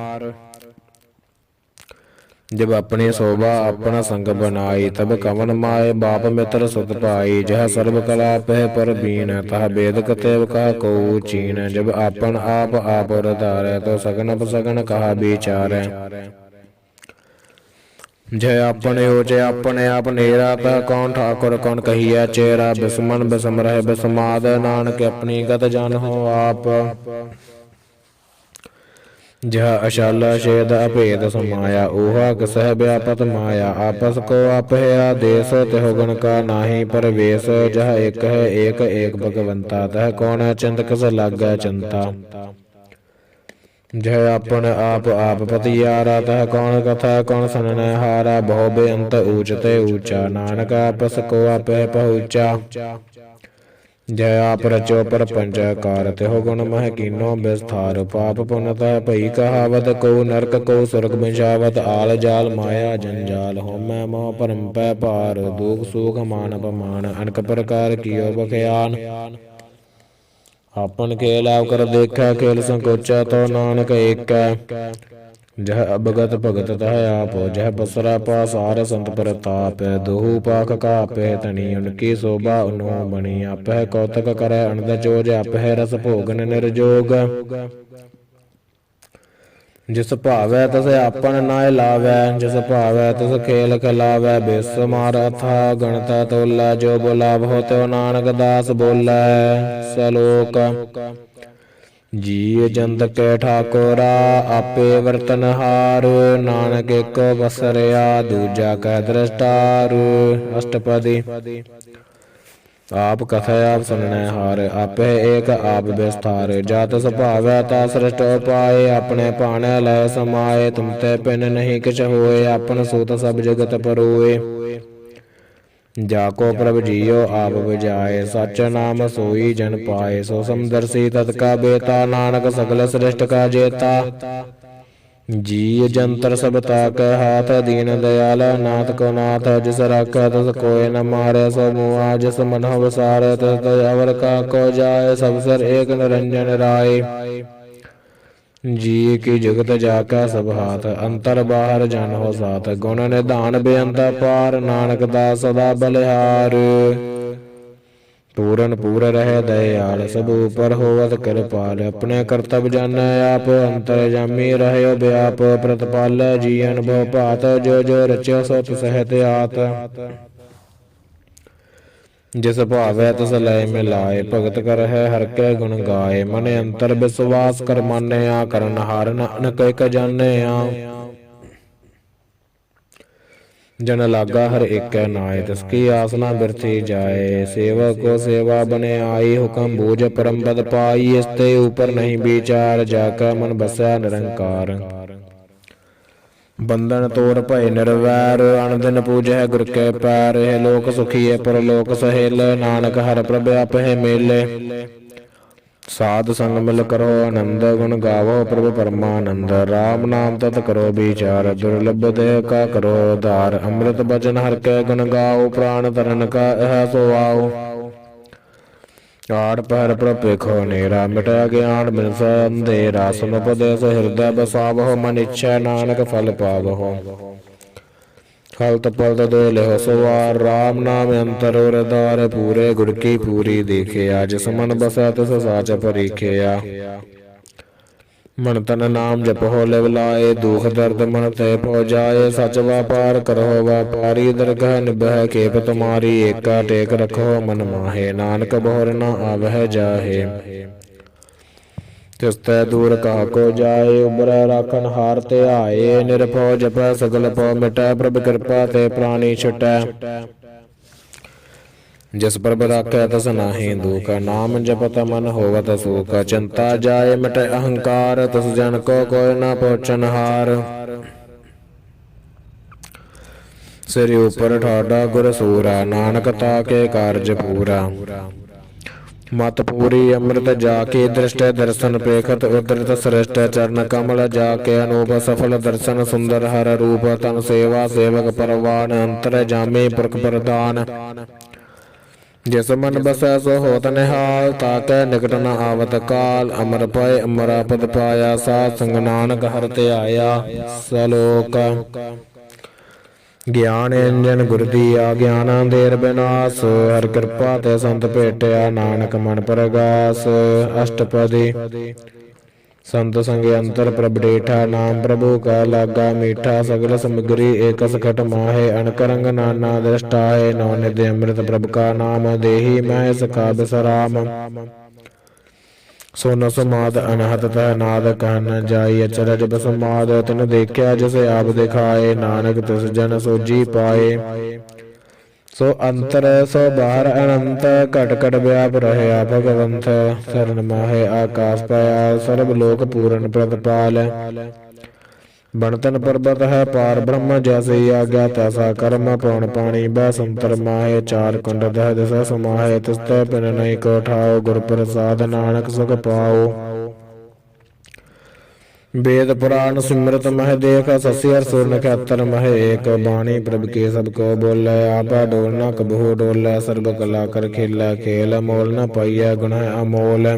जब अपनी शोभा अपना संग बनाई, तब कवन माए बाप मित्र सुत पाई। जह सर्व कला पह पर बीन, तह वेद कतेव कहा को चीन। जब आपन आप उधारे, तो सगन सगन कहा विचारे। जय अपने ओजे अपने आप नेरा, तह कौन ठाकुर कौन कहिया चेरा। बिस्मन बिसम रहे बिस्माद, नानक अपनी गत जान हो आप। जह अशल छेद अभेद समाया, ऊहा कसह व्यापत माया। आपस को आप है आदेश, तेहो गुण का नाही परवेश। जह एक है एक भगवंता, तह कौन चिंत कस लागे चिंता। जय अपन आप पतियारा, तह कौन कथा कौन सुनने हारा। बहु बेअंत ऊंचते ऊंचा, नानक आपस को आप है पहुँचा। जय आप रचो परपंच कार, तेहो गुण मह कीनो विस्तार। पाप पुण्यतः भई कहावत, को नरक को स्वर्ग बिछावत। आल जाल माया जंजाल, होमै मोह परम पै पार। दुख सुख मान अपमान, अनेक प्रकार कियो बख्यान। आपन खेल आप कर देखा, खेल संकोचा तो नानक एक। जह अवगत भगत तह आप, जह बसरा पासार संत प्रताप। दोहु पाख कापे तनी, उनकी शोभा उन्हों बनी। आपह कौतक करे अनद जोज, आपह रस भोगन निर्जोग। जिस भावै तिस आपन नाय लावै, जिस भावै तिस खेल खिलावै। बेसुमार अथा गणत तोलै, जो बोला भो त्यो नानक दास बोलै। सलोक जी जंत के ठाकुरा, आपे वर्तनहार। नानक एको बसरिया, दूजा कह दृष्टार। अष्टपदी आप कथा आप सुनने हार, आपे एक आप विस्तार। जात स्वभाव ता सृष्ट उपाय, अपने पाने लय समाये। तुम ते पिन नहीं किछ होए, अपन सूत सब जगत परोए। जाको प्रभ जियो आप बुझाए, सच नाम सोई जन पाए। सो समदर्शी तत्का बेता, नानक सगल सृष्ट का जेता। जी जंतर सब ताक हाथ, दीन दयाल नाथ को नाथ। जिस राखै तिस कोय न मारे, सो मुआ जिस मन विसारे। तिस दयावर का को जाय, सब सर एक निरंजन राय। जी की जुगत जाका सब हाथ, अंतर बाहर जन हो साथ। गुण निधान बेअंत पार, नानक दास सदा बलिहार। पूरन पूर रहे दयाल, सब ऊपर होवत कृपाल। अपने कर्तव्य जानै आप, अंतर जामी रहे व्याप। प्रतिपाल जी अनुभव पात, जो जो रच्यो सो तिसहत आत। जिस भावै तिस लय मिलाए, भगत कर है हर के गुण गाए। मन अंतर विश्वास कर मानया, करन हार नानक एक जानया। जन लागा हर एक नाय, तिसकी आसना बिरथी जाए। सेवक को सेवा बने आई, हुक्म बूझ परम पद पाई। इसते ऊपर नहीं विचार, जाका मन बसै निरंकार। बंधन तोड़ भय निर्वैर, अन दिन पूजै गुर के पैर। यह लोक सुखी है परलोक सहेल, नानक हर प्रभ आपहि मेले। साध संग मिल करो आनंद, गुण गावो प्रभु परमानंद। राम नाम तत करो विचार, दुर्लभ देह का करो उद्धार। अमृत बचन हर के गुण गाओ, प्राण तरन का यह सो आओ। आठ पहर प्रभ पेखो नेरा, मिटा ज्ञान बिन अंधेरा। सुन उपदेश हृदय बसावहो, मन इच्छा नानक फल पावहो। हलत पलत दो लेहो सवार, राम नाम अंतर हृदय। पूरे गुर की पूरी देखे, आज समन बसै तिस साच परीखिया। मन तन नाम जप हो लिव लाए, दुख दर्द मन ते पो जाए। सच व्यापार करो व्यापारी, दरगह निभह खेप तुम्हारी। एका टेक रखो मन माहे, नानक बहुर न आवह जाहे। तिसतै दूर कहा को जाए, उबरै राखन हार ते आए। निरभौ जपै सगल भौ मिटै, प्रभ कृपा ते प्राणी छुटै। जिस प्रभ राखै तस नाहि दुख, नाम जपत मन होवत सुख। चिंता जाय मिटै अहंकार, तस जन को कोय न पहुँचनहार। सिर ऊपर ठाडा गुर सूरा, नानक ताके कारज पूरा। मत पूरी अमृत जाके दृष्ट, दर्शन पेखत उदृत श्रेष्ठ। चरण कमल जाके अनूप, सफल दर्शन सुंदर हर रूप। तन सेवा सेवक परवान, अंतर जामे पुरख प्रधान। जिस मन बसै सो होत निहाल, ताकै निकट न आवत काल। अमर पाए अमरापद पाया, साध संग नानक हर ध्याया। सलोक ज्ञान अंजन गुर दिया, ज्ञान अंधेर विनाश। हर कृपा ते संत भेटया, नानक मन परगास। अष्टपदी संत संगे अंतर प्रभ डेठा, नाम प्रभु का लागा मीठा। सगल समग्री एक सखट माहे, अनक रंग नाना दृष्टाहे। नौ निधि अमृत प्रभु का नाम, देहि मह सखा बिसराम। सोन समाद अनहत तह नाद, कह न जाई अचरज बसमाद। तिन देखा जिसे आप दिखाए, नानक तिस जन सोजी पाए। सो अंतर सो बाहर अनंत, घट घट व्याप रहया भगवंत। शरण माहे आकाश पाया, सर्व लोक पूरन प्रतिपाल। बनतन पर्वत है पार ब्रह्म, जैसे आज्ञा तैसा कर्म। पौन पानी बह संतर माहे, चार कुंड दह दिश समाहे। तिस्तै पिन नहीं को ठाओ, गुर प्रसाद नानक सुख पाओ। वेद पुराण सिमरत मह देख, ससी हर सुर नक्षत्र मह एक। बाणी प्रभ के सब को बोलै, आपा डोल न कबहु डोलै। सर्व कला कर खेला खेल, मोल न पाइय गुण अमोल।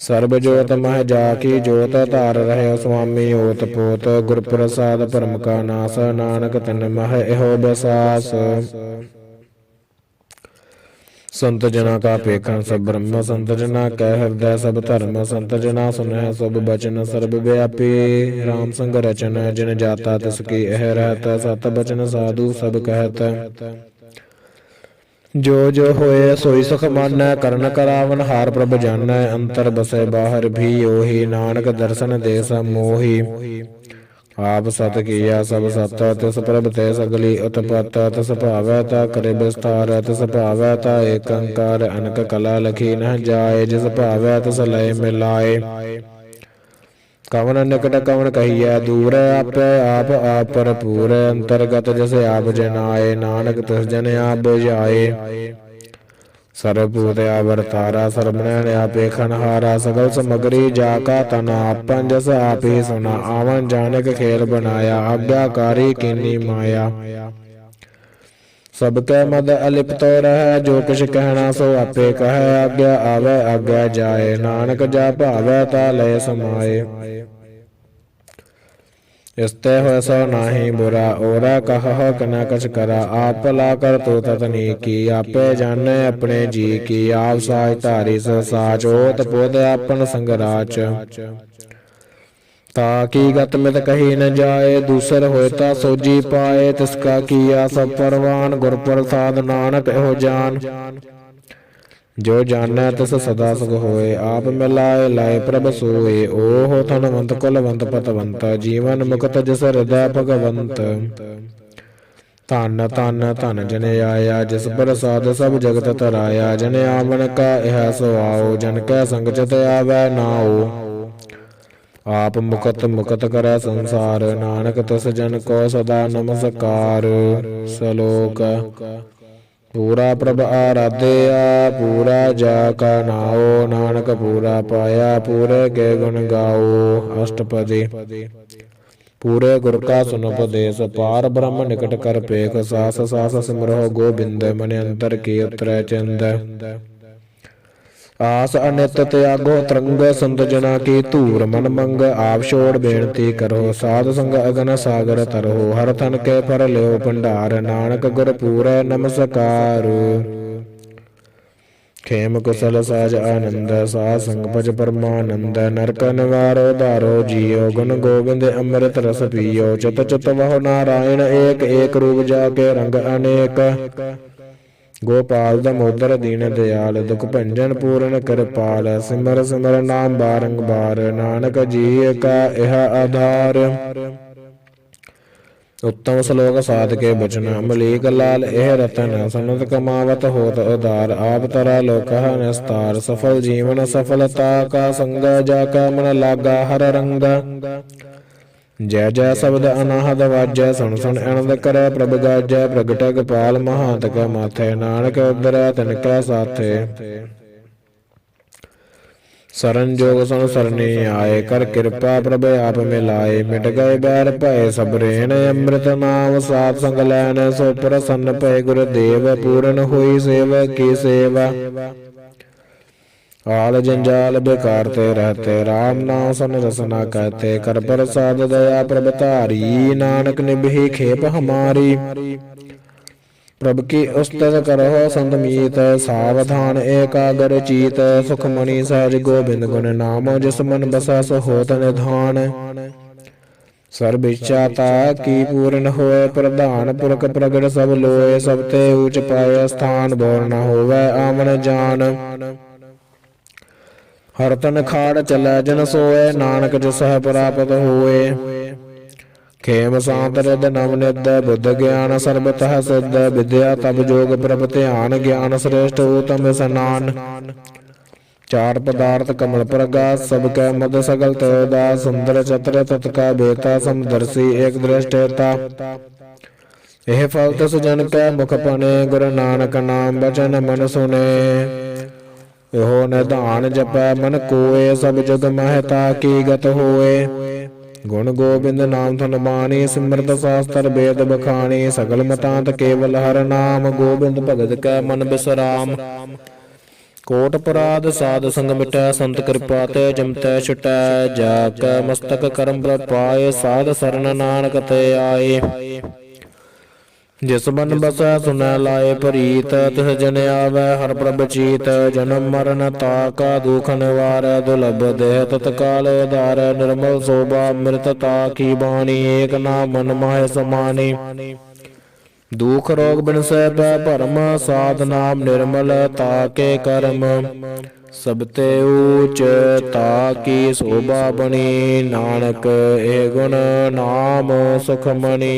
सर्ब जोत मह जाकी जोत, धार रहे स्वामी ओत पोत। गुर प्रसाद भरम का नाश, नानक तन मह एहो बसास। संत जना का पेखन सब ब्रह्म, संत जना कह हृदय सब धर्म। संत जना सुनह सब बचन, सर्व व्यापी राम संग रचन। जिन जाता तिसकी यह रहत, सत बचन साधु सब कहत। जो जो होए सोई सुख मानै, करन करावन हार प्रभ जानै। अंतर बसे बाहर भी ओही, नानक दर्शन दे सब मोही। आप सत किया सब सत, तिस प्रभ ते सगली उत्पत। तिस भावै ता करे विस्तार, तिस भावै ता एक अंकार। अनक कला लखी न जाए, जिस भावै तिस लय मिलाए। कवन निकट कवन कहिए दूर, आपे आप भरपूर। अंतर्गत जैसे आप जनाए, नानक तिस जन आप बुझाए। सर्वभूत अवतारा, सर्वनयन आपे खनहारा। सगल समग्री जाका तन आपन, जस आप ही सुना। आवन जानिक खेल बनाया, आज्ञाकारी कीनी माया। सबके मद अलिप्त रह, जो किछ कहना सो आपे कहे। आज्ञा आवे आज्ञा जाए, नानक जा भावै ता लय समाए। इसते हो सो नाही बुरा, ओरा कहो कना कछ करा। आप भला कर तो ततनी की, आपे जाने अपने जी की। आप साज धारी सो साच, ओत पोत आपन संगराच। ताकि गत मित कही न जाए, दूसर होता सोजी पाए। तिसका किया सब परवान, गुर प्रसाद नानक एहो जान। जो जानै तिस सदा सुख होए, आप मिलाए लाए प्रभ सोए। ओहो धनवंत कुलवंत पतवंत, जीवन मुक्त जिस हृदय भगवंत। धन धन धन जन आया, जिस प्रसाद सब जगत तराया। जन आवन का यह सुआओ, जन कै संग चित आवै नाओ। आप मुकत मुकत करै संसार, नानक तिस जन को सदा नमस्कार। सलोक पूरा प्रभ आराध्या, पूरा जा का नाओ। नानक पूरा पाया, पूरे के गुण गाओ। अष्टपदी पूरे गुर का सुन उपदेश, पार ब्रह्म निकट कर पेख। सास सास सिमरहो गोबिंद, मन अंतर की उतरै चिंद। आस अनित त्यागो तरंग, संत जना की धूर मन मंग। आप छोड़ बेनती करो, साध संग अगन सागर तरहो। हर थन के फर ल्यो भंडार, नानक गुर पूरै नमस्कार। खेम कुशल साज आनंद, साध संग भज परमानंद। नरक निवारो धारो जियो, गुण गोविंद अमृत रस पियो। चित चित वहो नारायण एक, एक रूप जाके रंग अनेक। गोपाल दामोदर दीन दयाल, दुख भंजन पूਰਨ कृपाल। सिमर सिमर नाम बारंबार, नानक जी का यह आधार। उत्तम श्लोक साध के बचन अमलीक लाल एह रतन सनत कमावत होत उदार आप तरा लोक निस्तार सफल जीवन सफलता का संग जाका मन लागा हर रंग जय जय शब्द अनाहद वाजै सुन सुन आनंद करे प्रभ गाजै प्रगट गोपाल महांत कै माथे नानक उदरै तिनकै साथे सरन जोग सन सरनी आए कर कृपा प्रभ आप मिलाए मिट गए बैर भय सब रेण अमृत नाम सात संग लैन सो प्रसन्न भय गुरुदेव पूरन हुई सेव की सेवा आल जंजाल बेकार ते रहते राम नाम सन रसना कहते कर प्रसाद दया प्रभ तारी नानक निभि खेप हमारी प्रभ की उस्तत करहो संत मीत सावधान एकागर चीत सुखमणि सहज गोबिंद गुण नाम जिस मन बसा सो होत निधान सर्व इच्छाता की पूर्ण होए प्रधान पुरख प्रगट सब लोए सब ते ऊंच पाए स्थान बोर न होवे आमन जान हर तन खाड़ चलै जन सोए नानक जिसह प्राप्त होए खेम शांत रिद नव निद बुद्ध ज्ञान सर्वतः सिद्ध विद्या तब जोग प्रभ ध्यान ज्ञान श्रेष्ठ उत्तम स्नान चार पदार्थ कमल प्रगास सबकै मद सगल तयोदा सुंदर चत्र तत्का बेता समदर्शी एक दृष्टता यह फल तिस जन कै मुख पने गुरु नानक नाम बचन मन सुने यो निधान जपै मन कोय सब जुग महता की गत होए गुण गोबिंद नाम धन बानी सिमरत शास्त्र वेद बखानी सगल मतांत केवल हर नाम गोबिंद भगत कै मन बिसराम कोट अपराध साध संग मिटै संत कृपा ते जमतै छुटै जाकै मस्तक करम पाए साध सरन नानक ते आए जिस बन बसै सुनै लाए प्रीत तिस जन आवै हर प्रभ चीत जन्म मरण ताका दुख निवारै दुलभ देह तत्काल उधारै निर्मल शोभा अमृतता की बाणी एक नाम मन माहे समानी दुख रोग बिनसै पै भरम साध नाम निर्मल ताके कर्म सब ते ऊच ताकी शोभा बनी नानक ए गुण नाम सुखमणि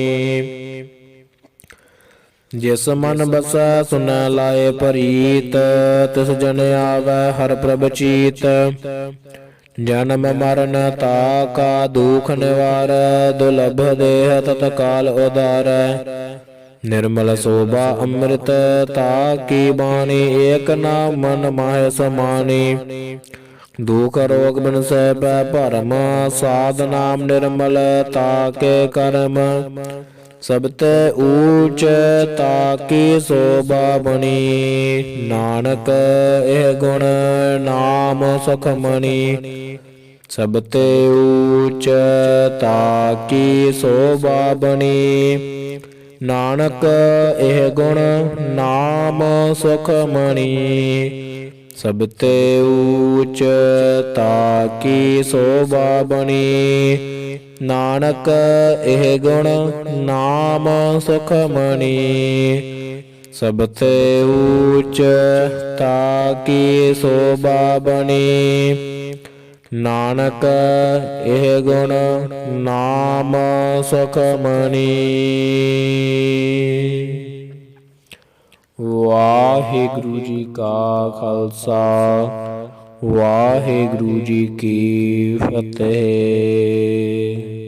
जिस मन बसै सुनै लाए प्रीत तिस जन आवै हर प्रभ चीत जन्म मरण ताका दुख निवारै दुलभ देह तत्काल उदारै निर्मल शोभा अमृत ताकी बाणी एक नाम मन माहे समानी दुख रोग बिनसै पै भरम साध नाम निर्मल ताके कर्म सब ते ऊंच ताकी शोभा बनी नानक एह गुण नाम सुखमणि सब ते ऊंच ताकी शोभा बनी नानक एह गुण नाम सुखमणि सब ते ऊंच ताकी शोभा बनी नानक एह गुण नाम सुखमणि सब ते ऊंच ताकी शोभा बनी नानक एह गुण नाम सुखमणि। वाहिगुरु जी का खालसा वाहिगुरु जी की फतेह।